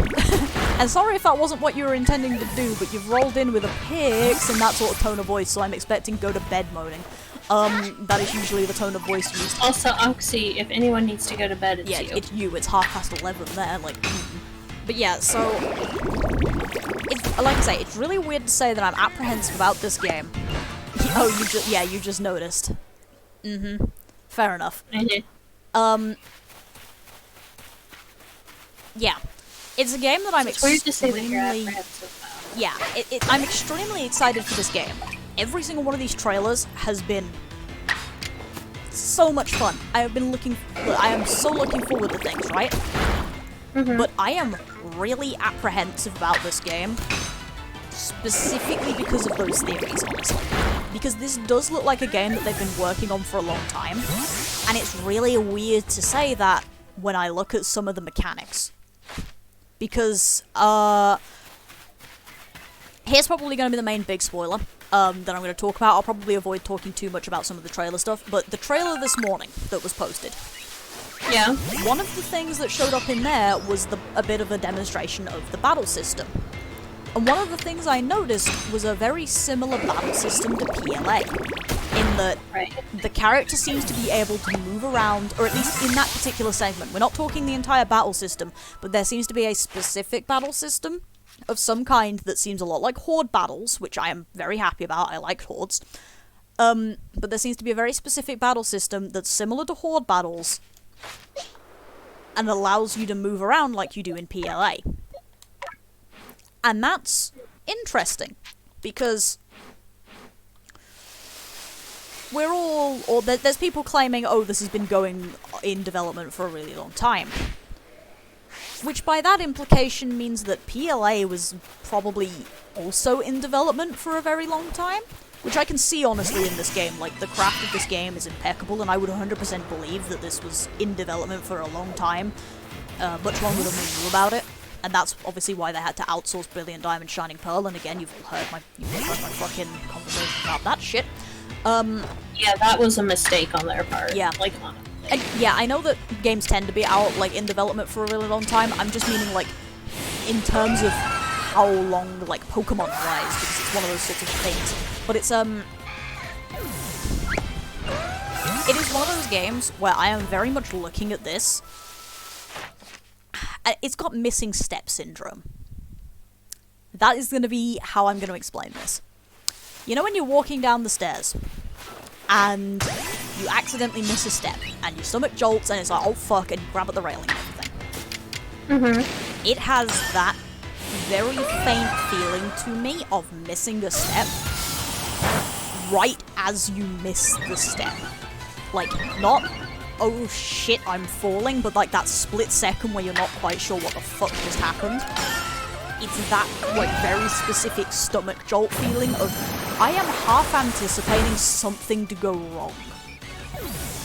And sorry if that wasn't what you were intending to do, but you've rolled in with a pix and that sort of tone of voice, so I'm expecting go to bed moaning. That is usually the tone of voice used. Also, Oxy, if anyone needs to go to bed, it's you. Yeah, it's you. It's 11:30 there, like... But yeah, so... like I say, it's really weird to say that I'm apprehensive about this game. Oh, you just noticed. Fair enough. Yeah. It's a game that I'm extremely... Yeah, I'm extremely excited for this game. Every single one of these trailers has been so much fun. I am so looking forward to things, right? But I am really apprehensive about this game, specifically because of those theories, honestly. Because this does look like a game that they've been working on for a long time, and it's really weird to say that when I look at some of the mechanics. Because, here's probably going to be the main big spoiler that I'm going to talk about. I'll probably avoid talking too much about some of the trailer stuff, but the trailer this morning that was posted. Yeah. One of the things that showed up in there was a bit of a demonstration of the battle system. And one of the things I noticed was a very similar battle system to PLA, in that the character seems to be able to move around, or at least in that particular segment. We're not talking the entire battle system, but there seems to be a specific battle system of some kind that seems a lot like Horde battles, which I am very happy about. I like Hordes. But there seems to be a very specific battle system that's similar to Horde battles and allows you to move around like you do in PLA. And that's interesting, because we're all, or there's people claiming, oh, this has been going in development for a really long time. Which by that implication means that PLA was probably also in development for a very long time. Which I can see, honestly, in this game. Like, the craft of this game is impeccable, and I would 100% believe that this was in development for a long time. Much longer than we knew about it. And that's obviously why they had to outsource Brilliant Diamond Shining Pearl, and again, you've all heard my fucking conversation about that shit. Yeah, that was a mistake on their part. Yeah. Like, honestly. And, yeah, I know that games tend to be out, like, in development for a really long time. I'm just meaning, like, in terms of how long, like, Pokemon-wise, because it's one of those sorts of things. But it's, it is one of those games where I am very much looking at this. It's got missing step syndrome. That is going to be how I'm going to explain this. You know when you're walking down the stairs, and you accidentally miss a step, and your stomach jolts, and it's like, oh fuck, and you grab at the railing and everything. Mm-hmm. It has that very faint feeling to me of missing a step right as you miss the step. Like, not, oh shit, I'm falling, but like that split second where you're not quite sure what the fuck just happened. It's that, like, very specific stomach jolt feeling of, I am half anticipating something to go wrong.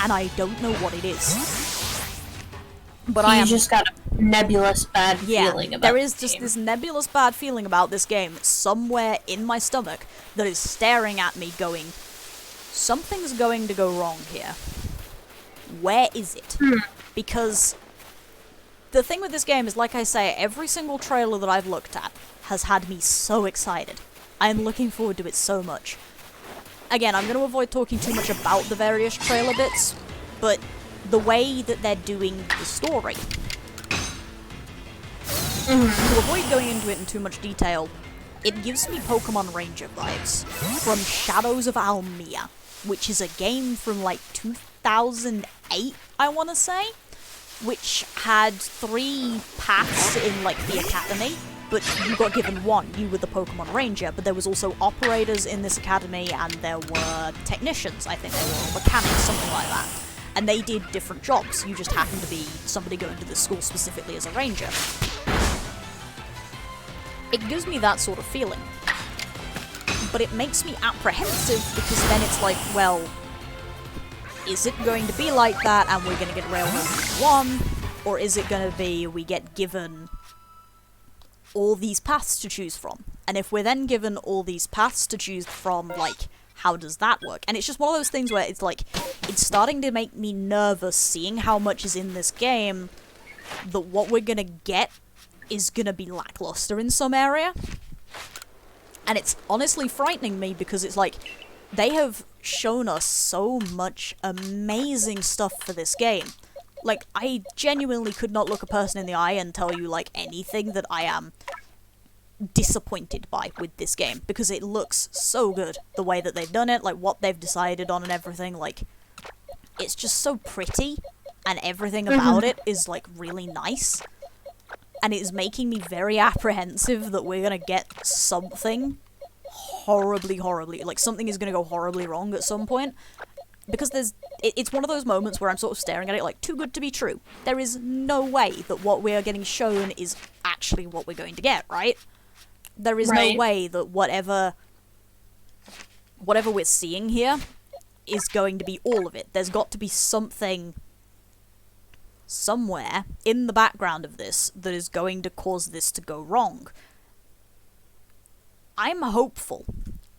And I don't know what it is. But I am... You just got a nebulous bad feeling about there is just this nebulous bad feeling about this game somewhere in my stomach that is staring at me going, something's going to go wrong here. Where is it? Because the thing with this game is, like I say, every single trailer that I've looked at has had me so excited. I am looking forward to it so much. Again, I'm going to avoid talking too much about the various trailer bits, but the way that they're doing the story. To avoid going into it in too much detail, it gives me Pokemon Ranger vibes from Shadows of Almia, which is a game from like 2008, I want to say, which had 3 paths in like the academy, but you got given one. You were the Pokemon Ranger, but there was also operators in this academy, and there were technicians, I think they were, or mechanics, something like that. And they did different jobs. You just happened to be somebody going to this school specifically as a ranger. It gives me that sort of feeling. But it makes me apprehensive, because then it's like, well, is it going to be like that and we're going to get Railroad 1? Or is it going to be we get given all these paths to choose from? And if we're then given all these paths to choose from, like, how does that work? And it's just one of those things where it's like, it's starting to make me nervous seeing how much is in this game that what we're gonna get is gonna be lackluster in some area. And it's honestly frightening me, because it's like, they have shown us so much amazing stuff for this game. Like, I genuinely could not look a person in the eye and tell you, like, anything that I am disappointed by with this game, because it looks so good, the way that they've done it, like, what they've decided on and everything. Like, it's just so pretty, and everything about it is, like, really nice. And it is making me very apprehensive that we're gonna get something horribly, like, something is gonna go horribly wrong at some point. Because it's one of those moments where I'm sort of staring at it like, too good to be true. There is no way that what we are getting shown is actually what we're going to get, right? There is no way that whatever we're seeing here is going to be all of it. There's got to be something somewhere in the background of this that is going to cause this to go wrong. I'm hopeful,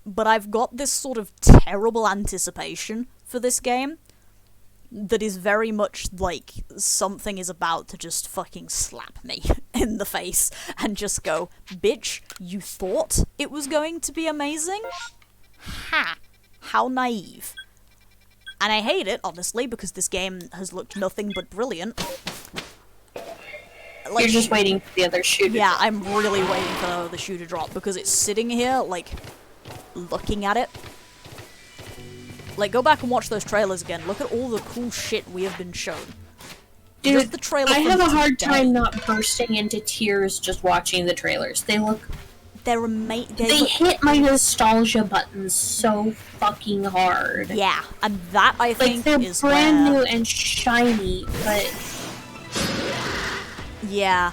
but I've got this sort of terrible anticipation for this game that is very much like something is about to just fucking slap me in the face and just go, bitch, you thought it was going to be amazing? Ha! How naive. And I hate it, honestly, because this game has looked nothing but brilliant. like, you're just waiting for the other shoe to drop. I'm really waiting for the shoe to drop, because it's sitting here, like, looking at it. Like, go back and watch those trailers again. Look at all the cool shit we have been shown. Dude, just the trailer I have a hard today. time not bursting into tears just watching the trailers. They look... They're amazing. They hit my nostalgia buttons so fucking hard. Yeah, and that, I think, they're is brand where... new and shiny, but... Yeah.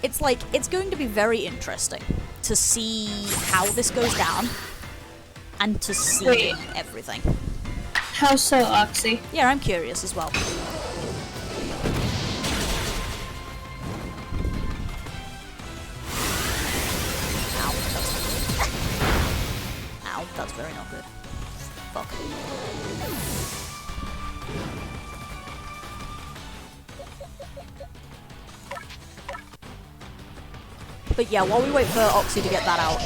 It's like, it's going to be very interesting to see how this goes down, and to see everything. How so, Oxy? Yeah, I'm curious as well. Ow, that's very not good. Fuck. But yeah, while we wait for Oxy to get that out,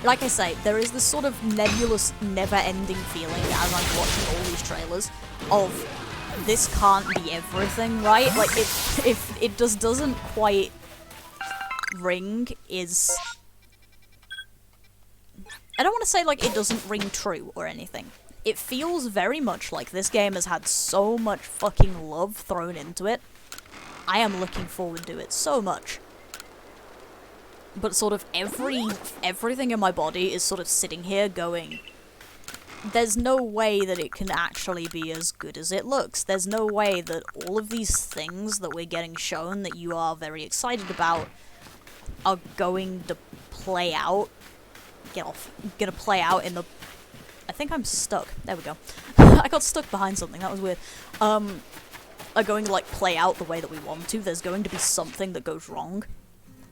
like I say, there is this sort of nebulous, never-ending feeling as I'm watching all these trailers of this can't be everything, right? Like, if it just doesn't quite ring is... I don't want to say, like, it doesn't ring true or anything. It feels very much like this game has had so much fucking love thrown into it. I am looking forward to it so much. But sort of everything in my body is sort of sitting here going, there's no way that it can actually be as good as it looks. There's no way that all of these things that we're getting shown that you are very excited about are going to play out. Get off. Gonna play out in the... I think I'm stuck. There we go. I got stuck behind something. That was weird. Are going to, like, play out the way that we want to. There's going to be something that goes wrong.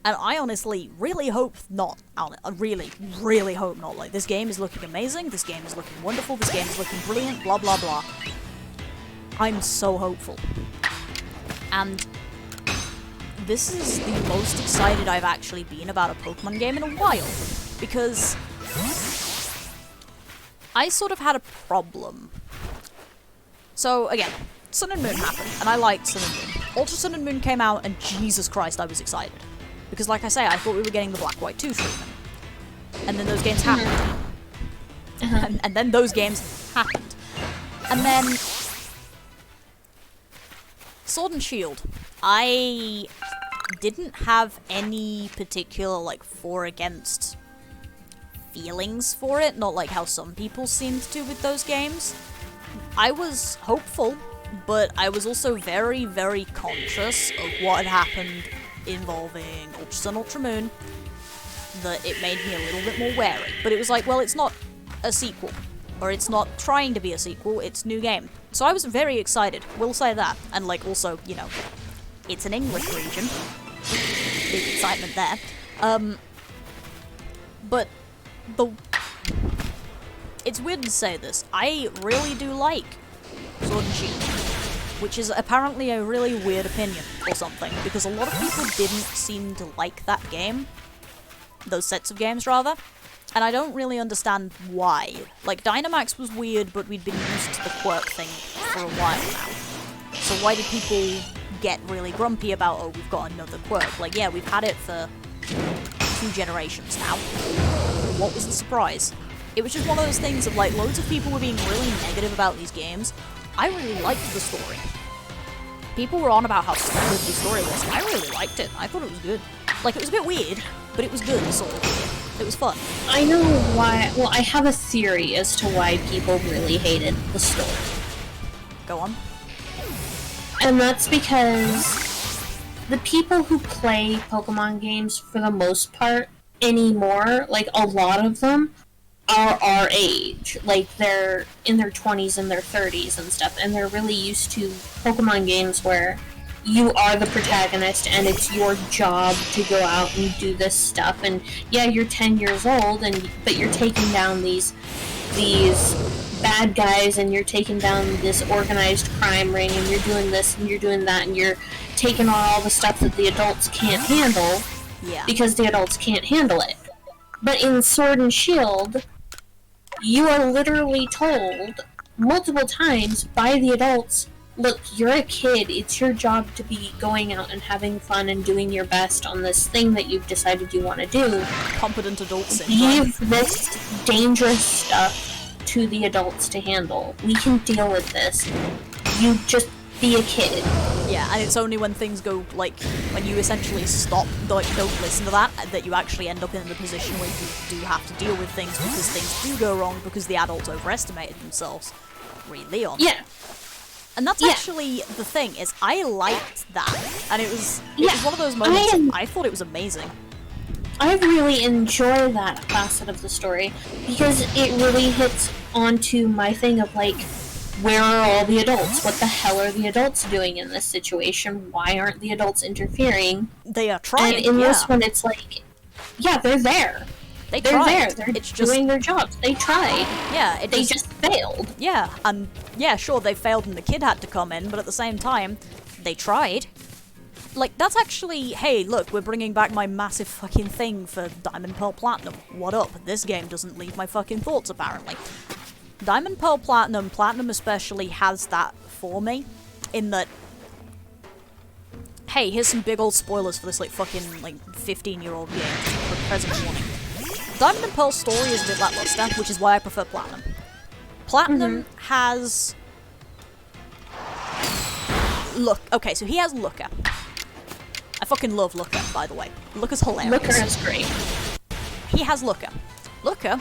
And I honestly really hope not. I really, really hope not. Like, this game is looking amazing, this game is looking wonderful, this game is looking brilliant, blah blah blah. I'm so hopeful. And this is the most excited I've actually been about a Pokemon game in a while. Because I sort of had a problem. So, again, Sun and Moon happened, and I liked Sun and Moon. Ultra Sun and Moon came out, and Jesus Christ, I was excited. Because, like I say, I thought we were getting the Black, White 2 treatment. And then those games happened. And then those games happened. And then... Sword and Shield. I didn't have any particular, like, for or against feelings for it. Not like how some people seemed to with those games. I was hopeful, but I was also very, very conscious of what had happened involving Ultra Sun, Ultra Moon, that it made me a little bit more wary. But it was like, well, it's not a sequel, or it's not trying to be a sequel, it's a new game. So I was very excited, we'll say that. And, like, also, you know, it's an English region. Big excitement there. But it's weird to say this, I really do like Sword and Shield, which is apparently a really weird opinion or something, because a lot of people didn't seem to like that game. Those sets of games, rather. And I don't really understand why. Like, Dynamax was weird, but we'd been used to the quirk thing for a while now. So why did people get really grumpy about, oh, we've got another quirk? Like, yeah, we've had it for 2 generations now. What was the surprise? It was just one of those things of, like, loads of people were being really negative about these games. I really liked the story. People were on about how stupid the story was. I really liked it. I thought it was good. Like, it was a bit weird, but it was good, sort of weird. It was fun. I know why... Well, I have a theory as to why people really hated the story. Go on. And that's because the people who play Pokemon games, for the most part, anymore, like, a lot of them, are our age. Like, they're in their 20s and their 30s and stuff, and they're really used to Pokemon games where you are the protagonist and it's your job to go out and do this stuff. And yeah, you're 10 years old, but you're taking down these bad guys, and you're taking down this organized crime ring, and you're doing this and you're doing that, and you're taking on all the stuff that the adults can't handle. Yeah. Because the adults can't handle it. But in Sword and Shield, you are literally told multiple times by the adults, look, you're a kid, it's your job to be going out and having fun and doing your best on this thing that you've decided you want to do. Competent adult syndrome. Leave this dangerous stuff to the adults to handle. We can deal with this. You just be a kid. Yeah, and it's only when things go, like, when you essentially stop, like, don't listen to that you actually end up in the position where you do have to deal with things because things do go wrong because the adults overestimated themselves. Read Leon. Yeah. And that's actually the thing, is I liked that. And it was one of those moments I thought it was amazing. I really enjoy that facet of the story because it really hits onto my thing of, like, where are all the adults? What the hell are the adults doing in this situation? Why aren't the adults interfering? They are trying, And in this one, it's like, yeah, they're there. They're tried. there. They're doing their jobs. They tried. Yeah, they just failed. Yeah, and yeah, sure, they failed and the kid had to come in, but at the same time, they tried. Like, that's actually, hey, look, we're bringing back my massive fucking thing for Diamond, Pearl, Platinum. What up? This game doesn't leave my fucking thoughts, apparently. Diamond, Pearl, Platinum, Platinum especially has that for me, in that, hey, here's some big old spoilers for this, like, fucking, like, 15-year-old game, for present warning. Diamond and Pearl's story is a bit lackluster, which is why I prefer Platinum. Platinum has... Okay, so he has Looker. I fucking love Looker, by the way. Looker's hilarious. Looker is great. He has Looker. Looker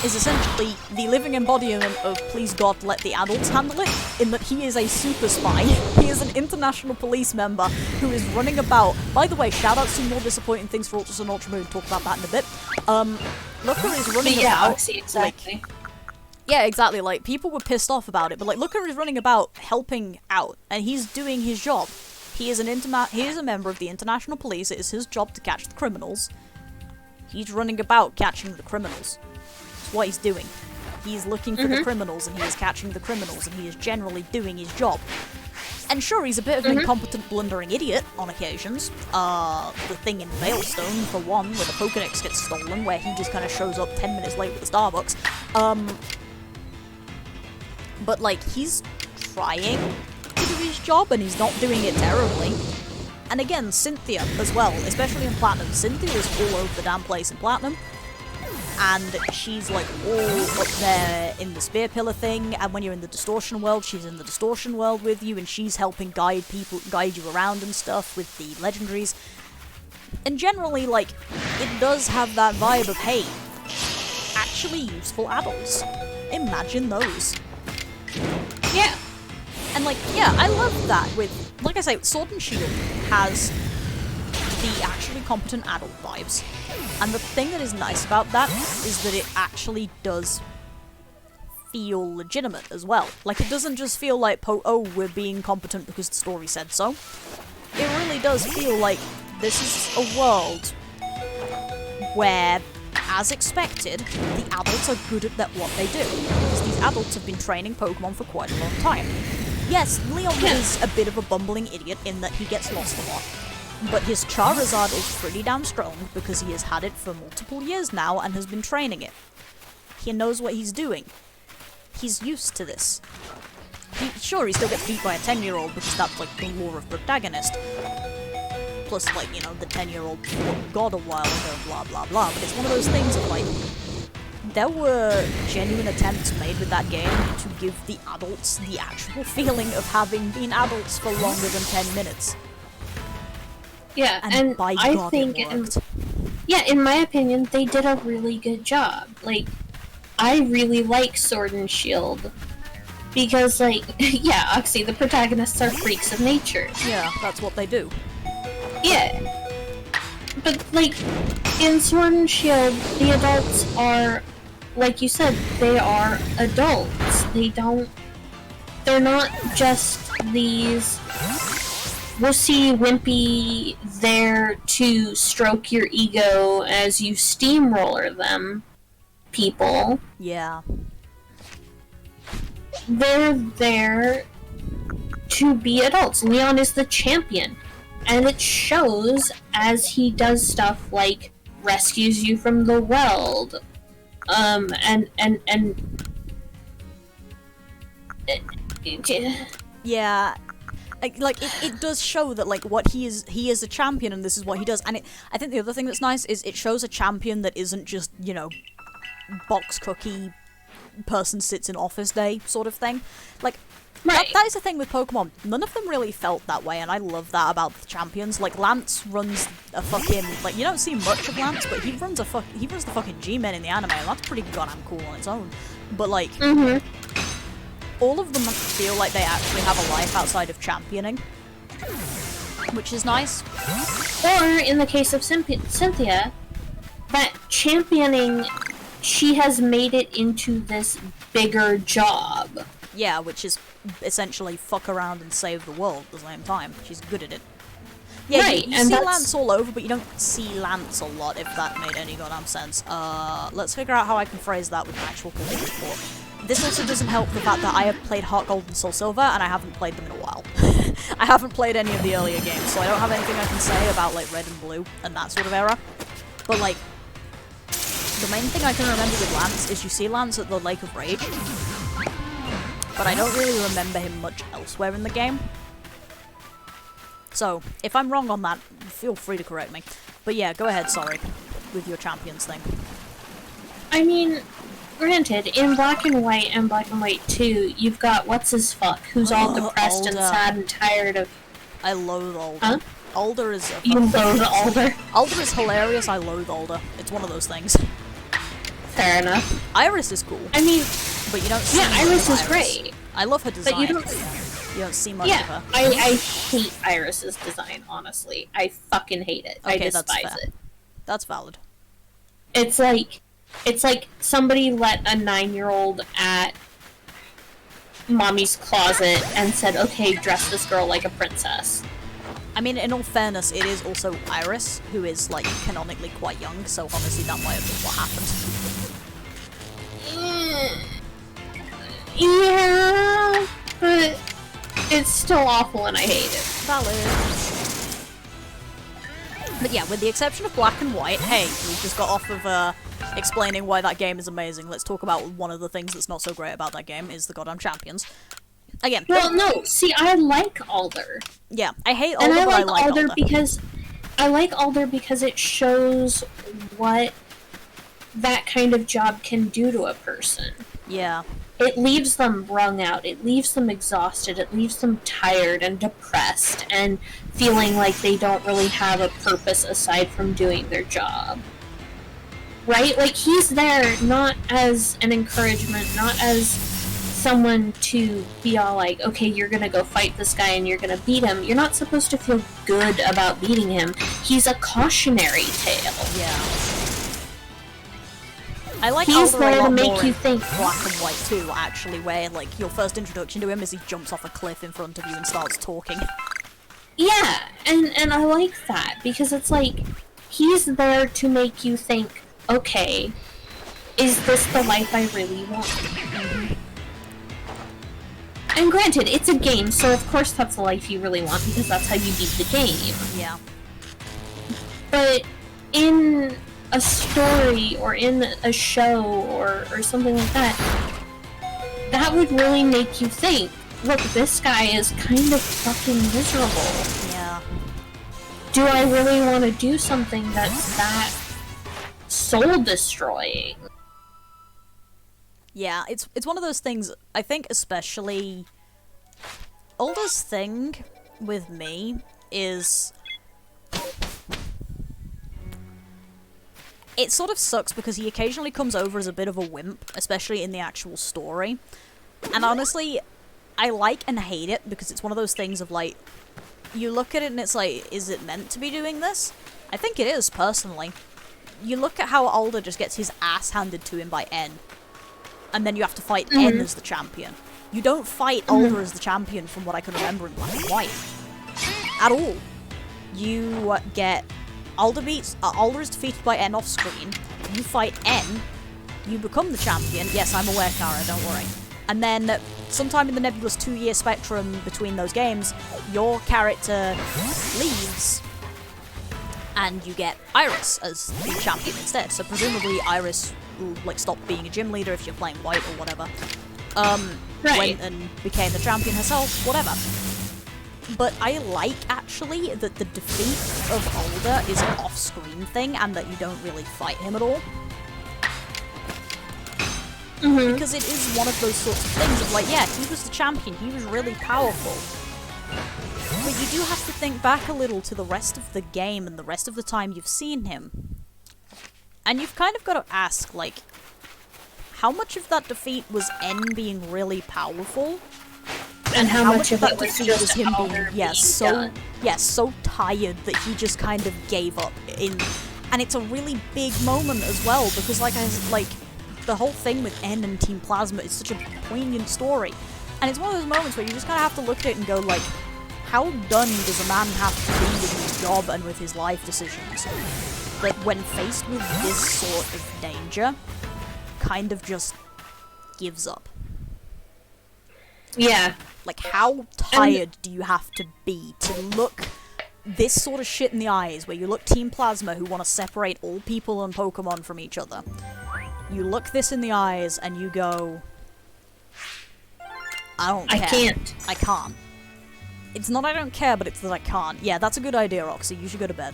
is essentially the living embodiment of please God let the adults handle it, in that he is a super spy. He is an international police member who is running about. By the way, shoutouts to more disappointing things for Ultras and Ultra Moon, talk about that in a bit. Looker is running about. Exactly. Like, yeah, exactly, like, people were pissed off about it, but, like, Looker is running about helping out, and he's doing his job. He is he is a member of the international police, it is his job to catch the criminals. He's running about catching the criminals. That's what he's doing. He's looking for the criminals, and he is catching the criminals, and he is generally doing his job. And sure, he's a bit of an incompetent, blundering idiot on occasions. The thing in Veilstone, for one, where the Pokedex gets stolen, where he just kind of shows up 10 minutes late with the Starbucks. But, like, he's trying to do his job, and he's not doing it terribly. And again, Cynthia as well, especially in Platinum. Cynthia is all over the damn place in Platinum. And she's, like, all up there in the Spear Pillar thing, and when you're in the Distortion World, she's in the Distortion World with you, and she's helping guide you around and stuff with the legendaries. And generally, like, it does have that vibe of, hey, actually useful adults. Imagine those. Yeah. And, like, yeah, I love that with, like I say, Sword and Shield has the actually competent adult vibes. And the thing that is nice about that is that it actually does feel legitimate as well. Like, it doesn't just feel like, oh, we're being competent because the story said so. It really does feel like this is a world where, as expected, the adults are good at what they do. Because these adults have been training Pokemon for quite a long time. Yes, Leon is a bit of a bumbling idiot in that he gets lost a lot. But his Charizard is pretty damn strong because he has had it for multiple years now and has been training it. He knows what he's doing. He's used to this. Sure, he still gets beat by a 10-year-old because that's, like, the lore of protagonist. Plus, like, you know, the 10-year-old fought God a while ago, blah blah blah. But it's one of those things of, like, there were genuine attempts made with that game to give the adults the actual feeling of having been adults for longer than 10 minutes. Yeah, and by I God, think, it worked. in my opinion, they did a really good job. Like, I really like Sword and Shield. Because, like, yeah, Oxy, the protagonists are freaks of nature. Yeah, that's what they do. Yeah. But, like, in Sword and Shield, the adults are, like you said, they are adults. They're not just these wussy, wimpy, there to stroke your ego as you steamroller them people. Yeah. They're there to be adults. Leon is the champion. And it shows as he does stuff like rescues you from the weld. Yeah. Like it does show that like what he is a champion and this is what he does. And I think the other thing that's nice is it shows a champion that isn't just, you know, box cookie person sits in office day sort of thing. Like, that is the thing with Pokemon. None of them really felt that way, and I love that about the champions. Like, Lance runs a fucking... Like, you don't see much of Lance, but he runs the fucking G-Men in the anime, and that's pretty goddamn cool on its own. But, like, all of them feel like they actually have a life outside of championing, which is nice. Or, in the case of Cynthia, that championing, she has made it into this bigger job. Yeah, which is essentially fuck around and save the world at the same time. She's good at it. Yeah, right, you see Lance all over, but you don't see Lance a lot, if that made any goddamn sense. Let's figure out how I can phrase that with an actual complete report. This also doesn't help the fact that I have played Heart Gold and Soul Silver, and I haven't played them in a while. I haven't played any of the earlier games, so I don't have anything I can say about, like, Red and Blue and that sort of era. But, like, the main thing I can remember with Lance is you see Lance at the Lake of Rage, but I don't really remember him much elsewhere in the game. So, if I'm wrong on that, feel free to correct me. But yeah, go ahead, sorry, with your champions thing. I mean, granted, in Black and White and Black and White 2, you've got What's-His-Fuck, who's all depressed and sad and tired of... I loathe Alder. Huh? Alder is... You loathe Alder? Alder is hilarious, I loathe Alder. It's one of those things. Fair enough. Iris is cool. I mean... But you don't see yeah, Iris is great. I love her design. But you don't see much of her. I hate Iris's design, honestly. I fucking hate it. Okay, I despise it. That's valid. It's like somebody let a 9-year-old at mommy's closet and said, okay, dress this girl like a princess. I mean, in all fairness, it is also Iris, who is, like, canonically quite young, so honestly that might have been what happened. Yeah, but it's still awful and I hate it. Valid. But yeah, with the exception of Black and White, hey, we just got off of explaining why that game is amazing. Let's talk about one of the things that's not so great about that game is the goddamn champions. Again. Well, no, see, I like Alder. Yeah, I hate Alder, and but I like Alder. Because I like Alder because it shows what that kind of job can do to a person. Yeah. It leaves them wrung out, it leaves them exhausted, it leaves them tired and depressed and feeling like they don't really have a purpose aside from doing their job. Right? Like, he's there not as an encouragement, not as someone to be all like, okay, you're gonna go fight this guy and you're gonna beat him. You're not supposed to feel good about beating him. He's a cautionary tale. Yeah. I like he's Alder a there lot to make more you in think. Black and White too, actually, where like your first introduction to him is he jumps off a cliff in front of you and starts talking. Yeah, and I like that because it's like he's there to make you think, okay, is this the life I really want? Mm-hmm. And granted, it's a game, so of course that's the life you really want because that's how you beat the game. Yeah. But in a story or in a show or something like that, that would really make you think, look, this guy is kind of fucking miserable. Yeah. Do I really want to do something that's that soul-destroying? Yeah, it's one of those things, I think especially... Alder's thing with me is... It sort of sucks because he occasionally comes over as a bit of a wimp, especially in the actual story. And honestly, I like and hate it because it's one of those things of like, you look at it and it's like, is it meant to be doing this? I think it is, personally. You look at how Alder just gets his ass handed to him by N, and then you have to fight N as the champion. You don't fight Alder as the champion from what I can remember in Black and White. At all. You get... Alder is defeated by N off screen, you fight N, you become the champion. Yes, I'm aware, Kara, don't worry. And then, sometime in the nebulous 2-year spectrum between those games, your character leaves, and you get Iris as the champion instead. So presumably Iris will, like, stop being a gym leader if you're playing White or whatever. Right. went and became the champion herself, whatever. But I like, actually, that the defeat of Alder is an off-screen thing, and that you don't really fight him at all. Because it is one of those sorts of things of, like, yeah, he was the champion, he was really powerful. But you do have to think back a little to the rest of the game and the rest of the time you've seen him. And you've kind of got to ask, like, how much of that defeat was N being really powerful? And how much of that it was defeat just was him Alder being, done? so tired that he just kind of gave up in... And it's a really big moment as well, because the whole thing with N and Team Plasma is such a poignant story. And it's one of those moments where you just kind of have to look at it and go, like, how done does a man have to be with his job and with his life decisions? That when faced with this sort of danger, kind of just gives up. Yeah. Like, how tired do you have to be to look this sort of shit in the eyes, where you look Team Plasma, who want to separate all people and Pokemon from each other. You look this in the eyes and you go, I don't care. I can't. It's not I don't care, but it's that I can't. Yeah, that's a good idea, Oxy. You should go to bed.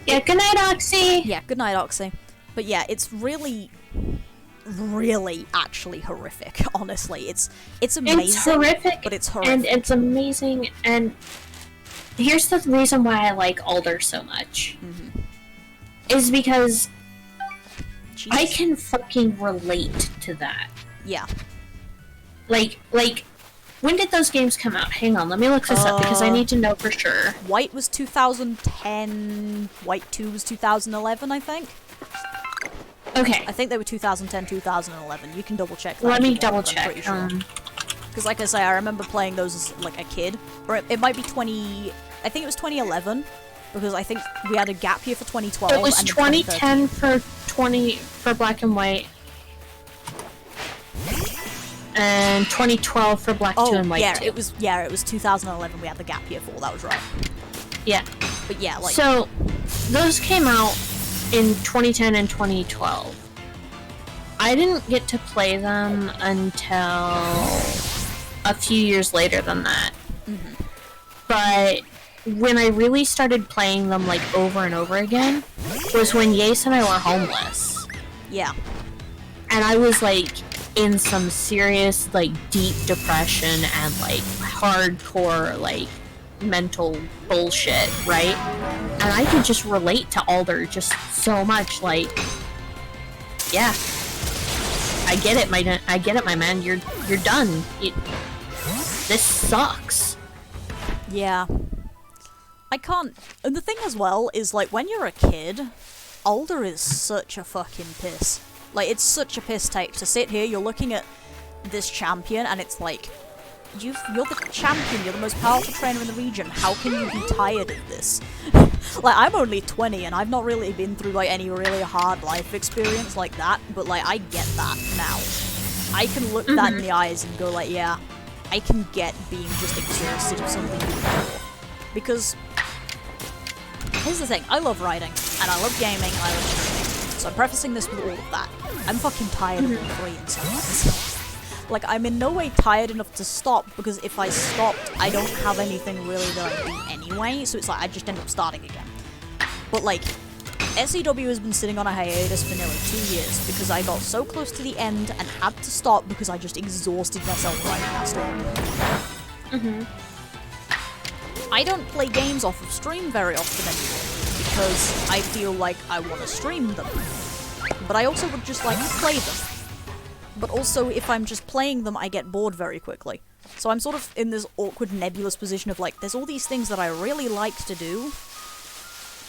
Yeah, good night, Oxy! Yeah, good night, Oxy. But yeah, it's really, really actually horrific, honestly. It's amazing. It's horrific, but it's horrific. And it's amazing, and here's the reason why I like Alder so much. Is because I can fucking relate to that. Yeah. Like, when did those games come out? Hang on, let me look this up, because I need to know for sure. White was 2010, White 2 was 2011, I think. Okay. I think they were 2010, 2011. You can double check that. Let me double check. Because like I say, I remember playing those as, like, a kid. Or it might be I think it was 2011, because I think we had a gap year for 2012. It was and 2010 for Black and White. And 2012 for Black 2 and White 2. It was 2011 we had the gap year for, that was right. Yeah. But yeah, like... So, those came out in 2010 and 2012. I didn't get to play them until a few years later than that. But when I really started playing them, like, over and over again, was when Yace and I were homeless. Yeah. And I was, like, in some serious, like, deep depression and, like, hardcore, like, mental bullshit, right? And I could just relate to Alder just so much, like, yeah. I get it, my man. You're done. This sucks. Yeah. I can't... And the thing as well is, like, when you're a kid, Alder is such a fucking piss. Like, it's such a piss take to sit here, you're looking at this champion, and it's like, you're the champion, you're the most powerful trainer in the region, how can you be tired of this? Like, I'm only 20, and I've not really been through, like, any really hard life experience like that, but, like, I get that now. I can look that in the eyes and go, like, yeah, I can get being just exhausted of something before. Because, here's the thing, I love writing, and I love gaming, and I love streaming. So I'm prefacing this with all of that. I'm fucking tired of all three in some ways. Like, I'm in no way tired enough to stop, because if I stopped, I don't have anything really that I do anyway, so it's like, I just end up starting again. But, like, SEW has been sitting on a hiatus for nearly 2 years, because I got so close to the end and had to stop because I just exhausted myself writing that story. I don't play games off of stream very often anymore, because I feel like I want to stream them. But I also would just like to play them. But also, if I'm just playing them, I get bored very quickly. So I'm sort of in this awkward, nebulous position of, like, there's all these things that I really like to do,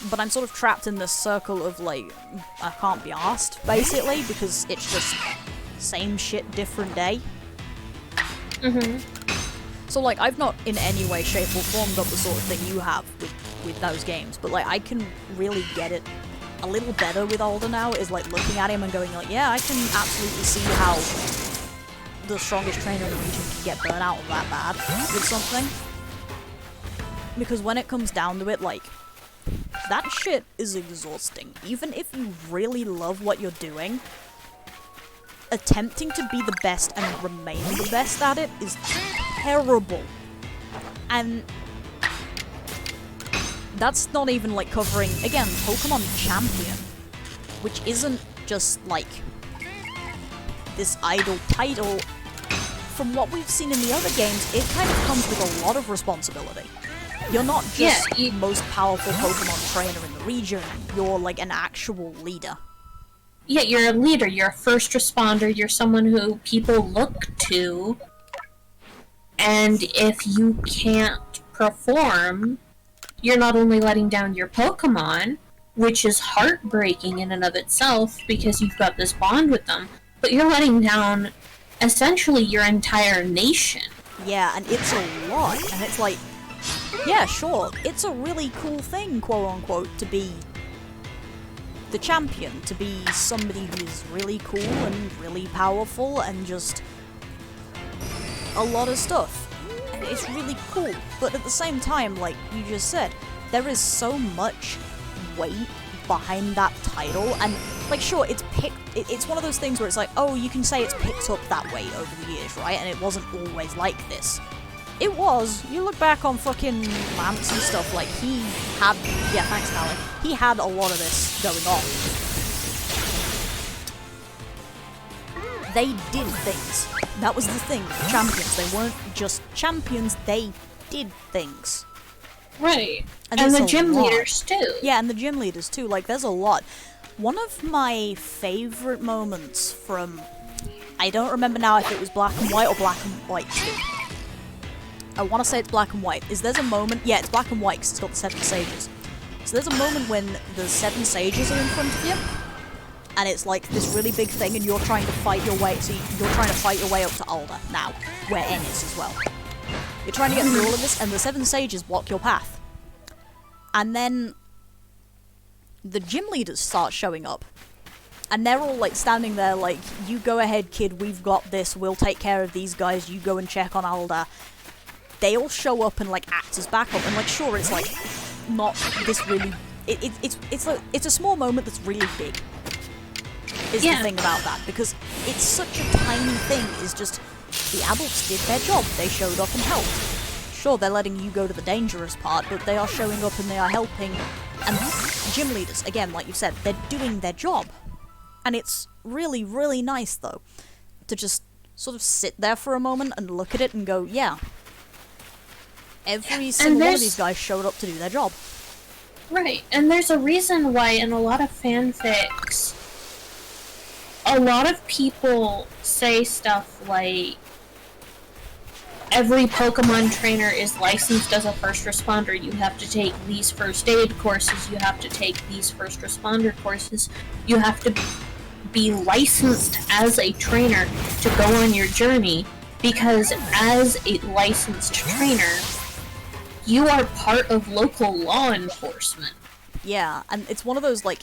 but I'm sort of trapped in this circle of, like, I can't be arsed, basically, because it's just same shit, different day. So, like, I've not in any way, shape, or form got the sort of thing you have with those games, but, like, I can really get it a little better with Alder now, is, like, looking at him and going, like, yeah, I can absolutely see how the strongest trainer in the region can get burnt out that bad with something. Because when it comes down to it, like, that shit is exhausting. Even if you really love what you're doing, attempting to be the best and remain the best at it is terrible. And that's not even, like, covering, again, Pokemon Champion, which isn't just, like, this idle title. From what we've seen in the other games, it kind of comes with a lot of responsibility. You're not just the most powerful Pokemon trainer in the region, you're, like, an actual leader. Yeah, you're a leader, you're a first responder, you're someone who people look to, and if you can't perform, you're not only letting down your Pokemon, which is heartbreaking in and of itself because you've got this bond with them, but you're letting down essentially your entire nation. Yeah, and it's a lot, and it's like, yeah, sure, it's a really cool thing, quote-unquote, to be the champion, to be somebody who's really cool and really powerful and just a lot of stuff. And it's really cool, but at the same time, like you just said, there is so much weight behind that title, and, like, sure, it's one of those things where it's like, oh, you can say it's picked up that way over the years, right? And it wasn't always like this. It was. You look back on fucking Lance and stuff, like, he had... Yeah, thanks, Callie. He had a lot of this going on. They did things. That was the thing. Champions. They weren't just champions, they did things. Right. And the gym leaders, too. Yeah, and the gym leaders, too. Like, there's a lot. One of my favorite moments from... I don't remember now if it was Black and White or Black and White 2. I want to say it's Black and White. Is there's a moment... Yeah, it's Black and White because it's got the 7 sages. So there's a moment when the 7 sages are in front of you, and it's like this really big thing, and you're trying to fight your way... So you're trying to fight your way up to Alder, now, where N is as well. You're trying to get through all of this, and the 7 sages block your path. And then the gym leaders start showing up. And they're all, like, standing there like, you go ahead, kid, we've got this, we'll take care of these guys, you go and check on Alder. They all show up and, like, act as backup, and, like, sure, it's, like, not this really... It's a small moment that's really big, is the thing about that, because it's such a tiny thing, is just, the adults did their job, they showed up and helped. Sure, they're letting you go to the dangerous part, but they are showing up and they are helping, and gym leaders, again, like you said, they're doing their job. And it's really, really nice, though, to just sort of sit there for a moment and look at it and go, yeah, every single one of these guys showed up to do their job. Right, and there's a reason why in a lot of fanfics, a lot of people say stuff like, every Pokemon trainer is licensed as a first responder. You have to take these first aid courses, you have to take these first responder courses, you have to be licensed as a trainer to go on your journey, because as a licensed trainer, you are part of local law enforcement. Yeah, and it's one of those, like,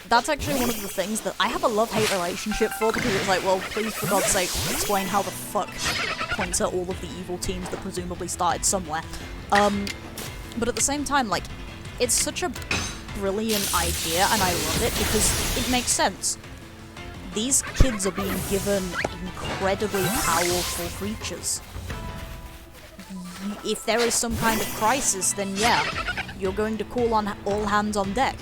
that's actually one of the things that I have a love-hate relationship for, because it's like, well, please, for God's sake, explain how the fuck points at all of the evil teams that presumably started somewhere. But at the same time, like, it's such a brilliant idea, and I love it, because it makes sense. These kids are being given incredibly powerful creatures. If there is some kind of crisis, then yeah, you're going to call on all hands on deck.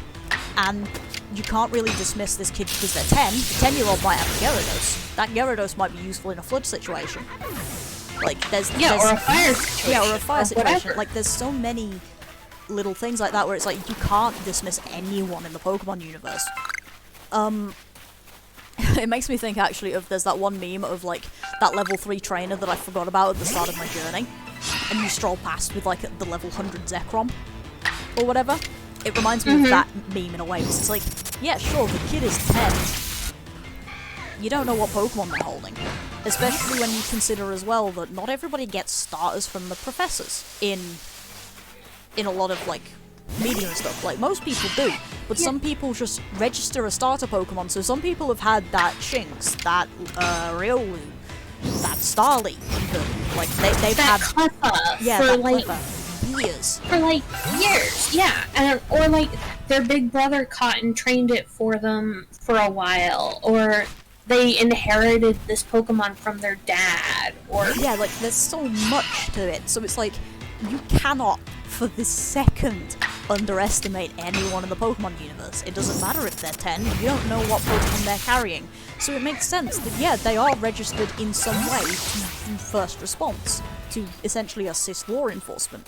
And you can't really dismiss this kid because they're 10. The 10-year-old might have a Gyarados. That Gyarados might be useful in a flood situation. Like, or a fire situation. Yeah, or a fire situation. Whatever. Like, there's so many little things like that where it's like, you can't dismiss anyone in the Pokemon universe. It makes me think, actually, of there's that one meme of, like, that level 3 trainer that I forgot about at the start of my journey, and you stroll past with, like, the level 100 Zekrom, or whatever. It reminds me of that meme in a way, because it's like, yeah, sure, the kid is 10. You don't know what Pokemon they're holding. Especially when you consider as well that not everybody gets starters from the professors in a lot of, like, media and stuff. Like, most people do, but some people just register a starter Pokemon, so some people have had that Shinx, that Riolu, that Starly, even. Like, they've that had... Cleffa yeah, for, that like... Cleffa. Years. For, like, years, yeah. Or, like, their big brother caught and trained it for them for a while, or they inherited this Pokemon from their dad, or... Yeah, like, there's so much to it, so it's like, you cannot, for this second, underestimate anyone in the Pokemon universe. It doesn't matter if they're 10, you don't know what Pokemon they're carrying. So it makes sense that, yeah, they are registered in some way to do first response, to essentially assist law enforcement.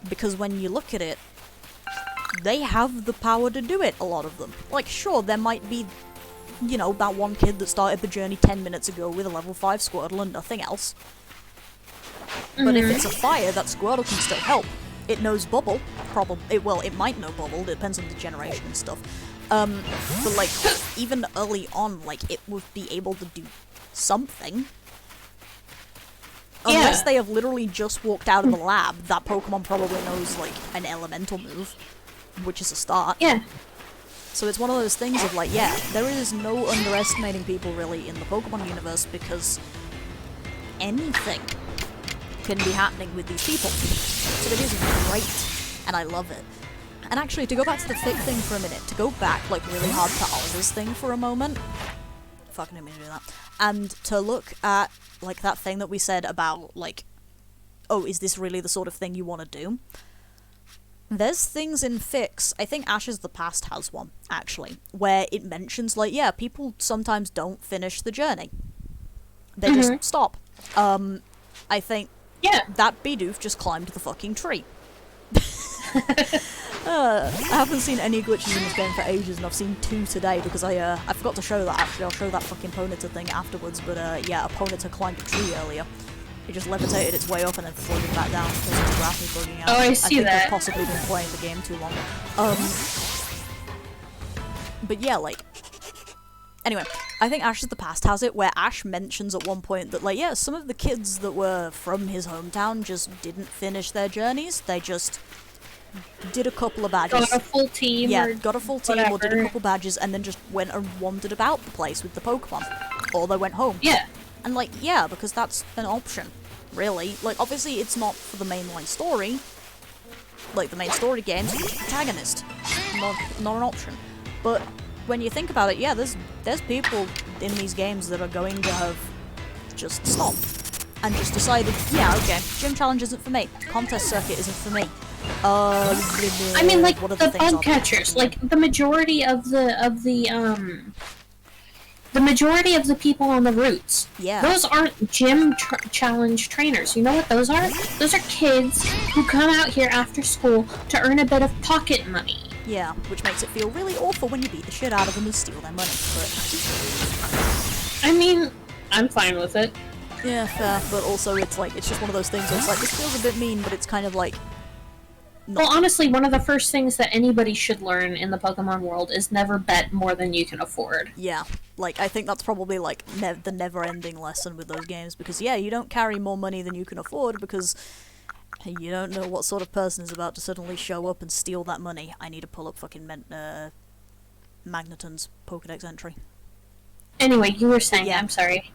Because when you look at it, they have the power to do it, a lot of them. Like, sure, there might be, you know, that one kid that started the journey 10 minutes ago with a level 5 Squirtle and nothing else. But if it's a fire, that Squirtle can still help. It knows Bubble, probably. Well, it might know Bubble, it depends on the generation and stuff. But, like, even early on, like, it would be able to do something. Unless they have literally just walked out of the lab, that Pokemon probably knows, like, an elemental move, which is a start. Yeah. So it's one of those things of, like, yeah, there is no underestimating people, really, in the Pokemon universe, because anything can be happening with these people. So it is great, and I love it. And actually, to go back to the Fick thing for a minute, to go back, like, really hard to Alva's thing for a moment, fucking didn't mean to do that, and to look at, like, that thing that we said about, like, oh, is this really the sort of thing you want to do? There's things in Fix, I think Ashes of the Past has one, actually, where it mentions, like, yeah, people sometimes don't finish the journey. They just stop. I think that Bidoof just climbed the fucking tree. I haven't seen any glitches in this game for ages, and I've seen 2 today, because I forgot to show that, actually. I'll show that fucking Ponyta thing afterwards, but yeah, a Ponyta climbed a tree earlier. It just levitated its way up and then floated back down because of the graphic bugging out. Oh, I see that. I think I've possibly been playing the game too long. But yeah, like... Anyway, I think Ashes of the Past has it, where Ash mentions at one point that, like, yeah, some of the kids that were from his hometown just didn't finish their journeys. They just did a couple of badges. Got a full team. Yeah, got a full team whatever. or did a couple badges and then just went and wandered about the place with the Pokemon. Or they went home. Yeah. And, like, yeah, because that's an option, really. Like, obviously, it's not for the mainline story. Like, the main story games, the protagonist. Not an option. But when you think about it, yeah, there's people in these games that are going to have just stopped and just decided, yeah, okay, gym challenge isn't for me. Contest circuit isn't for me. I mean, like, the bug catchers, like, the majority of the majority of the people on the routes, those aren't gym challenge trainers. You know what those are? Those are kids who come out here after school to earn a bit of pocket money. Yeah, which makes it feel really awful when you beat the shit out of them and steal their money, but... I mean, I'm fine with it. Yeah, fair, but also it's like, it's just one of those things where it's like, this feels a bit mean, but it's kind of like... Well, honestly, one of the first things that anybody should learn in the Pokemon world is never bet more than you can afford. Yeah, like, I think that's probably, like, the never-ending lesson with those games, because, yeah, you don't carry more money than you can afford, because you don't know what sort of person is about to suddenly show up and steal that money. I need to pull up fucking Magneton's Pokedex entry. Anyway, you were saying, I'm sorry.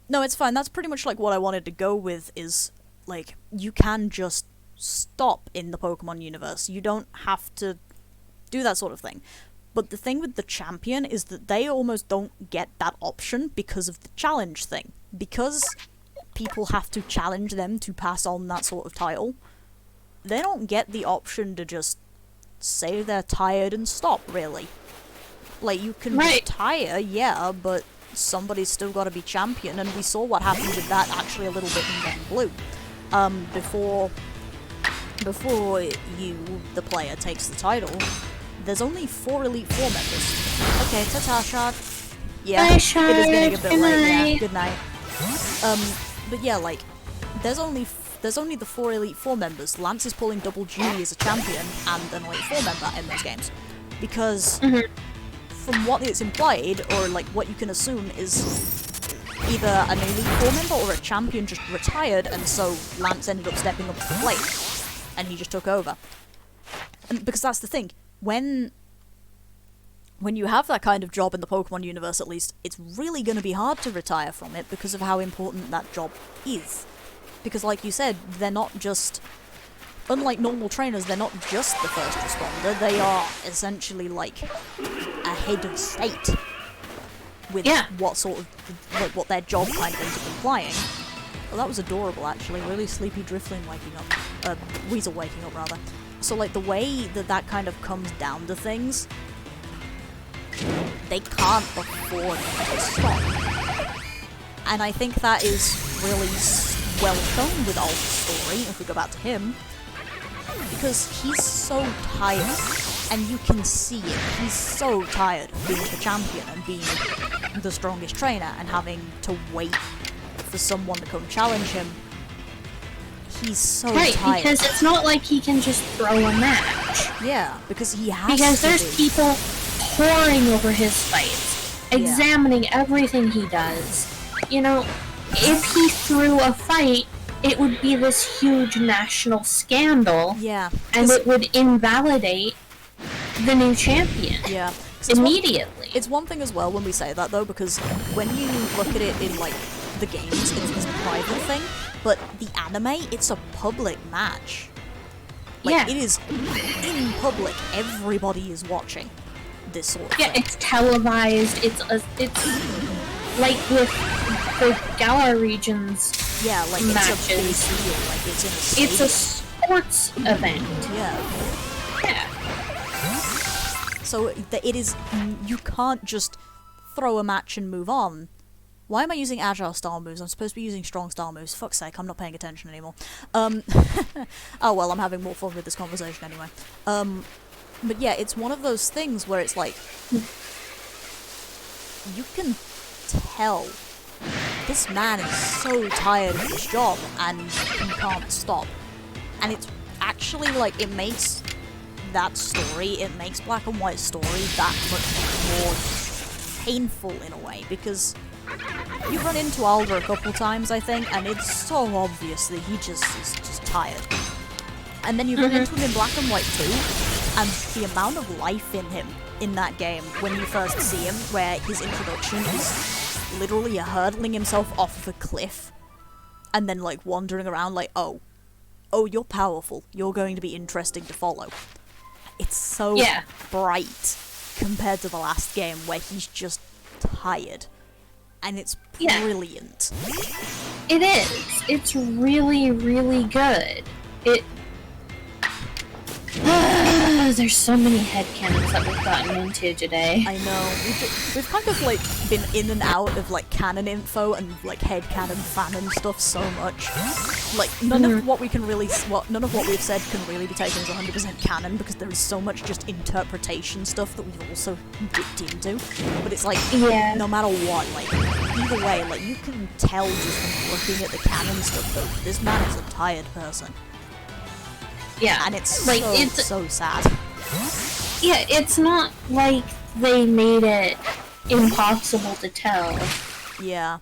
No, it's fine, that's pretty much, like, what I wanted to go with is, like, you can just stop in the Pokemon universe. You don't have to do that sort of thing. But the thing with the champion is that they almost don't get that option because of the challenge thing. Because people have to challenge them to pass on that sort of title, they don't get the option to just say they're tired and stop, really. Like, you can retire, yeah, but somebody's still got to be champion, and we saw what happened with that actually a little bit in Red and Blue. Before you, the player, takes the title, there's only 4 Elite Four members. Okay, ta-ta, Shard. Yeah, bye, Shard. It is getting a bit Good late, night. yeah, good night. But yeah, like, there's only the 4 Elite Four members. Lance is pulling double duty as a champion and an Elite Four member in those games. Because, from what it's implied, or, like, what you can assume is either an Elite Four member or a champion just retired, and so Lance ended up stepping up to the plate. And he just took over. And because that's the thing, when you have that kind of job in the Pokemon universe, at least, it's really going to be hard to retire from it because of how important that job is. Because, like you said, they're not just... Unlike normal trainers, they're not just the first responder, they are essentially, like, a head of state with what sort of, like, what their job kind of ends up implying. Well, that was adorable, actually. Really sleepy Drifloon waking up. Weasel waking up, rather. So, like, the way that kind of comes down to things, they can't afford to stop. And I think that is really well shown with Alder's story, if we go back to him, because he's so tired, and you can see it. He's so tired of being the champion and being the strongest trainer and having to wait for someone to come challenge him. He's so tired. Right, because it's not like he can just throw a match. Yeah, because he has Because to there's people poring over his fights, examining everything he does. You know, if he threw a fight, it would be this huge national scandal. Yeah. And it would invalidate the new champion. Yeah. Immediately. It's one thing as well when we say that, though, because when you look at it in, like, the games, it's this private thing, but the anime, it's a public match. Like, it is in public. Everybody is watching this sort of thing. Yeah, it's televised. It's like with the Galar regions. Yeah, like matches. It's a big deal. Like it's in a stadium. It's a sports event. Yeah. So it is. You can't just throw a match and move on. Why am I using agile style moves? I'm supposed to be using strong style moves. Fuck's sake, I'm not paying attention anymore. Oh well, I'm having more fun with this conversation anyway. But yeah, it's one of those things where it's like, you can tell this man is so tired of his job and he can't stop. And it's actually like, it makes that story, it makes Black and White's story that much more painful in a way, because you've run into Alder a couple times, I think, and it's so obvious that he just is just tired. And then you run into him in Black and White too, and the amount of life in him in that game when you first see him, where his introduction is literally hurdling himself off of a cliff, and then like wandering around like, oh, you're powerful, you're going to be interesting to follow. It's so bright compared to the last game where he's just tired. And it's brilliant. It is. It's really, really good. There's so many headcanons that we've gotten into today. I know. We've kind of like been in and out of like canon info and like headcanon fanon stuff so much. Like none of what we can really, none of what we've said can really be taken as 100% canon, because there is so much just interpretation stuff that we've also dipped into. But it's like, no matter what, like either way, like you can tell just from looking at the canon stuff that this man is a tired person. Yeah, and it's like so sad. Yeah, it's not like they made it impossible to tell. Yeah,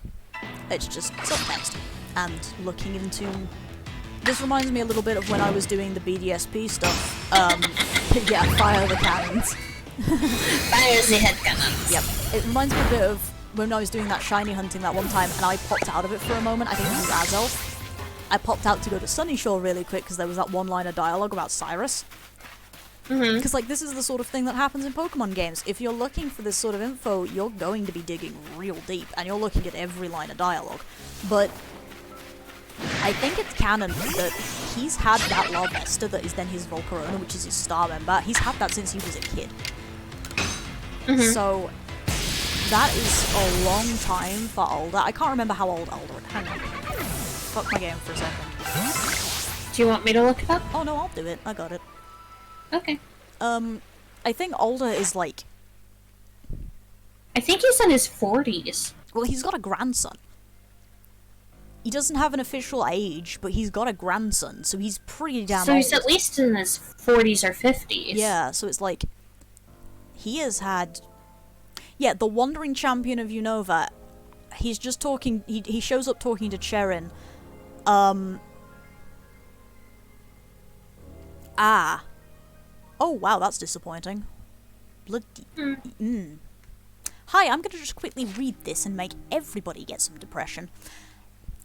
it's just subtext. And looking into... This reminds me a little bit of when I was doing the BDSP stuff. Yeah, fire the cannons. Fire the head cannons. Yep. It reminds me a bit of when I was doing that shiny hunting that one time, and I popped out of it for a moment. I think it was Azelf. I popped out to go to Sunyshore really quick because there was that one line of dialogue about Cyrus. Because, like, this is the sort of thing that happens in Pokemon games. If you're looking for this sort of info, you're going to be digging real deep, and you're looking at every line of dialogue. But I think it's canon that he's had that Larvesta that is then his Volcarona, which is his star member. He's had that since he was a kid. So that is a long time for Alder. I can't remember how old Alder is. Hang on. Fuck my game for a second. Do you want me to look it up? Oh no, I'll do it. I got it. Okay. I think Alder is like... I think he's in his 40s. Well, he's got a grandson. He doesn't have an official age, but he's got a grandson, so he's pretty damn old. So he's at least in his 40s or 50s. Yeah, so it's like... He has had... Yeah, the Wandering Champion of Unova, he's just talking... He shows up talking to Cherin. Oh, wow, that's disappointing. Bloody... Hi, I'm gonna just quickly read this and make everybody get some depression.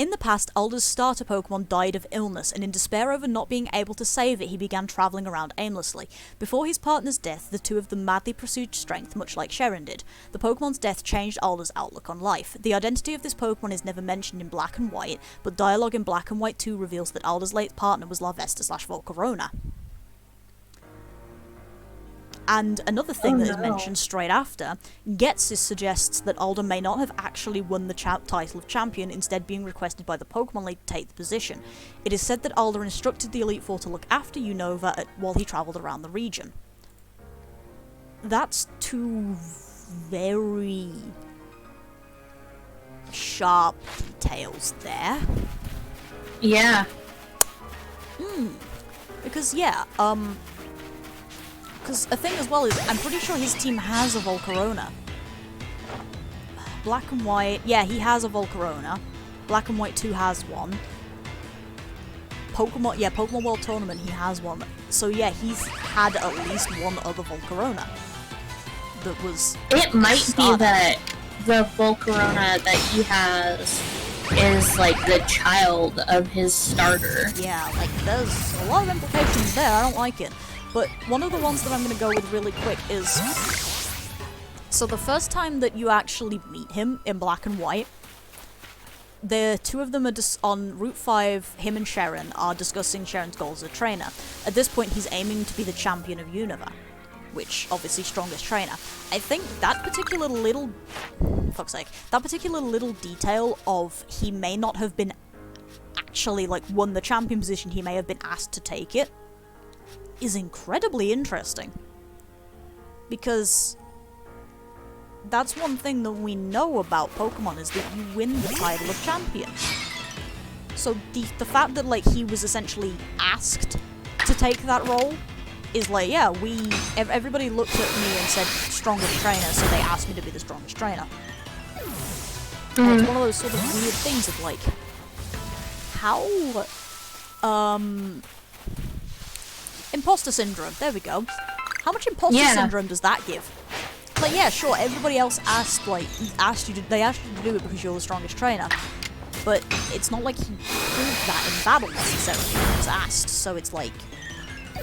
In the past, Alder's starter Pokemon died of illness, and in despair over not being able to save it, he began travelling around aimlessly. Before his partner's death, the two of them madly pursued strength, much like Sharon did. The Pokemon's death changed Alder's outlook on life. The identity of this Pokemon is never mentioned in Black and White, but dialogue in Black and White 2 reveals that Alder's late partner was Larvesta/Volcarona. And another thing that is mentioned straight after, Getsis suggests that Alder may not have actually won the title of champion, instead being requested by the Pokemon League to take the position. It is said that Alder instructed the Elite Four to look after Unova while he travelled around the region. That's two very sharp details there. Yeah. Because, yeah, because a thing as well is, I'm pretty sure his team has a Volcarona. Black and White, yeah, he has a Volcarona. Black and White 2 has one. Pokemon World Tournament, he has one. So yeah, he's had at least one other Volcarona. That was... It might be that the Volcarona that he has is, like, the child of his starter. Yeah, like, there's a lot of implications there, I don't like it. But one of the ones that I'm going to go with really quick is... So the first time that you actually meet him in Black and White, the two of them are on Route 5, him and Sharon are discussing Sharon's goals as a trainer. At this point, he's aiming to be the champion of Unova, which, obviously, strongest trainer. I think that particular little... Fuck's sake. That particular little detail of he may not have been actually, like, won the champion position, he may have been asked to take it, is incredibly interesting. Because that's one thing that we know about Pokemon, is that you win the title of champion. So the fact that, like, he was essentially asked to take that role is like, yeah, everybody looked at me and said strongest trainer, so they asked me to be the strongest trainer. And it's one of those sort of weird things of, like, how, imposter syndrome, there we go. How much imposter syndrome does that give? Like, yeah, sure, everybody else they asked you to do it because you're the strongest trainer. But it's not like he proved that in battle necessarily, he was asked, so it's like,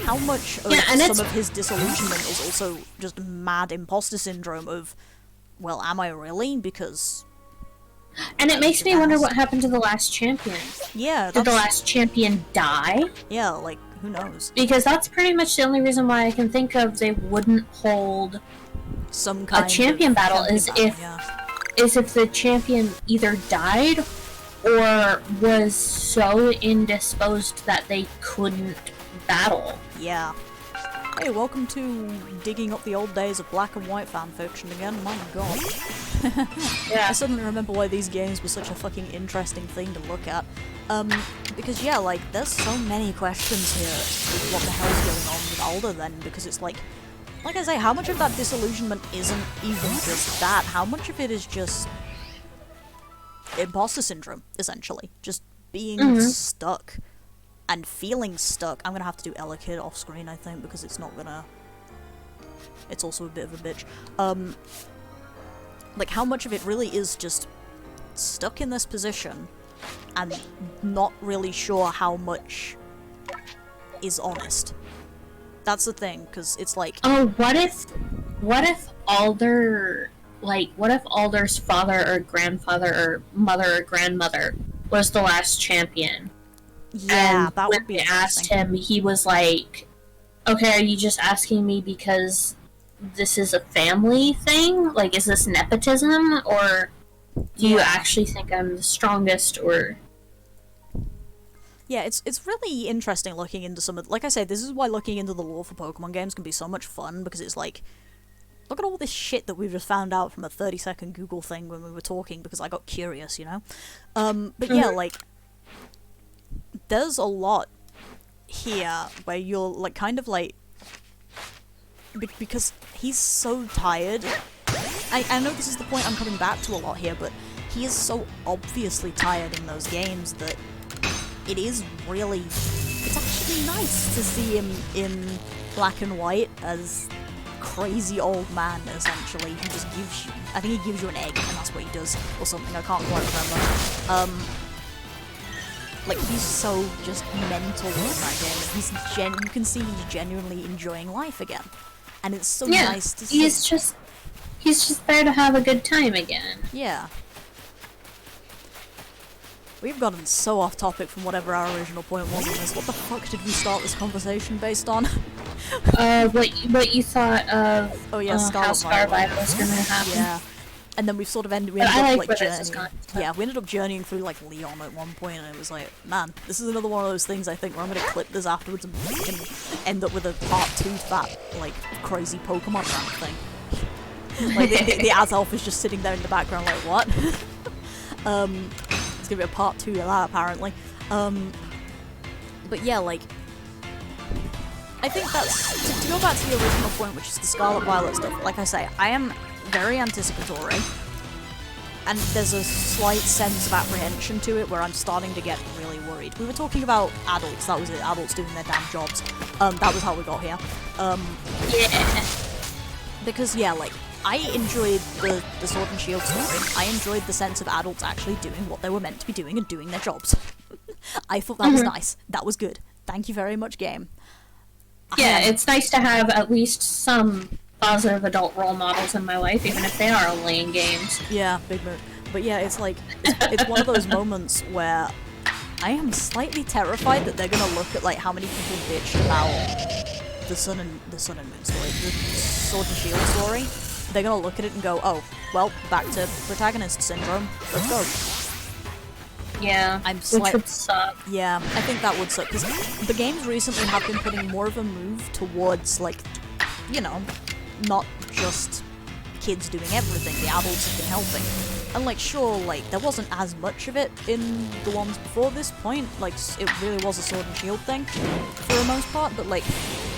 how much of some of his disillusionment is also just mad imposter syndrome of, well, am I really? Because... And it makes me wonder what happened to the last champion. Yeah, Did the last champion die? Yeah, like, who knows? Because that's pretty much the only reason why I can think of they wouldn't hold some kind a champion battle is if the champion either died or was so indisposed that they couldn't battle. Yeah. Hey, welcome to digging up the old days of Black and White fanfiction again, my god. Yeah. I suddenly remember why these games were such a fucking interesting thing to look at. Because yeah, like, there's so many questions here with what the hell's going on with Alder then, because it's like I say, how much of that disillusionment isn't even just that? How much of it is just imposter syndrome, essentially? Just being stuck. And feeling stuck. I'm gonna have to do Elekid off screen, I think, because it's not gonna... It's also a bit of a bitch. Like, how much of it really is just stuck in this position and not really sure how much is honest. That's the thing, because it's like... Oh, what if Alder... Like, what if Alder's father or grandfather or mother or grandmother was the last champion? Yeah, and that would be when we asked him, he was like, okay, are you just asking me because this is a family thing? Like, is this nepotism? Or do you actually think I'm the strongest? Or... Yeah, it's really interesting looking into some of... Like I say, this is why looking into the lore for Pokemon games can be so much fun, because it's like, look at all this shit that we've just found out from a 30-second Google thing when we were talking, because I got curious, you know? But yeah, like... There's a lot here where you're, like, kind of, like... Because he's so tired. I know this is the point I'm coming back to a lot here, but he is so obviously tired in those games that it is really... It's actually nice to see him in Black and White as crazy old man, essentially. He just gives you... I think he gives you an egg, and that's what he does, or something. I can't quite remember. Like, he's so just mental in that game, and you can see he's genuinely enjoying life again. And it's so nice to see. He's just there to have a good time again. Yeah. We've gotten so off topic from whatever our original point was in this. What the fuck did we start this conversation based on? What you thought of how Star Violet was gonna happen. Yeah. And then we sort of we ended up journeying. Yeah, we ended up journeying through like Leon at one point, and it was like, man, this is another one of those things I think where I'm gonna clip this afterwards and end up with a part 2 to that like crazy Pokemon ramp thing. Like the Azelf is just sitting there in the background like, what? It's gonna be a part 2 of that apparently. But yeah, like, I think that's to go back to the original point, which is the Scarlet Violet stuff. Like I say, I am very anticipatory, and there's a slight sense of apprehension to it where I'm starting to get really worried. We were talking about adults, that was it, adults doing their damn jobs. That was how we got here. Yeah. Because, yeah, like, I enjoyed the Sword and Shield story. I enjoyed the sense of adults actually doing what they were meant to be doing and doing their jobs. I thought that was nice. That was good. Thank you very much, game. Yeah, it's nice to have at least some positive adult role models in my life, even if they are only in games. Yeah, big move. But yeah, it's like, it's one of those moments where I am slightly terrified that they're gonna look at like how many people bitched about the Sun and Moon story, the Sword and Shield story. They're gonna look at it and go, oh, well, back to protagonist syndrome. Let's go. Yeah, which would suck. Yeah, I think that would suck, because the games recently have been putting more of a move towards, like, you know, not just kids doing everything, the adults have been helping. And, like, sure, like, there wasn't as much of it in the ones before this point, like, it really was a Sword and Shield thing, for the most part, but, like,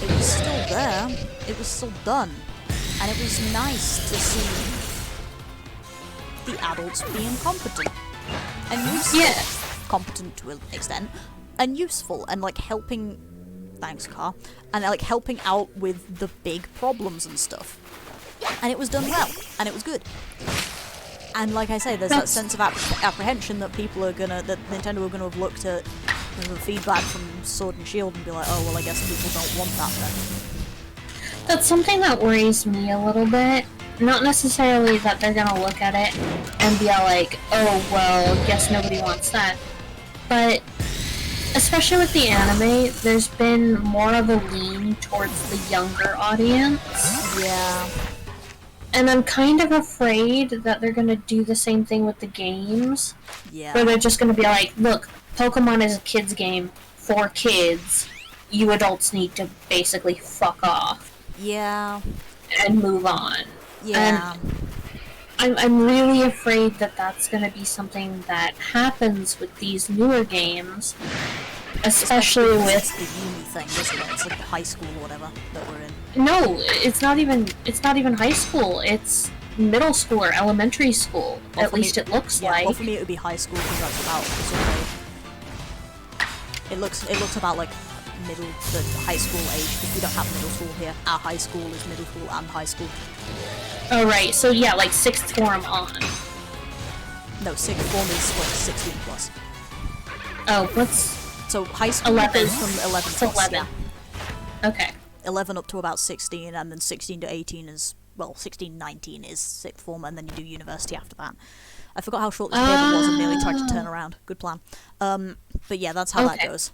it was still there, it was still done, and it was nice to see the adults being competent. And useful. Yeah. Competent to an extent. And useful, and, like, helping... Thanks, Car. And, like, helping out with the big problems and stuff. And it was done well, and it was good. And like I say, there's that sense of apprehension that people are gonna, that Nintendo are gonna have looked at the feedback from Sword and Shield and be like, oh, well, I guess people don't want that then. That's something that worries me a little bit. Not necessarily that they're gonna look at it and be all like, oh, well, guess nobody wants that. But especially with the anime, there's been more of a lean towards the younger audience. Yeah. And I'm kind of afraid that they're gonna do the same thing with the games. Yeah. Where they're just gonna be like, look, Pokemon is a kid's game for kids. You adults need to basically fuck off. Yeah. And move on. Yeah. And I'm really afraid that that's gonna be something that happens with these newer games. Especially with the uni thing, isn't it? It's like high school or whatever that we're in. No, it's not even high school. It's middle school or elementary school. Well, at least it looks like. Well, for me it would be high school because that's about sort of, it looks about like the high school age, because we don't have middle school here. Our high school is middle school and high school. Oh right, so yeah, like 6th form on. No, 6th form is like 16 plus. Oh, what's... So high school 11. goes from 11 to plus, 11. Yeah. Okay. 11 up to about 16, and then 16 to 18 is, well, 16, 19 is 6th form, and then you do university after that. I forgot how short this paper was and nearly tried to turn around. Good plan. But yeah, that's how that goes.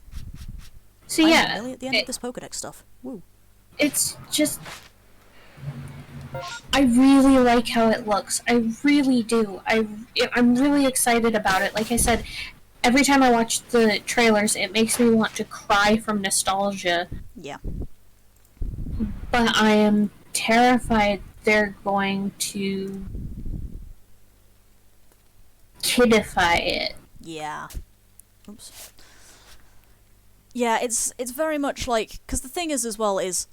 So yeah, really at the end of this Pokedex stuff. Woo. It's just... I really like how it looks. I really do. I'm really excited about it. Like I said, every time I watch the trailers, it makes me want to cry from nostalgia. Yeah. But I am terrified they're going to kidify it. Yeah. Oops. Yeah, it's very much like, because the thing is as well is,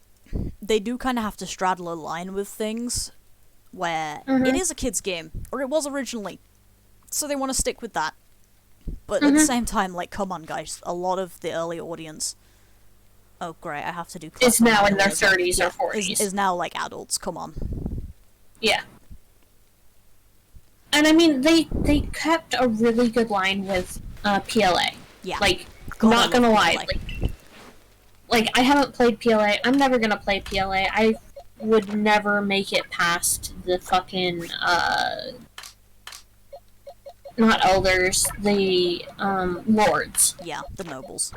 they do kind of have to straddle a line with things where it is a kid's game, or it was originally, so they want to stick with that. But at the same time, like, come on, guys, a lot of the early audience... Oh, great, I have to do... It's now in their 30s or 40s. Is now, like, adults, come on. Yeah. And I mean, they kept a really good line with PLA. Yeah. Like, God, not I gonna love lie. PLA. Like, I haven't played PLA. I'm never gonna play PLA. I would never make it past the fucking, not elders, the, lords. Yeah, the nobles.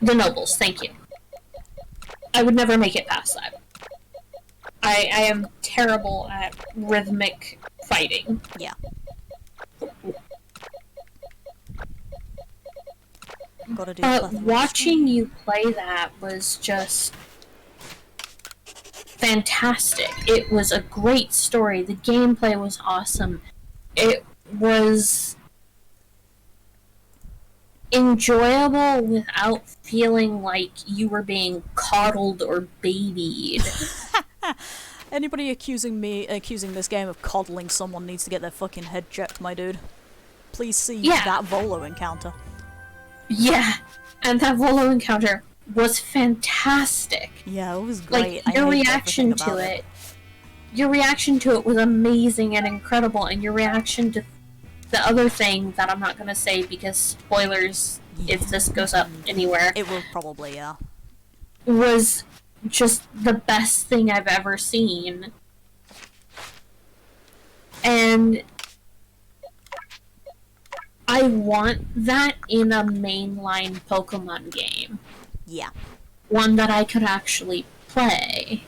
The nobles, thank you. I would never make it past that. I am terrible at rhythmic fighting. Yeah. Gotta do But watching you play that was just fantastic. It was a great story. The gameplay was awesome. It was enjoyable without feeling like you were being coddled or babied. Anybody accusing this game of coddling someone needs to get their fucking head checked, my dude. Please see that Volo encounter. Yeah, and that Volo encounter was fantastic. Yeah, it was great. Like, your reaction to it. Your reaction to it was amazing and incredible, and your reaction to the other thing that I'm not gonna say because spoilers if this goes up anywhere. It will probably, yeah. Was just the best thing I've ever seen. And I want that in a mainline Pokemon game. Yeah. One that I could actually play.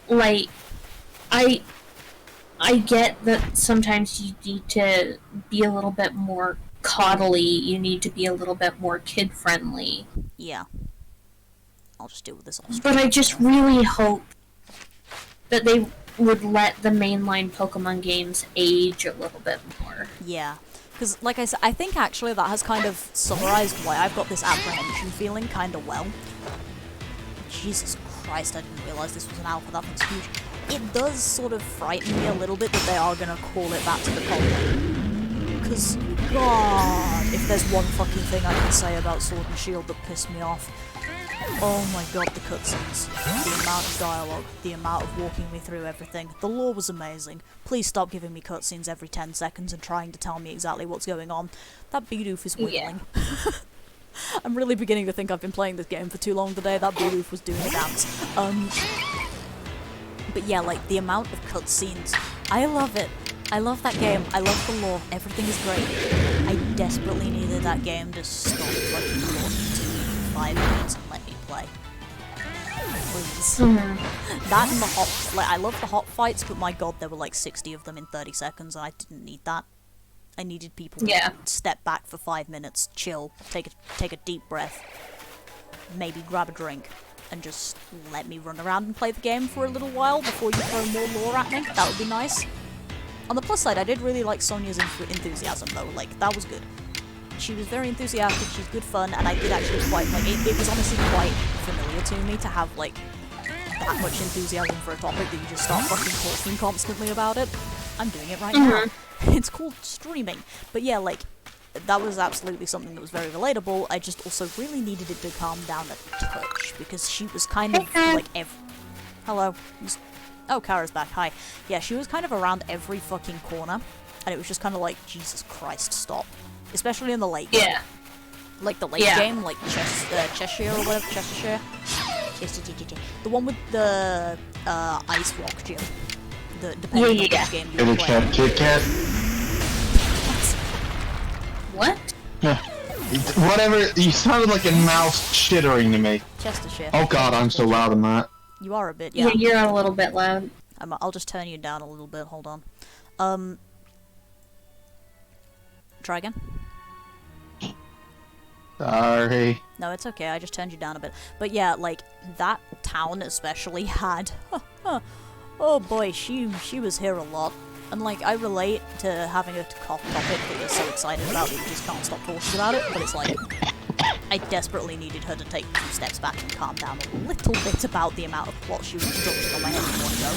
Like, I get that sometimes you need to be a little bit more coddly, you need to be a little bit more kid-friendly. Yeah. I'll just deal with this all But I just really hope that they would let the mainline Pokemon games age a little bit more. Yeah. Because, like I said, I think actually that has kind of summarized why I've got this apprehension feeling kind of well. Jesus Christ, I didn't realize this was an alpha, that thing's huge. It does sort of frighten me a little bit that they are going to call it back to the Pokedex. Because, God, if there's one fucking thing I can say about Sword and Shield that pissed me off. Oh my god, the cutscenes. The amount of dialogue, the amount of walking me through everything. The lore was amazing. Please stop giving me cutscenes every 10 seconds and trying to tell me exactly what's going on. That Bidoof is wiggling. Yeah. I'm really beginning to think I've been playing this game for too long today. That Bidoof was doing a dance. But yeah, like, the amount of cutscenes. I love it. I love that game. I love the lore. Everything is great. I desperately needed that game to stop fucking talking to me for 5 minutes and let me play. Please. That and the hot... Like, I love the hot fights, but my god, there were like 60 of them in 30 seconds, and I didn't need that. I needed people to step back for 5 minutes, chill, take a deep breath, maybe grab a drink, and just let me run around and play the game for a little while before you throw more lore at me. That would be nice. On the plus side, I did really like Sonia's enthusiasm, though. Like, that was good. She was very enthusiastic, she's good fun, and I did actually quite, like, it was honestly quite familiar to me to have, like, that much enthusiasm for a topic that you just start fucking talking constantly about it. I'm doing it right now. It's called streaming. But yeah, like, that was absolutely something that was very relatable. I just also really needed it to calm down a touch, because she was kind of, like, Hello. Oh, Kara's back. Hi. Yeah, she was kind of around every fucking corner, and it was just kind of like, Jesus Christ, stop. Especially in the late game. Like, the late game, like Cheshire or whatever, Chestershire. The one with the Ice Rock gym. Depending on which game you're playing. Kit Kat. What? Whatever, you sounded like a mouse chittering to me. Chestershire. Oh god, I'm so loud in that. You are a bit, yeah. Yeah, you're a little bit loud. I'll just turn you down a little bit, hold on. Try again? Sorry. No, it's okay, I just turned you down a bit. But yeah, like, that town especially had... oh boy, she was here a lot. And like, I relate to having a topic that you're so excited about that you just can't stop talking about it, but it's like... I desperately needed her to take 2 steps back and calm down a little bit about the amount of plot she was dumping on my head in one go.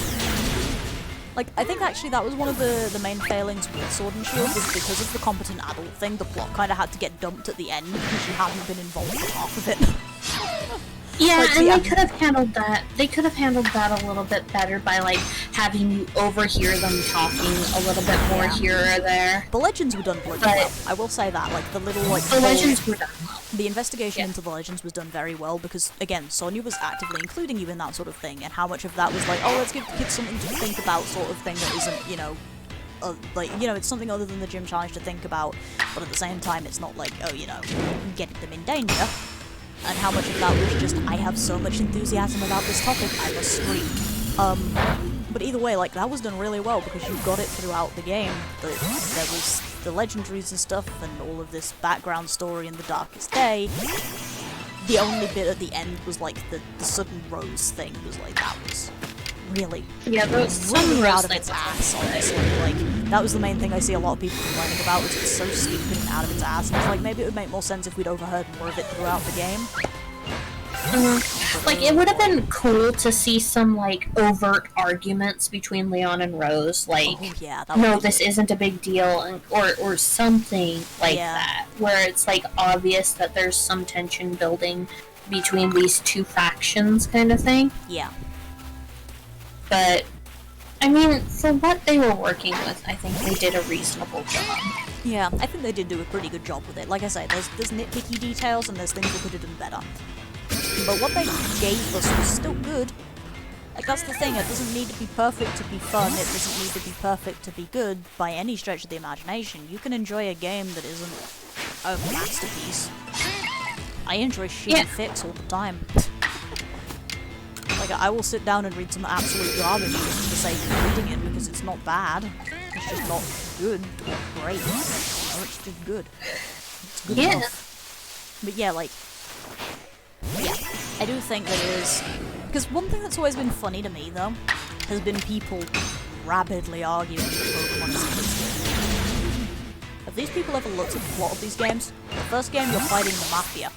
Like, I think actually that was one of the main failings with Sword and Shield, was because of the competent adult thing, the plot kind of had to get dumped at the end because you hadn't been involved in half of it. Yeah, like, and they could have handled that. They could have handled that a little bit better by like having you overhear them talking a little bit more here or there. The legends were done bloody well. I will say that. Like the little like the legends were done well. The investigation into the legends was done very well because again, Sonia was actively including you in that sort of thing, and how much of that was like, oh, let's give the kids something to think about, sort of thing that isn't, you know. Like, you know, it's something other than the gym challenge to think about, but at the same time, it's not like, oh, you know, getting them in danger. And how much of that was just, I have so much enthusiasm about this topic, I must scream. But either way, like, that was done really well, because you got it throughout the game. There was the legendaries and stuff, and all of this background story in the Darkest Day. The only bit at the end was, like, the sudden Rose thing was, like, that was really, really out of its ass, honestly. Like, that was the main thing I see a lot of people complaining about, was it's so stupid and out of its ass, and it's like, maybe it would make more sense if we'd overheard more of it throughout the game. Like, it would have been cool to see some, like, overt arguments between Leon and Rose, like, oh, yeah, no, this isn't a big deal, or something like that, where it's, like, obvious that there's some tension building between these two factions, kind of thing. Yeah. But, I mean, for what they were working with, I think they did a reasonable job. Yeah, I think they did do a pretty good job with it. Like I say, there's nitpicky details and there's things they could have done better. But what they gave us was still good. Like, that's the thing, it doesn't need to be perfect to be fun, it doesn't need to be perfect to be good by any stretch of the imagination. You can enjoy a game that isn't a masterpiece. I enjoy shitty fix all the time. Like, I will sit down and read some absolute garbage just for the sake of reading it, because it's not bad. It's just not good or great. You know, it's just good. It's good enough. But yeah, like, yeah, I do think that it is... Because one thing that's always been funny to me, though, has been people rabidly arguing that Pokemon is a kids' game. Have these people ever looked at the plot of these games? The first game, you're fighting the Mafia.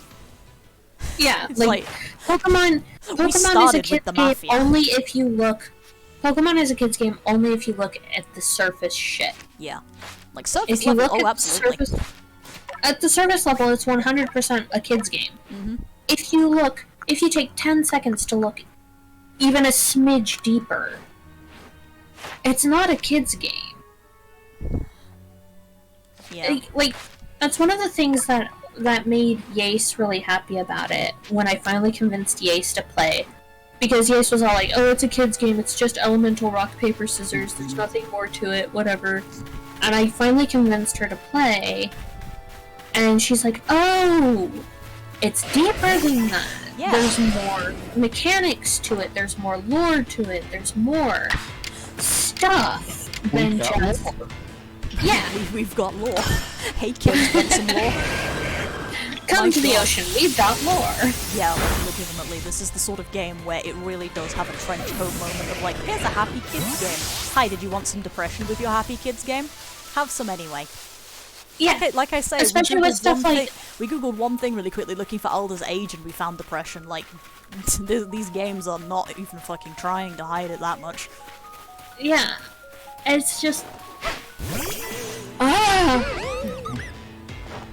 Yeah, it's like Pokemon is a kid's game only if you look... Pokemon is a kid's game only if you look at the surface shit. Yeah. Like, surface level, oh, absolutely. At the surface level, it's 100% a kid's game. Mm-hmm. If you take 10 seconds to look even a smidge deeper, it's not a kid's game. Yeah. Like, that's one of the things that made Yace really happy about it when I finally convinced Yace to play. Because Yace was all like, oh, it's a kid's game, it's just elemental rock, paper, scissors, there's nothing more to it, whatever. And I finally convinced her to play, and she's like, oh, it's deeper than that. Yeah. There's more mechanics to it, there's more lore to it, there's more stuff than just... Yeah. We've got lore. Hey kids, get some lore. Come to the ocean, we've got lore. Yeah, like, legitimately, this is the sort of game where it really does have a trench coat moment of like, here's a happy kids game. Hi, did you want some depression with your happy kids game? Have some anyway. Yeah. Like I say, especially with stuff like... We googled one thing really quickly looking for Alder's age and we found depression. Like, these games are not even fucking trying to hide it that much. Yeah. It's just...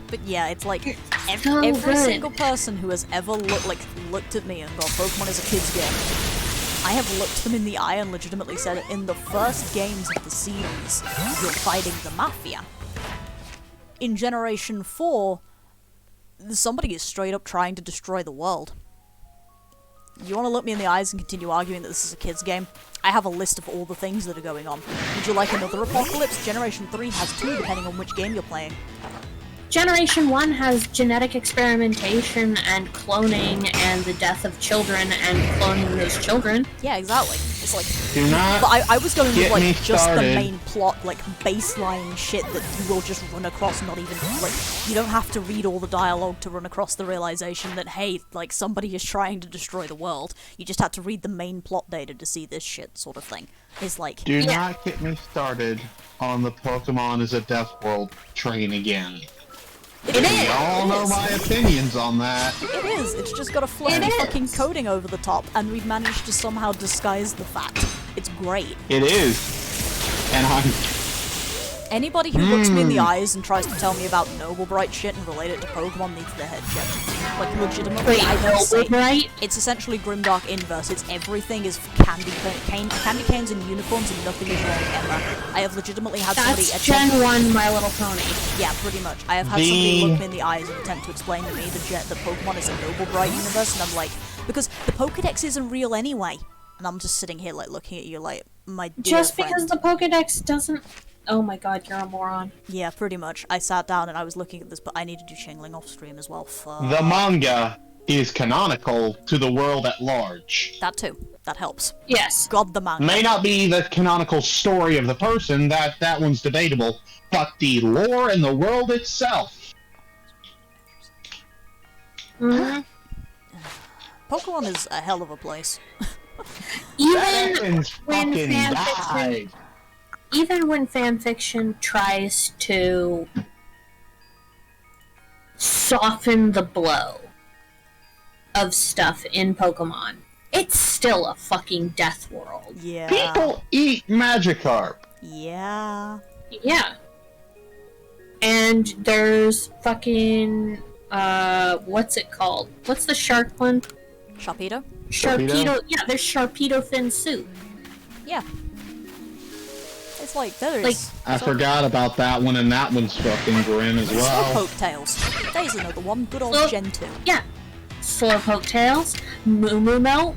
But yeah, it's like so every single person who has ever looked at me and gone, Pokemon is a kid's game, I have looked them in the eye and legitimately said, in the first games of the series, you're fighting the Mafia. In Generation 4, somebody is straight up trying to destroy the world. You want to look me in the eyes and continue arguing that this is a kid's game? I have a list of all the things that are going on. Would you like another apocalypse? Generation 3 has 2, depending on which game you're playing. Generation 1 has genetic experimentation and cloning and the death of children and cloning those children. Yeah, exactly. It's like... Do not but I was going with, like, just started. the main plot, like, baseline shit that you will just run across, not even, like, you don't have to read all the dialogue to run across the realization that, hey, like, somebody is trying to destroy the world. You just have to read the main plot data to see this shit, sort of thing. It's like... Do not get me started on the Pokemon is a Death World train again. It is. We all know my opinions on that. It is. It's just got a fluffy fucking coating over the top, and we've managed to somehow disguise the fact. It's great. It is. And Anybody who looks me in the eyes and tries to tell me about Noble Bright shit and relate it to Pokemon needs their head checked. Like, legitimately, I don't say... Bright? It's essentially Grimdark Inverse. It's everything is candy canes and unicorns and nothing is wrong ever. I have legitimately had somebody... That's Gen 1 My Little Pony. Yeah, pretty much. I have had somebody look me in the eyes and attempt to explain to me that Pokemon is a Noble Bright universe, and I'm like, because the Pokedex isn't real anyway. And I'm just sitting here, like, looking at you like, my dear Just friend. because the Pokedex doesn't... Oh my god, you're a moron. Yeah, pretty much. I sat down and I was looking at this, but I need to do Chingling off stream as well. Fuck. The manga is canonical to the world at large. That too. That helps. Yes. God, the manga. May not be the canonical story of the person, that one's debatable, but the lore and the world itself. Mm-hmm. Pokemon is a hell of a place. Even when fucking fanfiction... Even when fanfiction tries to soften the blow of stuff in Pokemon, it's still a fucking death world. Yeah. People eat Magikarp. Yeah. Yeah. And there's fucking, what's it called? What's the shark one? Sharpedo? Sharpedo? Yeah, there's Sharpedo fin soup. Yeah. It's like, there's... Like, I forgot about that one, and that one's fucking grim as well. Slowpoke Tails. There's another one. Good old Gen 2. Yeah. Slowpoke Tails, Moo Moo Milk.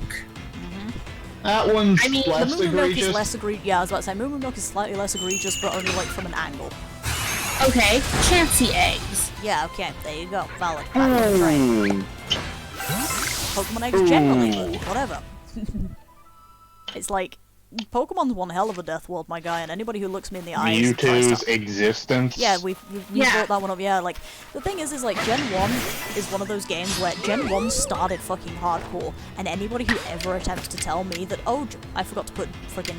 That one's The less Moo Moo Milk is egregious. less egregious. Yeah, I was about to say, Moo Moo Milk is slightly less egregious, but only, like, from an angle. Okay, Chansey Eggs. Yeah, okay, there you go. Valid. Right. Pokemon eggs generally, but whatever. It's like, Pokemon's one hell of a death world, my guy, and anybody who looks me in the eyes... Mewtwo's existence. Yeah, we brought that one up, yeah, like, the thing is like, Gen 1 is one of those games where Gen 1 started fucking hardcore, and anybody who ever attempts to tell me that, oh, I forgot to put friggin'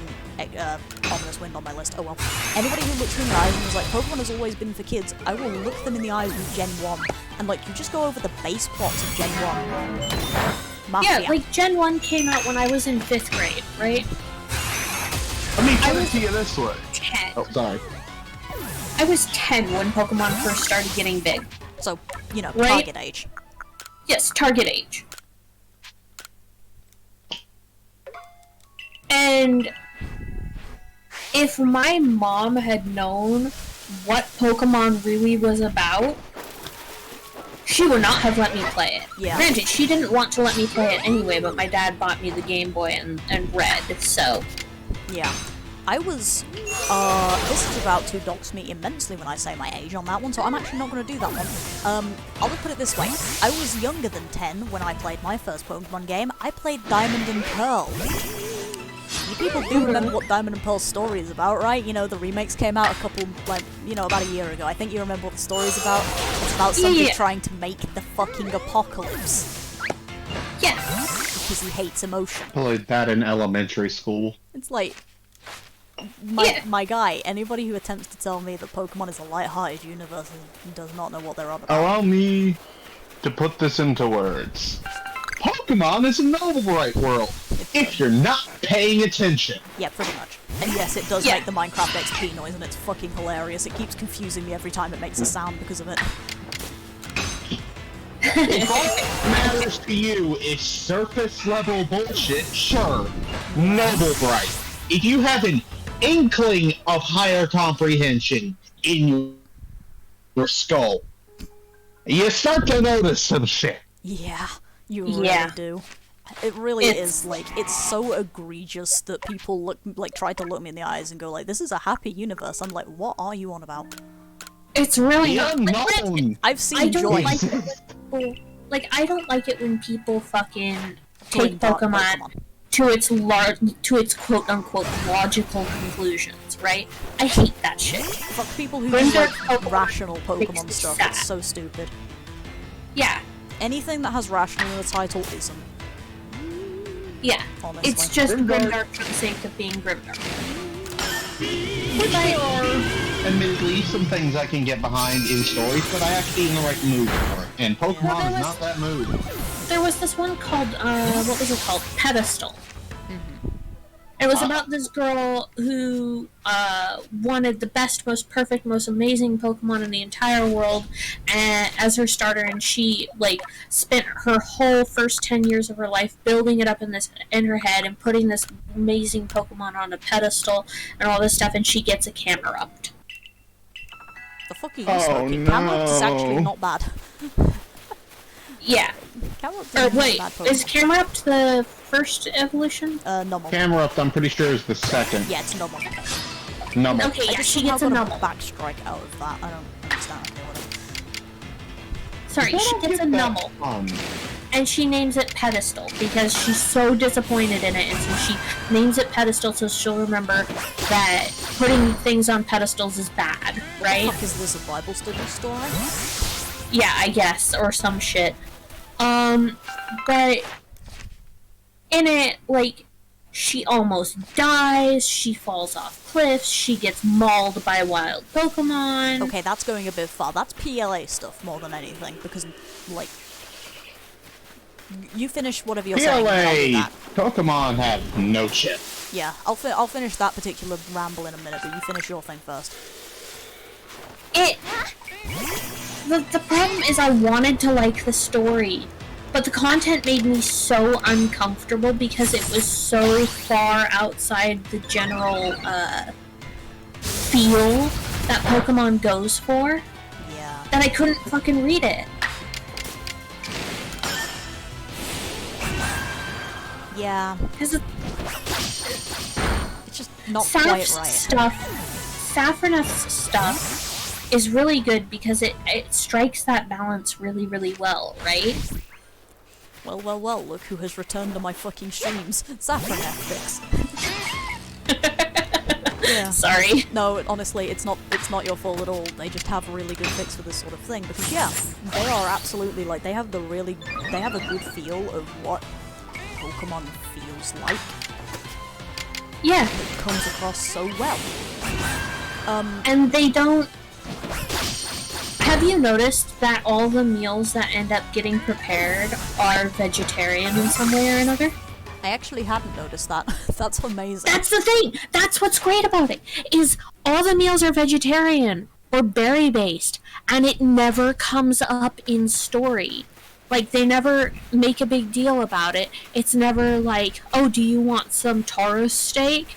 Ominous Wind on my list, oh well. Anybody who looks me in the eyes and is like, Pokemon has always been for kids, I will look them in the eyes with Gen 1, and like, you just go over the base plots of Gen 1. Mafia. Yeah, like, Gen 1 came out when I was in 5th grade, right? Let me put it to you this way. 10. Oh, sorry. I was 10 when Pokemon first started getting big. So, you know, Right? target age. Yes, target age. And if my mom had known what Pokemon really was about, she would not have let me play it. Yeah. Granted, she didn't want to let me play it anyway, but my dad bought me the Game Boy and Red, so... Yeah. I was, this is about to dox me immensely when I say my age on that one, so I'm actually not going to do that one. I'll just put it this way. I was younger than 10 when I played my first Pokemon game. I played Diamond and Pearl. You people do remember what Diamond and Pearl's story is about, right? You know, the remakes came out about a year ago. I think you remember what the story's about. It's about somebody trying to make the fucking apocalypse. Yeah. Because he hates emotion. Played that in elementary school. It's like, my guy, anybody who attempts to tell me that Pokemon is a light-hearted universe does not know what they're on about. Allow me to put this into words. Pokemon is a Noble Bright world, if you're not paying attention. Yeah, pretty much. And yes, it does make the Minecraft XP noise, and it's fucking hilarious. It keeps confusing me every time it makes a sound because of it. If all that matters to you is surface-level bullshit, sure, Noble Bright. If you have an inkling of higher comprehension in your skull, you start to notice some shit. Yeah, you really do. It really is, like, it's so egregious that people try to look me in the eyes and go like, this is a happy universe. I'm like, what are you on about? It's really The unknown. I've seen Joy. I don't like it when people fucking take Dark Pokemon to its quote-unquote logical conclusions, right? I hate that shit. Fuck people who When do, they're like, rational makes Pokemon me stuff. sad. It's so stupid. Yeah. Anything that has rational in the title isn't. Yeah. Honestly. It's just Grimdark. Grimdark for the sake of being Grimdark. Which are, admittedly, some things I can get behind in stories, but I have to be in the right mood for it. And Pokemon is not that mood. There was this one called, what was it called? Pedestal. It was about this girl who wanted the best, most perfect, most amazing Pokemon in the entire world as her starter, and she spent her whole first 10 years of her life building it up in her head and putting this amazing Pokemon on a pedestal and all this stuff, and she gets a Camerupt. The fuck are you smoking? No. Camerupt is actually not bad. Yeah. Wait, is Camerupt the first evolution? Normal. Camerupt, I'm pretty sure, is the second. Yeah, it's normal. Number. Okay, yeah, she gets a number. Backstrike out of that. I don't understand. Okay, whatever. Sorry, she gets a number. And she names it Pedestal because she's so disappointed in it, and so she names it Pedestal so she'll remember that putting things on pedestals is bad, right? What the fuck is this, a Bible study story? Yeah, I guess, or some shit. But in it, she almost dies, she falls off cliffs, she gets mauled by wild Pokemon. Okay, that's going a bit far. That's PLA stuff more than anything, because, you finish whatever you're saying. PLA! Pokemon have no shit. Yeah, I'll finish that particular ramble in a minute, but you finish your thing first. The problem is I wanted to like the story, but the content made me so uncomfortable because it was so far outside the general feel that Pokemon goes for. Yeah. That I couldn't fucking read it. Yeah. Because it's just not quite right. Saffroneth's stuff is really good because it strikes that balance really, really well, right? Well, look who has returned to my fucking streams. Saffroneth fix. Yeah. Sorry. No, honestly, it's not your fault at all. They just have a really good fix for this sort of thing, because yeah, they are absolutely, they have a good feel of what Pokemon feels like. Yeah. It comes across so well. And they don't... Have you noticed that all the meals that end up getting prepared are vegetarian in some way or another? I actually hadn't noticed that. That's amazing. That's the thing! That's what's great about it, is all the meals are vegetarian or berry-based, and it never comes up in story. They never make a big deal about it. It's never oh, do you want some Taurus steak?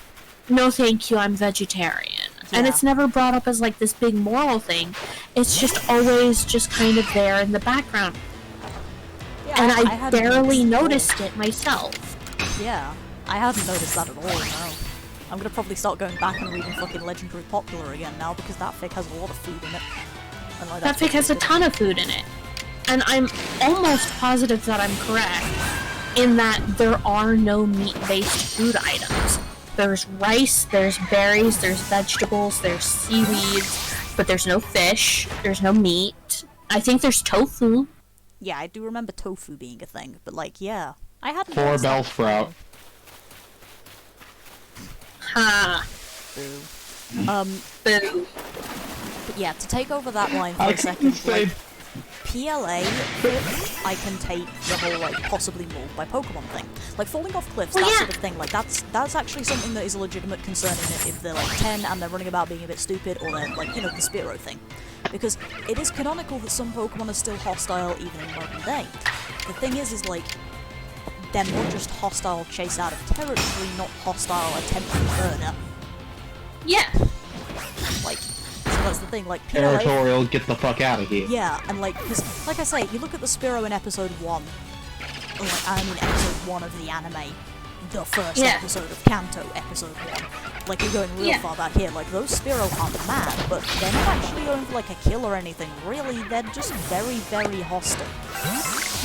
No, thank you, I'm vegetarian. Yeah. And it's never brought up as, this big moral thing. It's just always just kind of there in the background. Yeah, and I barely noticed it myself. Yeah, I hadn't noticed that at all, no. I'm gonna probably start going back and reading fucking Legendary Popular again now, because that fic has a lot of food in it. And, that fic has a ton of food in it. And I'm almost positive that I'm correct in that there are no meat-based food items. There's rice, there's berries, there's vegetables, there's seaweeds, but there's no fish, there's no meat. I think there's tofu. Yeah, I do remember tofu being a thing, but yeah, I hadn't. For Bellsprout. Ha. Boo. Boo. But yeah, to take over that line for a second, PLA, I can take the whole, possibly mauled by Pokemon thing. Falling off cliffs, that sort of thing, that's actually something that is a legitimate concern in it if they're, 10 and they're running about being a bit stupid, or they're, the Spearow thing. Because it is canonical that some Pokemon are still hostile even in modern day. The thing is, they're more just hostile chase out of territory, not hostile attempt to murder. Yeah. So that's the thing, PLA... Territorial, get the fuck out of here. Yeah, and because, I say, you look at the Spearow in episode 1, episode 1 of the anime, the first episode of Kanto, episode 1. You're going real far back here, those Spearow aren't mad, but they're not actually going for, a kill or anything. Really, they're just very, very hostile.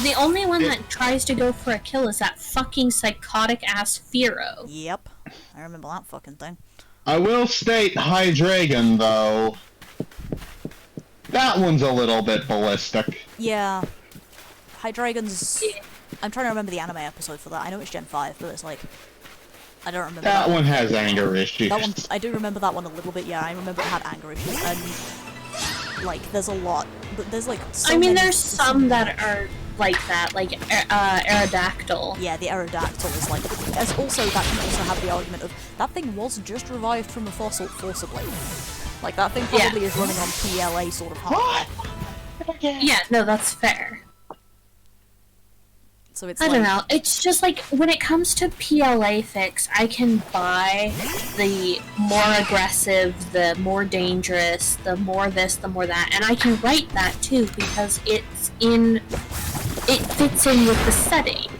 The only one that tries to go for a kill is that fucking psychotic-ass Fearow. Yep. I remember that fucking thing. I will state Hydreigon, though. That one's a little bit ballistic. Yeah. Hydreigon's... I'm trying to remember the anime episode for that. I know it's Gen 5, but it's I don't remember that one. Has anger issues. That one, I do remember that one a little bit, yeah. I remember it had anger issues, and, there's a lot. But there's, so many... there's some that are like that, like Aerodactyl. Yeah, the Aerodactyl is like... As also, that can also have the argument of, that thing was just revived from a fossil forcibly. Like, that thing probably is running on PLA sort of hardware. Yeah, no, that's fair. So it's I don't know. It's just like when it comes to PLA fix, I can buy the more aggressive, the more dangerous, the more this, the more that, and I can write that too because it fits in with the setting.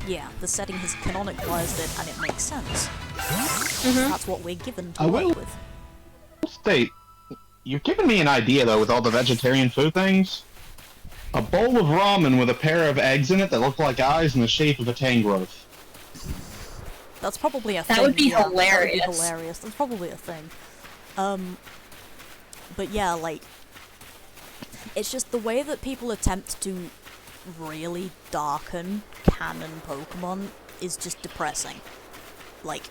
Yeah, the setting has canonicalized it, and it makes sense. That's what we're given to work with. State, you've given me an idea though with all the vegetarian food things. A bowl of ramen with a pair of eggs in it that look like eyes in the shape of a tangrowth. That's probably a thing. That would be hilarious. That would be hilarious. That's probably a thing. But yeah, like, it's just the way that people attempt to really darken canon Pokemon is just depressing. Like,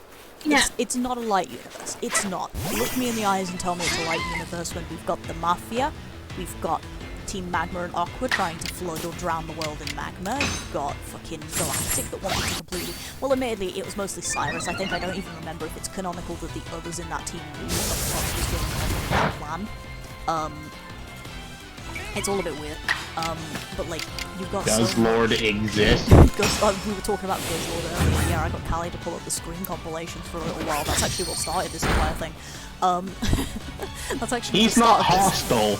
it's not a light universe. It's not. Look me in the eyes and tell me it's a light universe when we've got the Mafia, we've got Team Magma and Aqua trying to flood or drown the world in magma. You've got fucking Galactic that wanted to completely... Well, admittedly, it was mostly Cyrus. I think I don't even remember if it's canonical that the others in that team knew what the fuck was going on with that plan. It's all a bit weird. But like, you've got... Does Lord exist? We were talking about Guzzlord earlier. Yeah, I got Callie to pull up the screen compilations for a little while. That's actually what started this entire thing. That's actually... He's not hostile.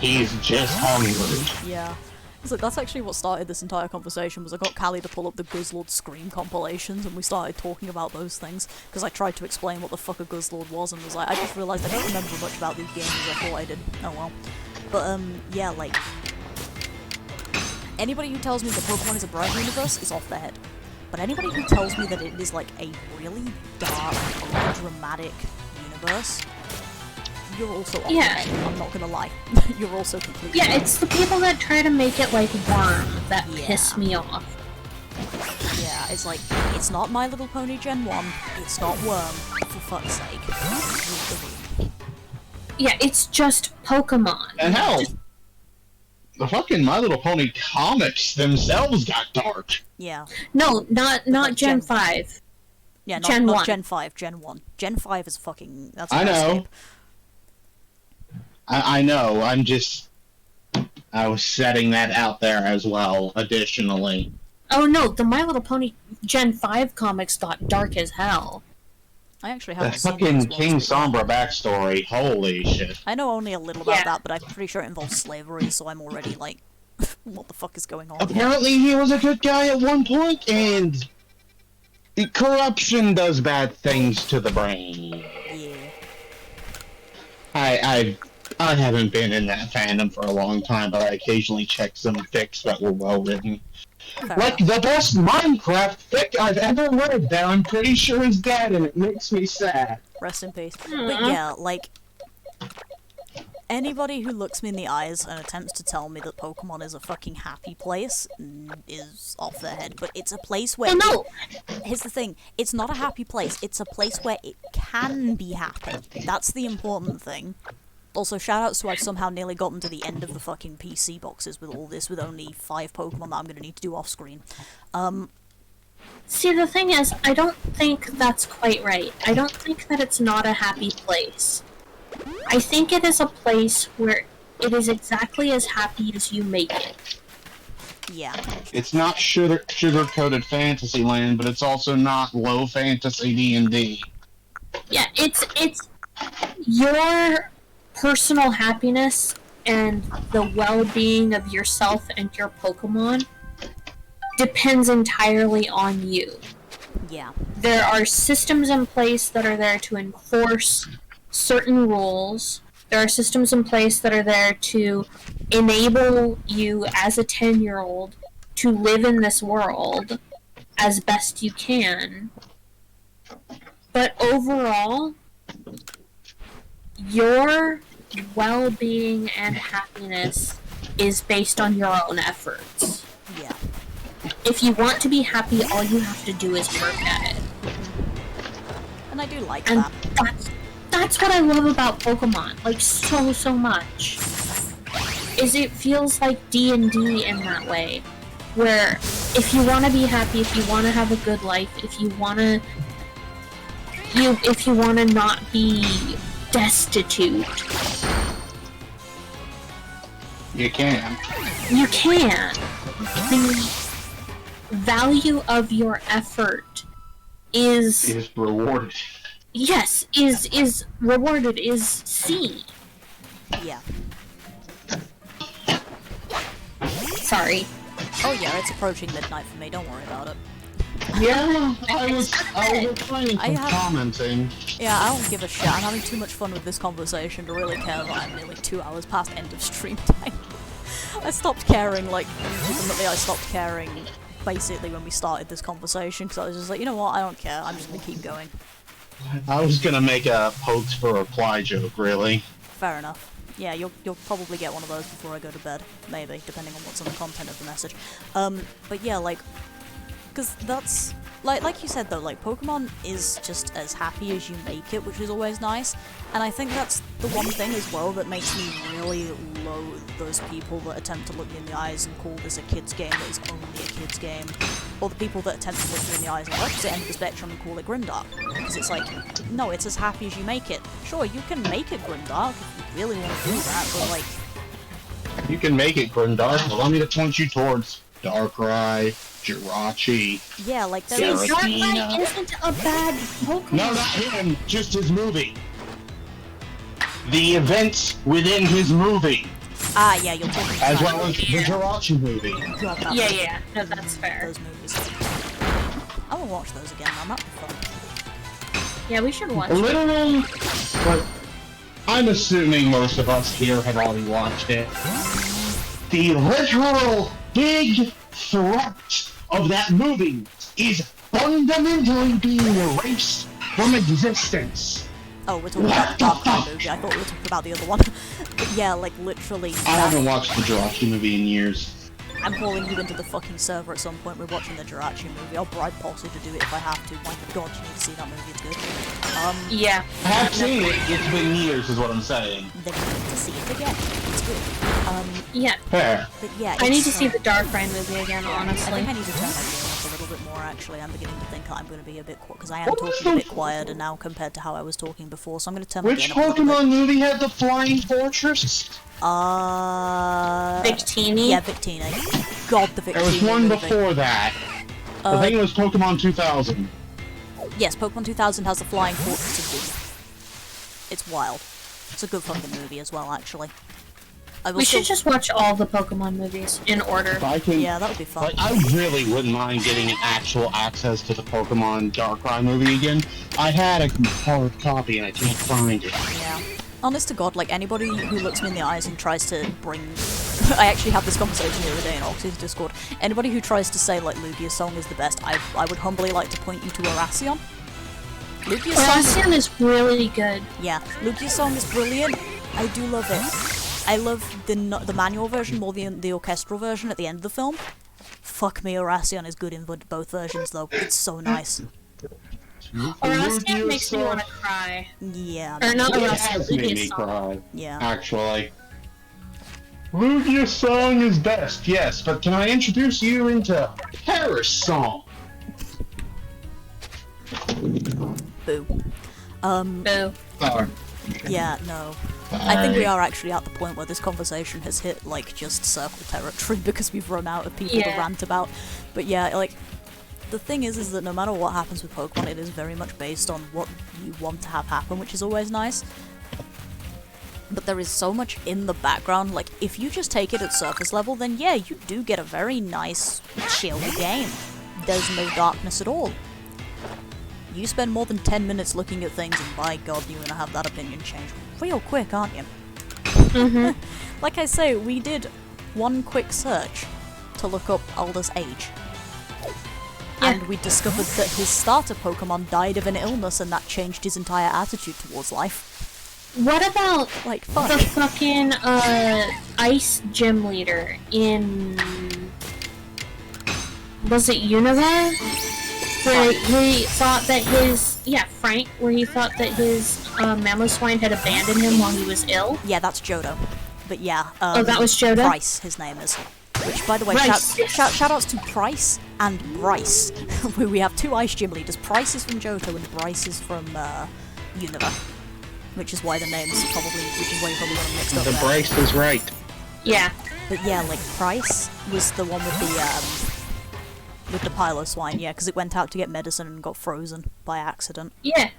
He's just hungry. Yeah. So that's actually what started this entire conversation, was I got Callie to pull up the Guzzlord Scream compilations, and we started talking about those things, because I tried to explain what the fuck a Guzzlord was, and was like, I just realised I don't remember much about these games as I thought I did. Oh well. But, yeah, like... Anybody who tells me that Pokemon is a bright universe is off their head. But anybody who tells me that it is, like, a really dark, dramatic universe... You're also off your head, I'm not gonna lie. You're also completely wrong. It's the people that try to make it like Worm that piss me off. Yeah, it's like, it's not My Little Pony Gen 1, it's not Worm, for fuck's sake. Yeah, it's just Pokemon. And hell, the fucking My Little Pony comics themselves got dark. Yeah. No, not like Gen 5. Yeah, not Gen 1. Gen 5, Gen 1. Gen 5 is fucking... That's I know. Escape. I know, I was setting that out there as well, additionally. Oh no, the My Little Pony Gen 5 comics got dark as hell. I actually The haven't seen fucking those King ones. Sombra backstory, holy shit. I know only a little about that, but I'm pretty sure it involves slavery, so I'm already like, what the fuck is going on? Apparently he was a good guy at one point, and corruption does bad things to the brain. Yeah. I haven't been in that fandom for a long time, but I occasionally check some fics that were well written. Like the best Minecraft fic I've ever read that I'm pretty sure is dead, and it makes me sad. Rest in peace. But yeah, like, anybody who looks me in the eyes and attempts to tell me that Pokemon is a fucking happy place is off their head. But it's a place where... Here's the thing. It's not a happy place. It's a place where it can be happy. That's the important thing. Also, shoutouts to I've somehow nearly gotten to the end of the fucking PC boxes with all this, with only 5 Pokemon that I'm gonna need to do off-screen. See, the thing is, I don't think that's quite right. I don't think that it's not a happy place. I think it is a place where it is exactly as happy as you make it. Yeah. It's not sugar-coated fantasy land, but it's also not low fantasy D&D. Yeah, it's your personal happiness and the well-being of yourself and your Pokemon depends entirely on you. Yeah. There are systems in place that are there to enforce certain rules. There are systems in place that are there to enable you as a 10-year-old to live in this world as best you can. But overall, your well-being and happiness is based on your own efforts. Yeah. If you want to be happy, all you have to do is work at it. And I do like And that. that's what I love about Pokemon, like, so much. Is it feels like D&D in that way. where if you want to be happy, if you want to have a good life, if you want to not be destitute, You can. you can. The value of your effort is rewarded. yes, is rewarded, is seen. Yeah. Sorry. Oh yeah, it's approaching midnight for me, don't worry about it. Yeah, I was refraining from commenting. Yeah, I don't give a shit. I'm having too much fun with this conversation to really care that I'm nearly 2 hours past end of stream time. I stopped caring, like, ultimately I stopped caring basically when we started this conversation, because I was just like, you know what, I don't care, I'm just gonna keep going. I was gonna make a pokes for reply joke, really. Fair enough. Yeah, you'll probably get one of those before I go to bed, maybe, depending on what's in the content of the message. But yeah, like, because that's, like you said though, like, Pokemon is just as happy as you make it, which is always nice, and I think that's the one thing as well that makes me really loathe those people that attempt to look me in the eyes and call this a kid's game that is only a kid's game, or the people that attempt to look me in the eyes on the opposite end of the spectrum and call it grimdark, because it's like, no, it's as happy as you make it. Sure, you can make it grimdark if you really want to do that, but like... You can make it grimdark, but allow me to point you towards Darkrai, Jirachi. Yeah, like, there Yeah, is... Darkrai isn't a bad Pokemon. No, not him, just his movie. The events within his movie. Ah, yeah, you're talking As about well as the Jirachi movie. Yeah, no, that's fair. those movies. I will watch those again, man, that'd be fun. Yeah, we should watch A it. literal, but I'm assuming most of us here have already watched it. The literal big threat of that movie is fundamentally being erased from existence. Oh, we're talking about the Darkrai movie, I thought we were talking about the other one. But yeah, like, literally, I haven't watched the Jirachi movie in years. I'm calling you into the fucking server at some point, we're watching the Jirachi movie, I'll bribe Posse to do it if I have to, my god, you need to see that movie, it's good. Yeah. I have seen it, it's been years is what I'm saying. Then you need to see it again, it's good. Yeah. Fair. But yeah, I need it's, to see the Darkrai movie again, I honestly. think I need to turn my game up a little bit more, actually. I'm beginning to think I'm going to be a bit quiet, because I am talking a bit quieter now compared to how I was talking before, so I'm going to turn my Which game up a little bit. Pokemon movie had the Flying Fortress? Victini? Yeah, Victini. God, the Victini There was one movie. before that. I think it was Pokemon 2000. Yes, Pokemon 2000 has the Flying Fortress of Doom. It's wild. It's a good fucking movie as well, actually. We should just watch all the Pokemon movies in order. If I can, Yeah, that would be fun. like, I really wouldn't mind getting an actual access to the Pokemon Darkrai movie again. I had a hard copy and I can't find it. Yeah. Honest to God, like, anybody who looks me in the eyes and tries to bring... I actually had this conversation the other day in Oxy's Discord. Anybody who tries to say, like, Lugia's song is the best, I would humbly like to point you to Aracion. Lugia's song... Aracion is really good. Yeah, Lugia's song is brilliant. I do love it. I love the manual version more than the orchestral version at the end of the film. Fuck me, Aracion is good in both versions, though. It's so nice. Aracion makes me want to cry. Yeah. Or not It Aracion, has made me Lugia's song. cry, Yeah. actually. Lugia's song is best, yes, but can I introduce you into Paris song? Boo. Boo. Sorry. Yeah, no. I think we are actually at the point where this conversation has hit, like, just circle territory because we've run out of people to rant about. But yeah, like, the thing is that no matter what happens with Pokemon, it is very much based on what you want to have happen, which is always nice. But there is so much in the background, like, if you just take it at surface level, then yeah, you do get a very nice, chill game. There's no darkness at all. You spend more than 10 minutes looking at things, and by God, you're gonna have that opinion change real quick, aren't you? Mm-hmm. Like I say, we did one quick search to look up Alder's age. Yeah. And we discovered that his starter Pokemon died of an illness, and that changed his entire attitude towards life. What about Like, fuck. the fucking ice gym leader in... Was it Unova? Where he thought that his... Yeah, Frank, where he thought that his Mamoswine had abandoned him while he was ill. Yeah, that's Johto. But yeah, Oh, that was Johto? Price, his name is. Which, by the way, shout-outs to Price and Bryce. We have 2 Ice Gym leaders. Price is from Johto and Bryce is from Unova. Which is why the names probably, which is why you probably got them mixed up The there. Bryce was right. Yeah. But yeah, like, Price was the one with the Piloswine, yeah, because it went out to get medicine and got frozen by accident. Yeah.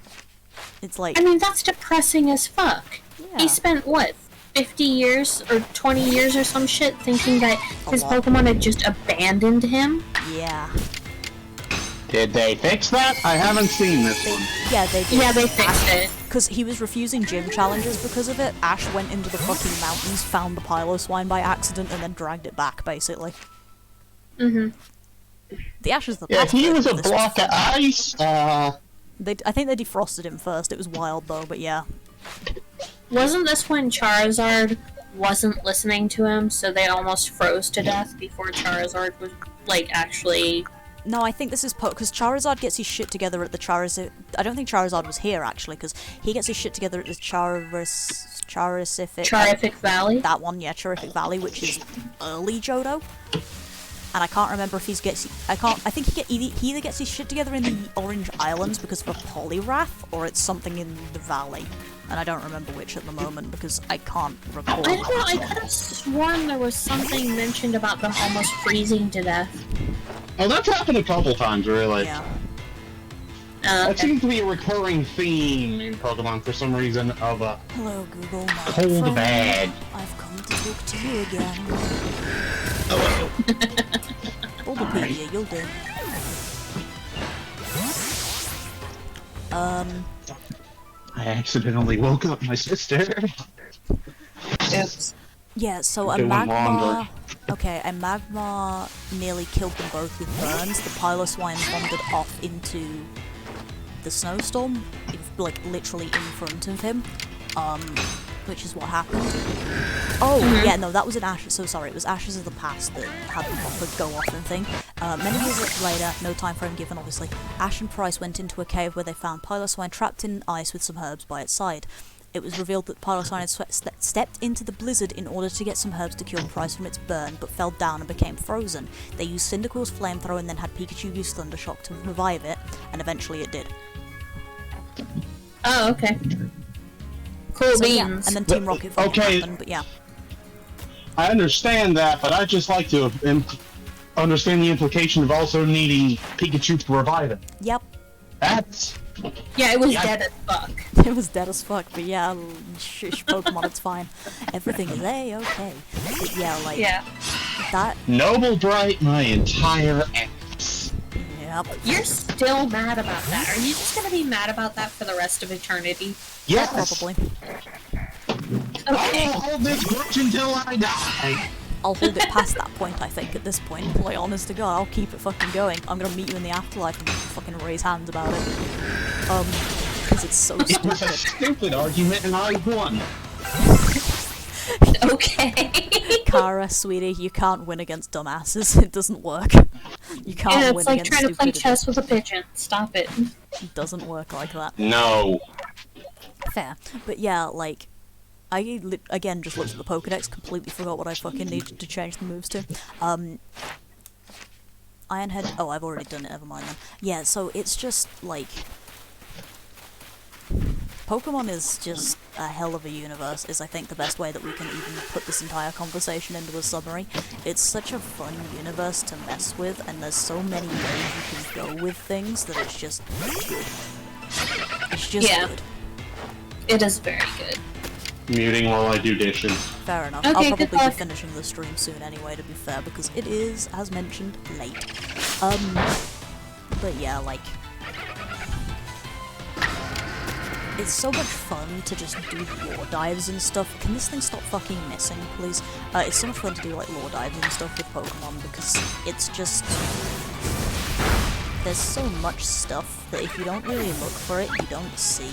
It's like... I mean, that's depressing as fuck. Yeah. He spent, what, 50 years or 20 years or some shit thinking that his Pokemon had just abandoned him? Yeah. Did they fix that? I haven't seen this one. Yeah, they did. Yeah, they fixed it. Because he was refusing gym challenges because of it. Ash went into the fucking mountains, found the Piloswine by accident, and then dragged it back, basically. Mm-hmm. The Ash is the Yeah, best he bit was a of this block of ice. I think they defrosted him first. It was wild, though, but yeah. Wasn't this when Charizard wasn't listening to him, so they almost froze to death before Charizard was, like, actually... No, I think this is because Charizard gets his shit together at the I don't think Charizard was here, actually, because he gets his shit together at the Charific Valley? That one, yeah, Charific Valley, which is early Johto. And I can't remember if I think he either gets his shit together in the Orange Islands because of a Poliwrath, or it's something in the Valley. And I don't remember which at the moment, because I can't recall. I don't know, I could have sworn there was something mentioned about them almost freezing to death. Oh, that's happened a couple times, really. Yeah. That seems to be a recurring theme in Pokemon for some reason of a Hello, Google, my cold friend. bag. I've come to talk to you again. Hello. Bulbapedia, you'll do. I accidentally woke up my sister. Oops. Yeah, so a Doing Magma... longer. Okay, a Magma nearly killed them both with burns. The Piloswine wandered off into the snowstorm, like, literally in front of him. Which is what happened. Oh, yeah, no, that was an Ashes. So sorry, it was Ashes of the Past that had the proper go-off and thing. Many years later, no time frame given, obviously, Ash and Price went into a cave where they found Piloswine trapped in ice with some herbs by its side. It was revealed that Piloswine had stepped into the blizzard in order to get some herbs to cure Price from its burn, but fell down and became frozen. They used Cyndaquil's flamethrower and then had Pikachu use Thundershock to revive it, and eventually it did. Oh, okay. Cool So, beans. yeah, and then Team Rocket happened, but yeah. I understand that, but I'd just like to understand the implication of also needing Pikachu to revive it. Yep. That's... Yeah, it was dead as fuck. It was dead as fuck, but yeah, shush, Pokemon, it's fine. Everything is A-okay. But yeah, like, that... Noble Bright my entire ass. Yep. You're still mad about that. Are you just gonna be mad about that for the rest of eternity? Yes! Probably. Okay. I'll hold this grudge until I die. I'll hold it past that point, I think, at this point. Like, honest to God, I'll keep it fucking going. I'm gonna meet you in the afterlife and fucking raise hands about it. Because it's so It was a stupid. stupid argument and I won. Okay. Kara, sweetie, you can't win against dumbasses. It doesn't work. You can't Yeah, win it's like against trying to play stupidity. chess with a pigeon. Stop it. It doesn't work like that. No. Fair. But yeah, like, I, again, just looked at the Pokedex, completely forgot what I fucking needed to change the moves to. Ironhead... Oh, I've already done it, never mind then. Yeah, so it's just, like... Pokemon is just a hell of a universe, is I think the best way that we can even put this entire conversation into a summary. It's such a fun universe to mess with, and there's so many ways you can go with things that it's just good. It's just good. It is very good. Muting while I do dishes. Fair enough. Okay, I'll good probably be luck. finishing the stream soon anyway, to be fair, because it is, as mentioned, late. But yeah, like... It's so much fun to just do lore dives and stuff. Can this thing stop fucking missing, please? It's so much fun to do, like, lore dives and stuff with Pokemon, because it's just... There's so much stuff that if you don't really look for it, you don't see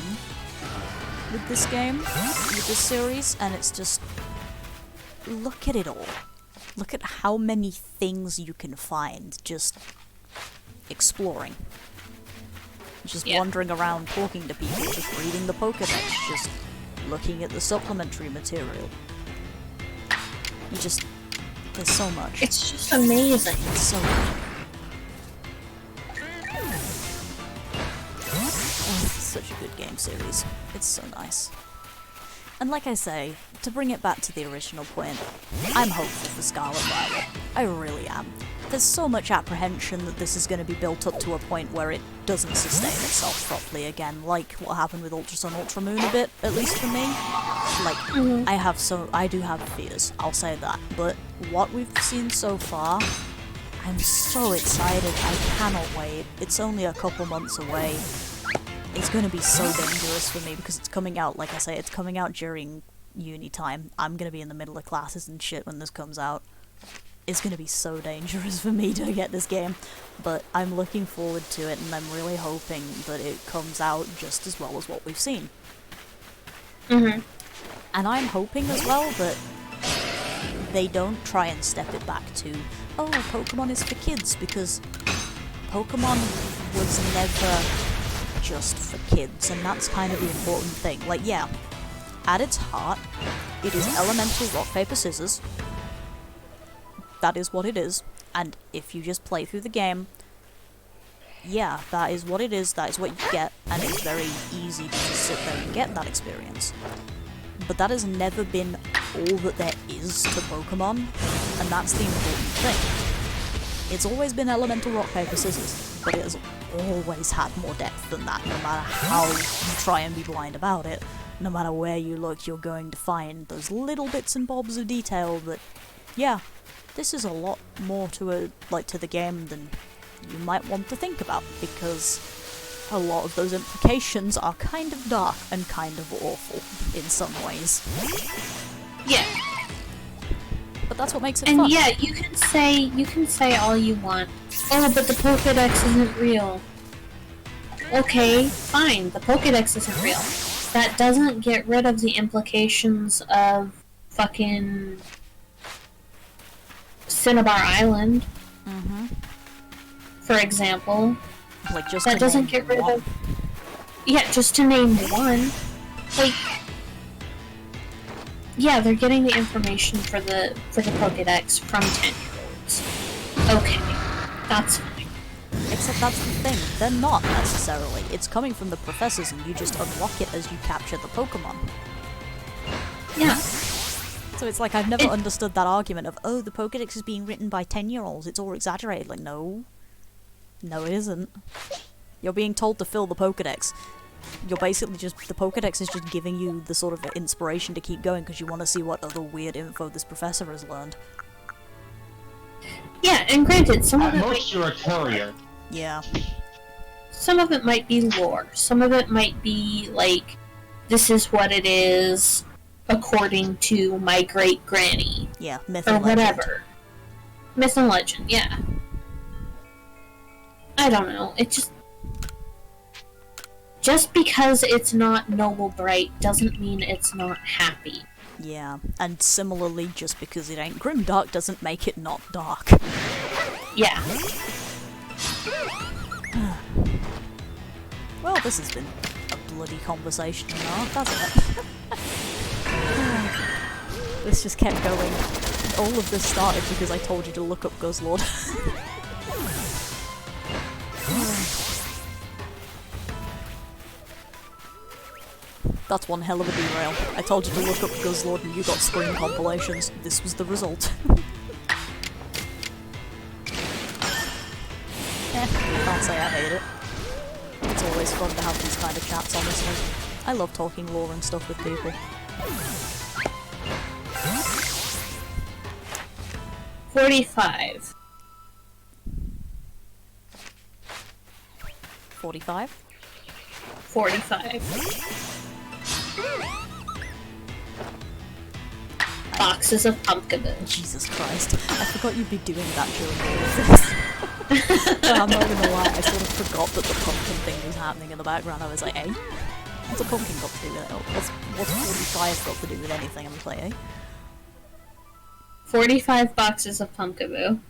with this game, with this series, and it's just... Look at it all. Look at how many things you can find just exploring. Just wandering around talking to people, just reading the Pokedex, just looking at the supplementary material. There's so much. It's just amazing. It's so good. Oh, this is such a good game series. It's so nice. And like I say, to bring it back to the original point, I'm hopeful for Scarlet Violet. I really am. There's so much apprehension that this is going to be built up to a point where it doesn't sustain itself properly again, like what happened with Ultra Sun, Ultra Moon a bit, at least for me. Like, I do have fears, I'll say that, but what we've seen so far, I'm so excited, I cannot wait. It's only a couple months away. It's going to be so dangerous for me because it's coming out, like I say, it's coming out during uni time. I'm going to be in the middle of classes and shit when this comes out. It's going to be so dangerous for me to get this game, but I'm looking forward to it and I'm really hoping that it comes out just as well as what we've seen. Mm-hmm. And I'm hoping as well that they don't try and step it back to, oh, Pokemon is for kids, because Pokemon was never just for kids, and that's kind of the important thing. Like, yeah, at its heart, it is elemental rock, paper, scissors. That is what it is, and if you just play through the game, yeah, that is what it is, that is what you get, and it's very easy to just sit there and get that experience. But that has never been all that there is to Pokemon, and that's the important thing. It's always been elemental rock, paper, scissors, but it has always had more depth than that, no matter how you try and be blind about it. No matter where you look, you're going to find those little bits and bobs of detail that, yeah, this is a lot more to the game than you might want to think about, because a lot of those implications are kind of dark and kind of awful in some ways. Yeah. But that's what makes it and fun. Yeah, you can say all you want. Oh, but the Pokedex isn't real. Okay, fine, the Pokedex isn't real. That doesn't get rid of the implications of fucking Cinnabar Island, for example. Like, just that to doesn't name get rid one. of. Yeah, just to name one. Like, yeah, they're getting the information for the Pokedex from 10-year-olds. Okay, that's fine. Except that's the thing, they're not necessarily. It's coming from the professors and you just unlock it as you capture the Pokemon. Yeah. So it's like, I've never understood that argument of, oh, the Pokedex is being written by 10-year-olds, it's all exaggerated. Like, no. No, it isn't. You're being told to fill the Pokedex. You're basically just, the Pokedex is just giving you the sort of inspiration to keep going because you want to see what other weird info this professor has learned. Yeah, and granted, some of At it most, you're a courier. Yeah. Some of it might be lore. Some of it might be, like, this is what it is according to my great-granny. Yeah, myth or and legend. whatever. Myth and legend, yeah. I don't know, it just because it's not Noble Bright doesn't mean it's not happy. Yeah, and similarly, just because it ain't grimdark doesn't make it not dark. Yeah. Well, this has been a bloody conversation and a half, hasn't it? This just kept going. All of this started because I told you to look up Guzzlord. That's one hell of a derail. I told you to look up Guzzlord and you got Scream compilations. This was the result. I can't say I hate it. It's always fun to have these kind of chats, honestly. I love talking lore and stuff with people. 45. 45? 45. Boxes of pumpkin. Jesus Christ. I forgot you'd be doing that during all of this. I'm not gonna lie, I sort of forgot that the pumpkin thing was happening in the background. I was like, eh? What's a pumpkin got to do with it? What's 45 got to do with anything? I'm like, eh? 45 boxes of Pumpkaboo.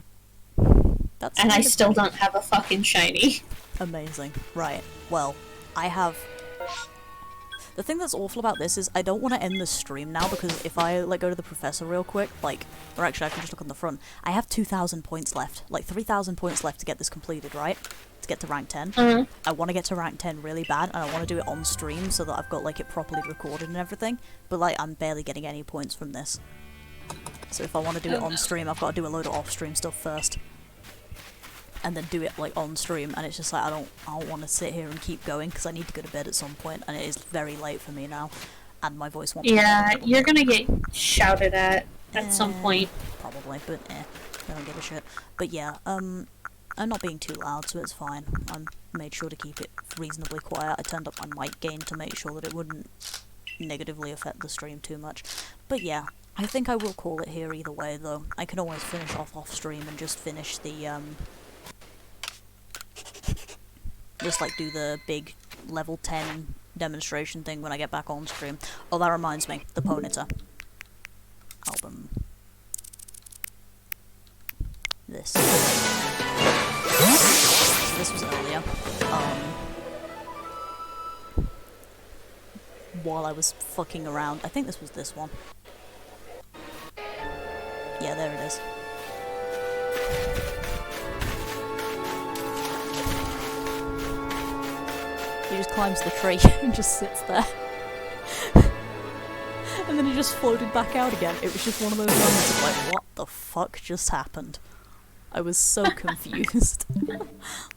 And I still don't have a fucking shiny. Amazing. Right. Well, I have... The thing that's awful about this is I don't want to end the stream now, because if I, like, go to the professor real quick, like, or actually I can just look on the front, I have 2,000 points left. Like, 3,000 points left to get this completed, right? To get to rank 10. I want to get to rank 10 really bad, and I want to do it on stream so that I've got, like, it properly recorded and everything, but, like, I'm barely getting any points from this. So if I want to do it on stream, I've got to do a load of off-stream stuff first. And then do it, like, on stream, and it's just like, I don't want to sit here and keep going, because I need to go to bed at some point, and it is very late for me now, and my voice wants to be you're gonna get shouted at some point. Probably, but I don't give a shit. But yeah, I'm not being too loud, so it's fine. I made sure to keep it reasonably quiet. I turned up my mic gain to make sure that it wouldn't negatively affect the stream too much. But yeah, I think I will call it here either way, though. I can always finish off stream and just finish the, just, like, do the big level 10 demonstration thing when I get back on stream. Oh, that reminds me. The Ponyta album. This. This was earlier. While I was fucking around. I think this was this one. Yeah, there it is. He just climbs the tree and just sits there. And then he just floated back out again. It was just one of those moments of like, what the fuck just happened? I was so confused.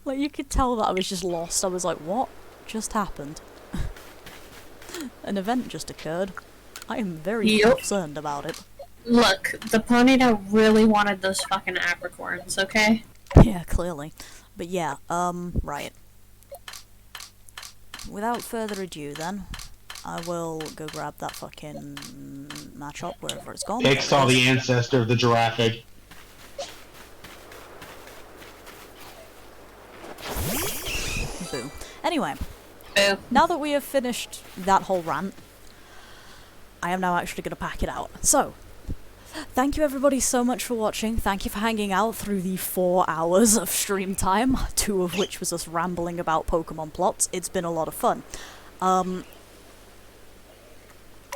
Like, you could tell that I was just lost. I was like, what just happened? An event just occurred. I am very concerned about it. Look, the Ponyta really wanted those fucking apricorns, okay? Yeah, clearly. But yeah, right. Without further ado, then, I will go grab that fucking matchup wherever it's gone. Pick saw the ancestor of the giraffe egg. Boo. Anyway, Boo. now that we have finished that whole rant, I am now actually going to pack it out. So, thank you everybody so much for watching. Thank you for hanging out through the 4 hours of stream time, 2 of which was us rambling about Pokemon plots. It's been a lot of fun.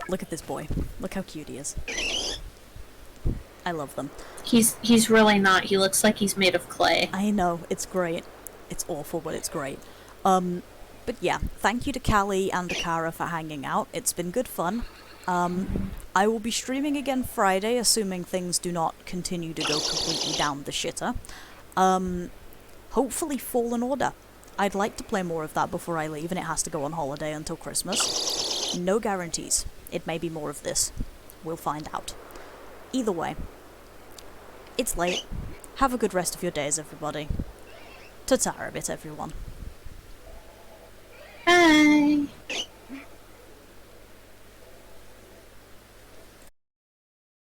Look at this boy. Look how cute he is. I love them. He's really not. He looks like he's made of clay. I know, it's great. It's awful, but it's great. But yeah, thank you to Callie and Akara for hanging out. It's been good fun. I will be streaming again Friday, assuming things do not continue to go completely down the shitter. Hopefully Fallen Order. I'd like to play more of that before I leave, and it has to go on holiday until Christmas. No guarantees. It may be more of this. We'll find out. Either way, it's late. Have a good rest of your days, everybody. Ta-ta a bit, everyone.